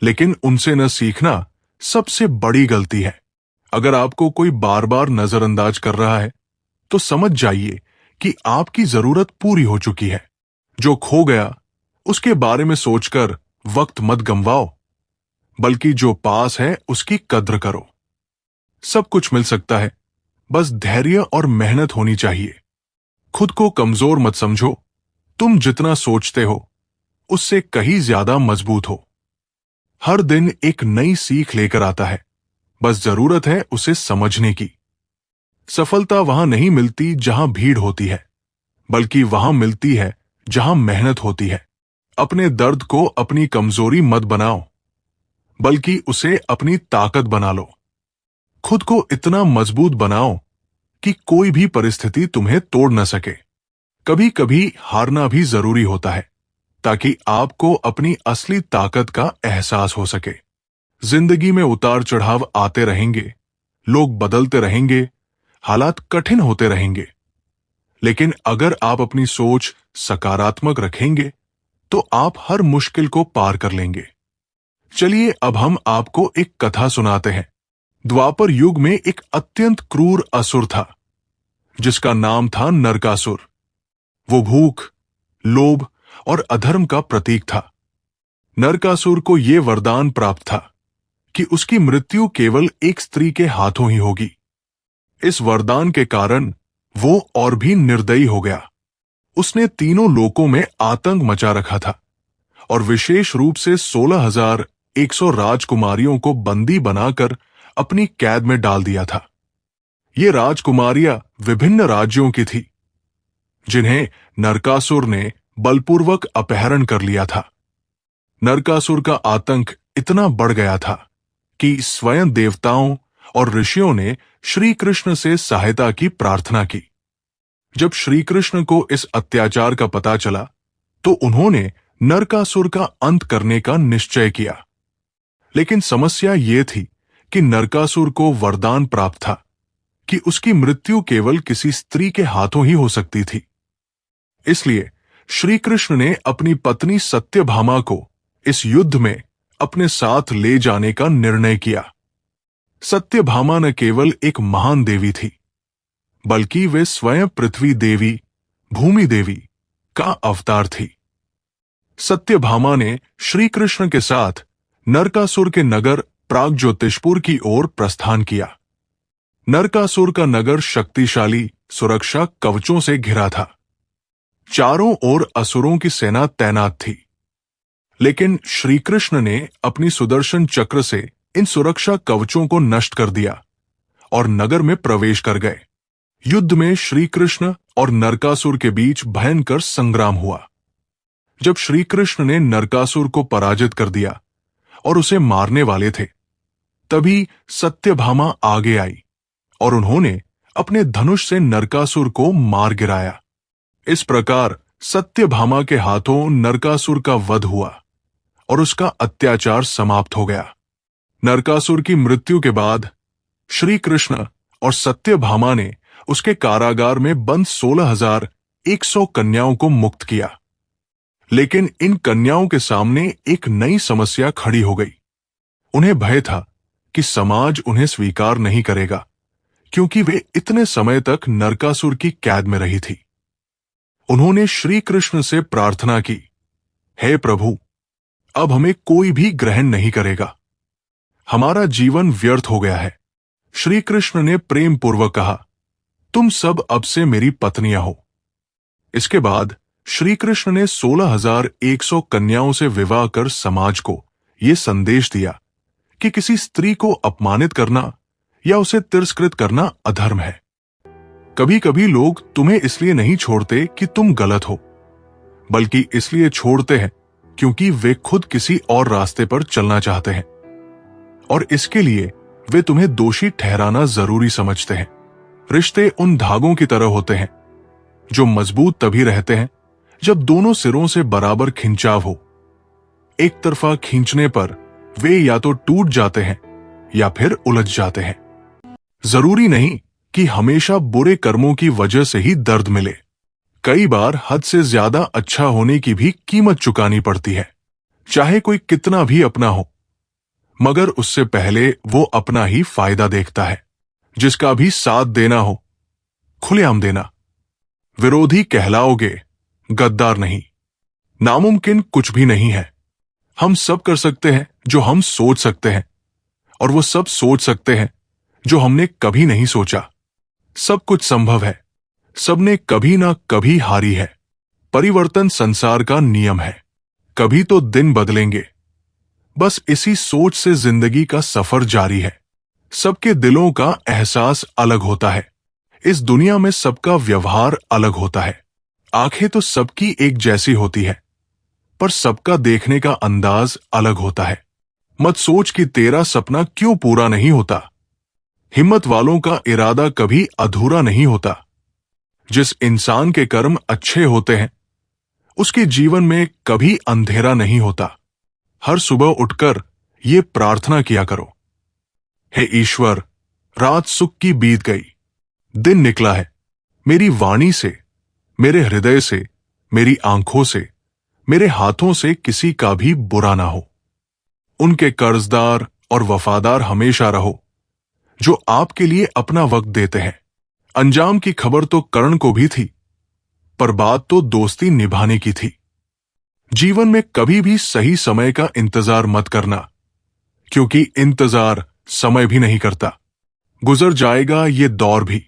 Speaker 1: लेकिन उनसे न सीखना सबसे बड़ी गलती है। अगर आपको कोई बार बार नजरअंदाज कर रहा है, तो समझ जाइए कि आपकी जरूरत पूरी हो चुकी है। जो खो गया, उसके बारे में सोचकर वक्त मत गंवाओ, बल्कि जो पास है उसकी कद्र करो। सब कुछ मिल सकता है, बस धैर्य और मेहनत होनी चाहिए। खुद को कमजोर मत समझो। तुम जितना सोचते हो, उससे कहीं ज्यादा मजबूत हो। हर दिन एक नई सीख लेकर आता है, बस जरूरत है उसे समझने की। सफलता वहां नहीं मिलती जहां भीड़ होती है, बल्कि वहां मिलती है जहां मेहनत होती है। अपने दर्द को अपनी कमजोरी मत बनाओ, बल्कि उसे अपनी ताकत बना लो। खुद को इतना मजबूत बनाओ कि कोई भी परिस्थिति तुम्हें तोड़ न सके। कभी कभी हारना भी जरूरी होता है, ताकि आपको अपनी असली ताकत का एहसास हो सके। जिंदगी में उतार चढ़ाव आते रहेंगे, लोग बदलते रहेंगे, हालात कठिन होते रहेंगे, लेकिन अगर आप अपनी सोच सकारात्मक रखेंगे, तो आप हर मुश्किल को पार कर लेंगे। चलिए अब हम आपको एक कथा सुनाते हैं। द्वापर युग में एक अत्यंत क्रूर असुर था, जिसका नाम था नरकासुर। वो भूख, लोभ और अधर्म का प्रतीक था। नरकासुर को यह वरदान प्राप्त था कि उसकी मृत्यु केवल एक स्त्री के हाथों ही होगी। इस वरदान के कारण वो और भी निर्दयी हो गया। उसने तीनों लोकों में आतंक मचा रखा था और विशेष रूप से 16,100 राजकुमारियों को बंदी बनाकर अपनी कैद में डाल दिया था। ये राजकुमारियां विभिन्न राज्यों की थी, जिन्हें नरकासुर ने बलपूर्वक अपहरण कर लिया था। नरकासुर का आतंक इतना बढ़ गया था कि स्वयं देवताओं और ऋषियों ने श्री कृष्ण से सहायता की प्रार्थना की। जब श्री कृष्ण को इस अत्याचार का पता चला, तो उन्होंने नरकासुर का अंत करने का निश्चय किया। लेकिन समस्या ये थी कि नरकासुर को वरदान प्राप्त था कि उसकी मृत्यु केवल किसी स्त्री के हाथों ही हो सकती थी। इसलिए श्री कृष्ण ने अपनी पत्नी सत्यभामा को इस युद्ध में अपने साथ ले जाने का निर्णय किया। सत्यभामा न केवल एक महान देवी थी, बल्कि वे स्वयं पृथ्वी देवी, भूमि देवी का अवतार थी। सत्यभामा ने श्री कृष्ण के साथ नरकासुर के नगर प्रागज्योतिषपुर की ओर प्रस्थान किया। नरकासुर का नगर शक्तिशाली सुरक्षा कवचों से घिरा था। चारों ओर असुरों की सेना तैनात थी। लेकिन श्री कृष्ण ने अपनी सुदर्शन चक्र से इन सुरक्षा कवचों को नष्ट कर दिया और नगर में प्रवेश कर गए। युद्ध में श्री कृष्ण और नरकासुर के बीच भयंकर संग्राम हुआ। जब श्री कृष्ण ने नरकासुर को पराजित कर दिया और उसे मारने वाले थे, तभी सत्यभामा आगे आई और उन्होंने अपने धनुष से नरकासुर को मार गिराया। इस प्रकार सत्यभामा के हाथों नरकासुर का वध हुआ और उसका अत्याचार समाप्त हो गया। नरकासुर की मृत्यु के बाद श्री कृष्ण और सत्यभामा ने उसके कारागार में बंद 16,100 कन्याओं को मुक्त किया। लेकिन इन कन्याओं के सामने एक नई समस्या खड़ी हो गई। उन्हें भय था कि समाज उन्हें स्वीकार नहीं करेगा, क्योंकि वे इतने समय तक नरकासुर की कैद में रही थी। उन्होंने श्री कृष्ण से प्रार्थना की, हे प्रभु, अब हमें कोई भी ग्रहण नहीं करेगा, हमारा जीवन व्यर्थ हो गया है। श्री कृष्ण ने प्रेम पूर्वक कहा, तुम सब अब से मेरी पत्नियां हो। इसके बाद श्री कृष्ण ने 16,100 कन्याओं से विवाह कर समाज को यह संदेश दिया कि किसी स्त्री को अपमानित करना या उसे तिरस्कृत करना अधर्म है। कभी कभी लोग तुम्हें इसलिए नहीं छोड़ते कि तुम गलत हो, बल्कि इसलिए छोड़ते हैं क्योंकि वे खुद किसी और रास्ते पर चलना चाहते हैं, और इसके लिए वे तुम्हें दोषी ठहराना जरूरी समझते हैं। रिश्ते उन धागों की तरह होते हैं जो मजबूत तभी रहते हैं जब दोनों सिरों से बराबर खिंचाव हो। एक तरफा खींचने पर वे या तो टूट जाते हैं या फिर उलझ जाते हैं। जरूरी नहीं कि हमेशा बुरे कर्मों की वजह से ही दर्द मिले। कई बार हद से ज्यादा अच्छा होने की भी कीमत चुकानी पड़ती है, चाहे कोई कितना भी अपना हो, मगर उससे पहले वो अपना ही फायदा देखता है। जिसका भी साथ देना हो, खुलेआम देना। विरोधी कहलाओगे, गद्दार नहीं। नामुमकिन कुछ भी नहीं है। हम सब कर सकते हैं जो हम सोच सकते हैं, और वो सब सोच सकते हैं जो हमने कभी नहीं सोचा। सब कुछ संभव है। सबने कभी ना कभी हारी है। परिवर्तन संसार का नियम है। कभी तो दिन बदलेंगे। बस इसी सोच से जिंदगी का सफर जारी है। सबके दिलों का एहसास अलग होता है। इस दुनिया में सबका व्यवहार अलग होता है। आंखें तो सबकी एक जैसी होती है, पर सबका देखने का अंदाज अलग होता है। मत सोच कि तेरा सपना क्यों पूरा नहीं होता। हिम्मत वालों का इरादा कभी अधूरा नहीं होता। जिस इंसान के कर्म अच्छे होते हैं, उसके जीवन में कभी अंधेरा नहीं होता। हर सुबह उठकर ये प्रार्थना किया करो, हे ईश्वर, रात सुख की बीत गई, दिन निकला है। मेरी वाणी से, मेरे हृदय से, मेरी आंखों से, मेरे हाथों से किसी का भी बुरा ना हो। उनके कर्जदार और वफादार हमेशा रहो जो आपके लिए अपना वक्त देते हैं। अंजाम की खबर तो कर्ण को भी थी, पर बात तो दोस्ती निभाने की थी। जीवन में कभी भी सही समय का इंतजार मत करना, क्योंकि इंतजार समय भी नहीं करता। गुजर जाएगा ये दौर भी,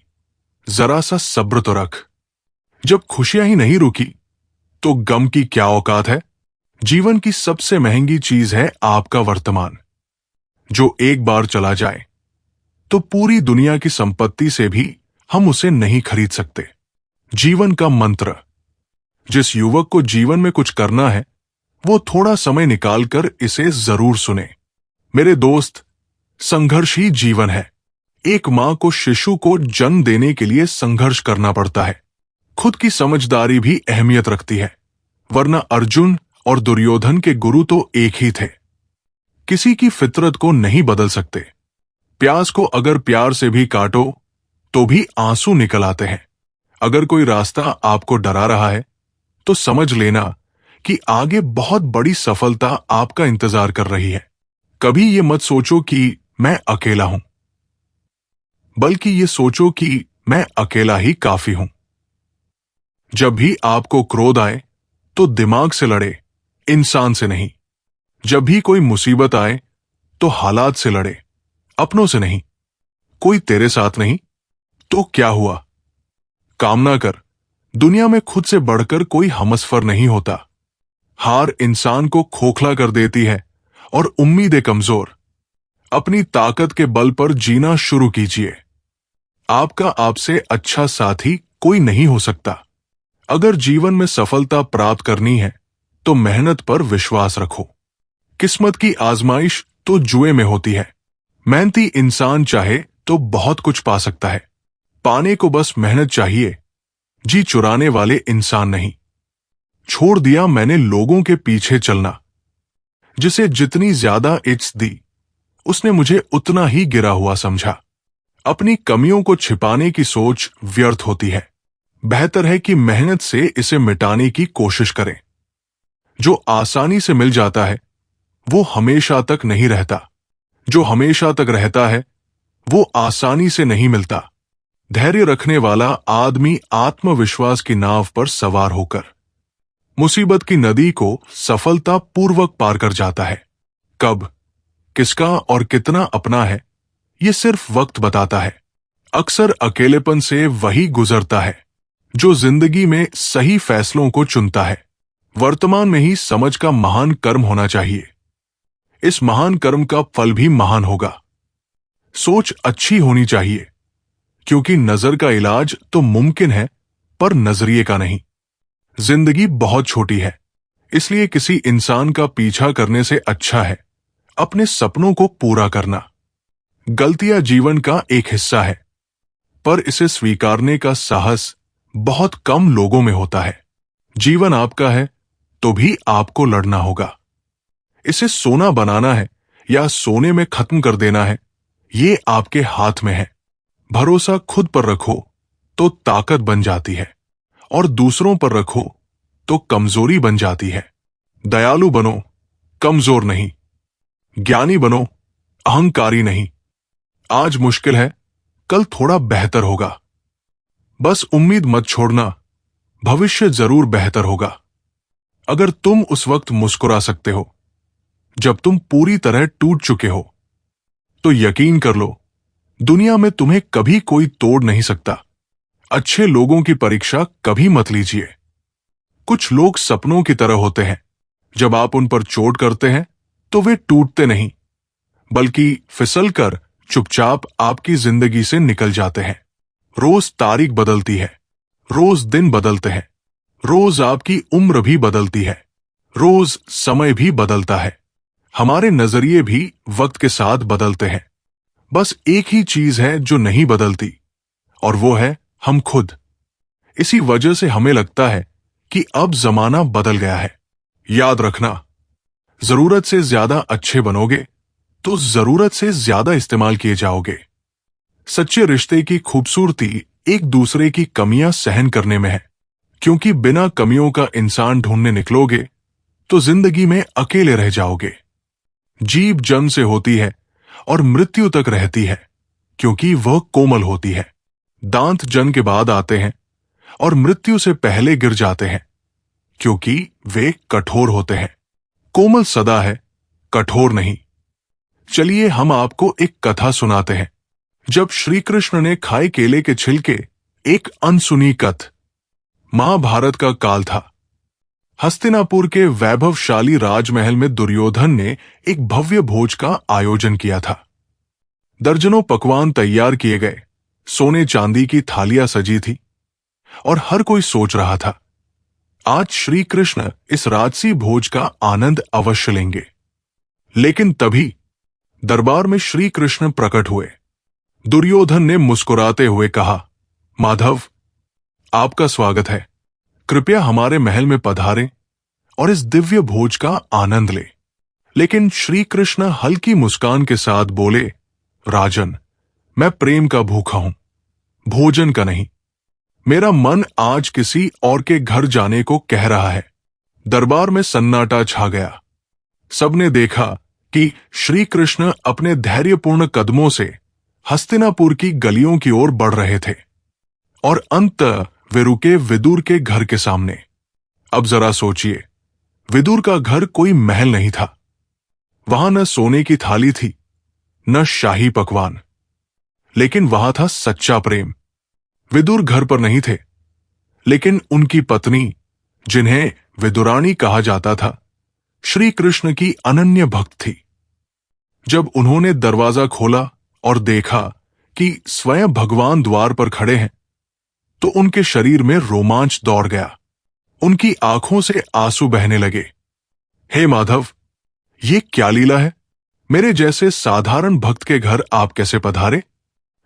Speaker 1: जरा सा सब्र तो रख। जब खुशियां ही नहीं रुकी तो गम की क्या औकात है। जीवन की सबसे महंगी चीज है आपका वर्तमान, जो एक बार चला जाए तो पूरी दुनिया की संपत्ति से भी हम उसे नहीं खरीद सकते। जीवन का मंत्र। जिस युवक को जीवन में कुछ करना है, वो थोड़ा समय निकालकर इसे जरूर सुने। मेरे दोस्त, संघर्ष ही जीवन है। एक मां को शिशु को जन्म देने के लिए संघर्ष करना पड़ता है। खुद की समझदारी भी अहमियत रखती है, वरना अर्जुन और दुर्योधन के गुरु तो एक ही थे। किसी की फितरत को नहीं बदल सकते। प्याज को अगर प्यार से भी काटो तो भी आंसू निकल आते हैं। अगर कोई रास्ता आपको डरा रहा है तो समझ लेना कि आगे बहुत बड़ी सफलता आपका इंतजार कर रही है। कभी ये मत सोचो कि मैं अकेला हूं, बल्कि ये सोचो कि मैं अकेला ही काफी हूं। जब भी आपको क्रोध आए तो दिमाग से लड़े, इंसान से नहीं। जब भी कोई मुसीबत आए तो हालात से लड़े, अपनों से नहीं। कोई तेरे साथ नहीं तो क्या हुआ? काम ना कर। दुनिया में खुद से बढ़कर कोई हमसफर नहीं होता। हार इंसान को खोखला कर देती है और उम्मीदें कमजोर। अपनी ताकत के बल पर जीना शुरू कीजिए। आपका आपसे अच्छा साथी कोई नहीं हो सकता। अगर जीवन में सफलता प्राप्त करनी है तो मेहनत पर विश्वास रखो। किस्मत की आजमाइश तो जुए में होती है। मेहनती इंसान चाहे तो बहुत कुछ पा सकता है। पाने को बस मेहनत चाहिए, जी चुराने वाले इंसान नहीं। छोड़ दिया मैंने लोगों के पीछे चलना। जिसे जितनी ज्यादा इज्जत दी उसने मुझे उतना ही गिरा हुआ समझा। अपनी कमियों को छिपाने की सोच व्यर्थ होती है। बेहतर है कि मेहनत से इसे मिटाने की कोशिश करें। जो आसानी से मिल जाता है वो हमेशा तक नहीं रहता। जो हमेशा तक रहता है वो आसानी से नहीं मिलता। धैर्य रखने वाला आदमी आत्मविश्वास की नाव पर सवार होकर मुसीबत की नदी को सफलता पूर्वक पार कर जाता है। कब, किसका और कितना अपना है ये सिर्फ वक्त बताता है। अक्सर अकेलेपन से वही गुजरता है जो जिंदगी में सही फैसलों को चुनता है। वर्तमान में ही समझ का महान कर्म होना चाहिए। इस महान कर्म का फल भी महान होगा। सोच अच्छी होनी चाहिए, क्योंकि नजर का इलाज तो मुमकिन है पर नजरिए का नहीं। जिंदगी बहुत छोटी है, इसलिए किसी इंसान का पीछा करने से अच्छा है अपने सपनों को पूरा करना। गलतियां जीवन का एक हिस्सा है, पर इसे स्वीकारने का साहस बहुत कम लोगों में होता है। जीवन आपका है तो भी आपको लड़ना होगा। इसे सोना बनाना है या सोने में खत्म कर देना है, ये आपके हाथ में है। भरोसा खुद पर रखो तो ताकत बन जाती है, और दूसरों पर रखो तो कमजोरी बन जाती है। दयालु बनो, कमजोर नहीं। ज्ञानी बनो, अहंकारी नहीं। आज मुश्किल है, कल थोड़ा बेहतर होगा। बस उम्मीद मत छोड़ना, भविष्य जरूर बेहतर होगा। अगर तुम उस वक्त मुस्कुरा सकते हो जब तुम पूरी तरह टूट चुके हो, तो यकीन कर लो दुनिया में तुम्हें कभी कोई तोड़ नहीं सकता। अच्छे लोगों की परीक्षा कभी मत लीजिए। कुछ लोग सपनों की तरह होते हैं, जब आप उन पर चोट करते हैं तो वे टूटते नहीं, बल्कि फिसलकर चुपचाप आपकी जिंदगी से निकल जाते हैं। रोज तारीख बदलती है, रोज दिन बदलते हैं, रोज आपकी उम्र भी बदलती है, रोज समय भी बदलता है। हमारे नजरिए भी वक्त के साथ बदलते हैं। बस एक ही चीज है जो नहीं बदलती, और वो है हम खुद। इसी वजह से हमें लगता है कि अब जमाना बदल गया है। याद रखना, जरूरत से ज्यादा अच्छे बनोगे तो जरूरत से ज्यादा इस्तेमाल किए जाओगे। सच्चे रिश्ते की खूबसूरती एक दूसरे की कमियां सहन करने में है, क्योंकि बिना कमियों का इंसान ढूंढने निकलोगे तो जिंदगी में अकेले रह जाओगे। जीभ जन्म से होती है और मृत्यु तक रहती है, क्योंकि वह कोमल होती है। दांत जन्म के बाद आते हैं और मृत्यु से पहले गिर जाते हैं, क्योंकि वे कठोर होते हैं। कोमल सदा है, कठोर नहीं। चलिए हम आपको एक कथा सुनाते हैं। जब श्री कृष्ण ने खाए केले के छिलके, एक अनसुनी कथ। महाभारत का काल था। हस्तिनापुर के वैभवशाली राजमहल में दुर्योधन ने एक भव्य भोज का आयोजन किया था। दर्जनों पकवान तैयार किए गए, सोने चांदी की थालियां सजी थी, और हर कोई सोच रहा था आज श्री कृष्ण इस राजसी भोज का आनंद अवश्य लेंगे। लेकिन तभी दरबार में श्री कृष्ण प्रकट हुए। दुर्योधन ने मुस्कुराते हुए कहा, माधव, आपका स्वागत है। कृपया हमारे महल में पधारें और इस दिव्य भोज का आनंद ले। लेकिन श्री कृष्ण हल्की मुस्कान के साथ बोले, राजन, मैं प्रेम का भूखा हूं, भोजन का नहीं। मेरा मन आज किसी और के घर जाने को कह रहा है। दरबार में सन्नाटा छा गया। सबने देखा कि श्री कृष्ण अपने धैर्यपूर्ण कदमों से हस्तिनापुर की गलियों की ओर बढ़ रहे थे और अंत वे रुके विदुर के घर के सामने। अब जरा सोचिए, विदुर का घर कोई महल नहीं था। वहां न सोने की थाली थी, न शाही पकवान, लेकिन वहां था सच्चा प्रेम। विदुर घर पर नहीं थे, लेकिन उनकी पत्नी, जिन्हें विदुरानी कहा जाता था, श्री कृष्ण की अनन्य भक्त थी। जब उन्होंने दरवाजा खोला और देखा कि स्वयं भगवान द्वार पर खड़े हैं, तो उनके शरीर में रोमांच दौड़ गया। उनकी आंखों से आंसू बहने लगे। हे माधव, ये क्या लीला है? मेरे जैसे साधारण भक्त के घर आप कैसे पधारे?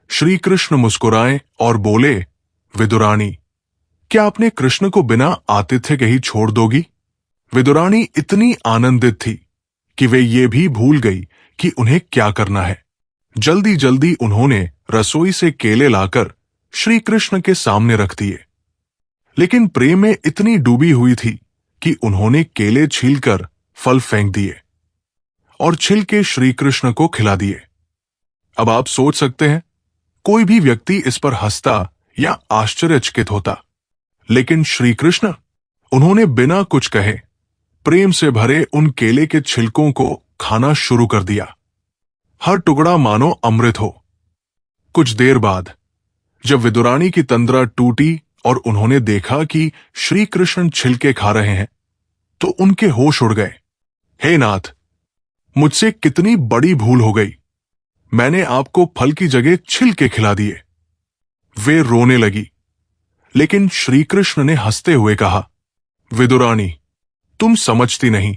Speaker 1: श्री कृष्ण मुस्कुराए और बोले, विदुरानी, क्या आपने कृष्ण को बिना आतिथ्य के ही छोड़ दोगी? विदुरानी इतनी आनंदित थी कि वे ये भी भूल गई कि उन्हें क्या करना है। जल्दी जल्दी उन्होंने रसोई से केले लाकर श्री कृष्ण के सामने रख दिए। लेकिन प्रेम में इतनी डूबी हुई थी कि उन्होंने केले छीलकर फल फेंक दिए और छिलके श्री कृष्ण को खिला दिए। अब आप सोच सकते हैं, कोई भी व्यक्ति इस पर हंसता या आश्चर्यचकित होता, लेकिन श्री कृष्ण, उन्होंने बिना कुछ कहे प्रेम से भरे उन केले के छिलकों को खाना शुरू कर दिया। हर टुकड़ा मानो अमृत हो। कुछ देर बाद जब विदुरानी की तंद्रा टूटी और उन्होंने देखा कि श्री कृष्ण छिलके खा रहे हैं, तो उनके होश उड़ गए। हे नाथ, मुझसे कितनी बड़ी भूल हो गई। मैंने आपको फल की जगह छिलके खिला दिए। वे रोने लगी, लेकिन श्री कृष्ण ने हंसते हुए कहा, विदुरानी, तुम समझती नहीं।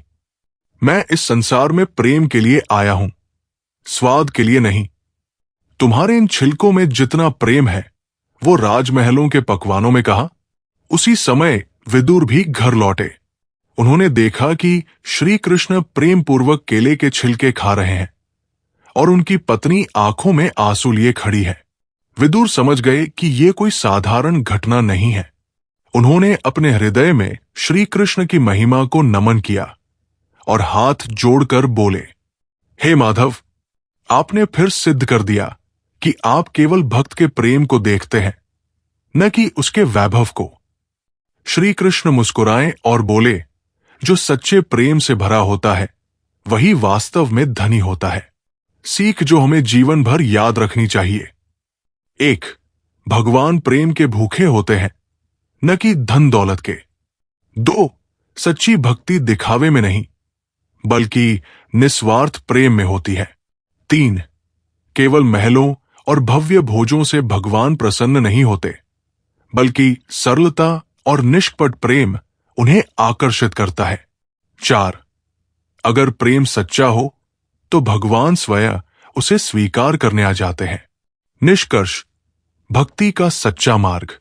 Speaker 1: मैं इस संसार में प्रेम के लिए आया हूं, स्वाद के लिए नहीं। तुम्हारे इन छिलकों में जितना प्रेम है, वो राजमहलों के पकवानों में कहा। उसी समय विदुर भी घर लौटे। उन्होंने देखा कि श्री कृष्ण प्रेम पूर्वक केले के छिलके खा रहे हैं और उनकी पत्नी आंखों में आंसू लिए खड़ी है। विदुर समझ गए कि ये कोई साधारण घटना नहीं है। उन्होंने अपने हृदय में श्री कृष्ण की महिमा को नमन किया और हाथ जोड़कर बोले, हे माधव, आपने फिर सिद्ध कर दिया कि आप केवल भक्त के प्रेम को देखते हैं, न कि उसके वैभव को। श्री कृष्ण मुस्कुराए और बोले, जो सच्चे प्रेम से भरा होता है, वही वास्तव में धनी होता है। सीख जो हमें जीवन भर याद रखनी चाहिए। 1. भगवान प्रेम के भूखे होते हैं, न कि धन दौलत के। 2. सच्ची भक्ति दिखावे में नहीं, बल्कि निस्वार्थ प्रेम में होती है। 3. केवल महलों और भव्य भोजों से भगवान प्रसन्न नहीं होते, बल्कि सरलता और निष्कपट प्रेम उन्हें आकर्षित करता है। 4. अगर प्रेम सच्चा हो तो भगवान स्वयं उसे स्वीकार करने आ जाते हैं। निष्कर्ष, भक्ति का सच्चा मार्ग।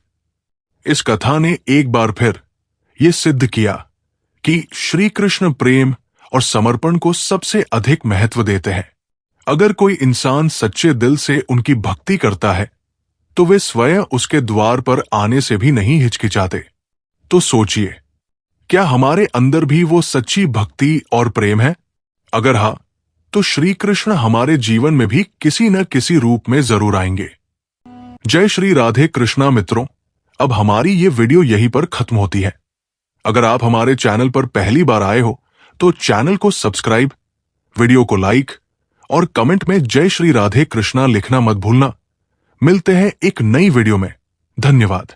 Speaker 1: इस कथा ने एक बार फिर यह सिद्ध किया कि श्री कृष्ण प्रेम और समर्पण को सबसे अधिक महत्व देते हैं। अगर कोई इंसान सच्चे दिल से उनकी भक्ति करता है, तो वे स्वयं उसके द्वार पर आने से भी नहीं हिचकिचाते। तो सोचिए, क्या हमारे अंदर भी वो सच्ची भक्ति और प्रेम है? अगर हाँ, तो श्री कृष्ण हमारे जीवन में भी किसी न किसी रूप में जरूर आएंगे। जय श्री राधे कृष्णा मित्रों, अब हमारी ये वीडियो यहीं पर खत्म होती है। अगर आप हमारे चैनल पर पहली बार आए हो, तो चैनल को सब्सक्राइब, वीडियो को लाइक और कमेंट में जय श्री राधे कृष्णा लिखना मत भूलना। मिलते हैं एक नई वीडियो में। धन्यवाद।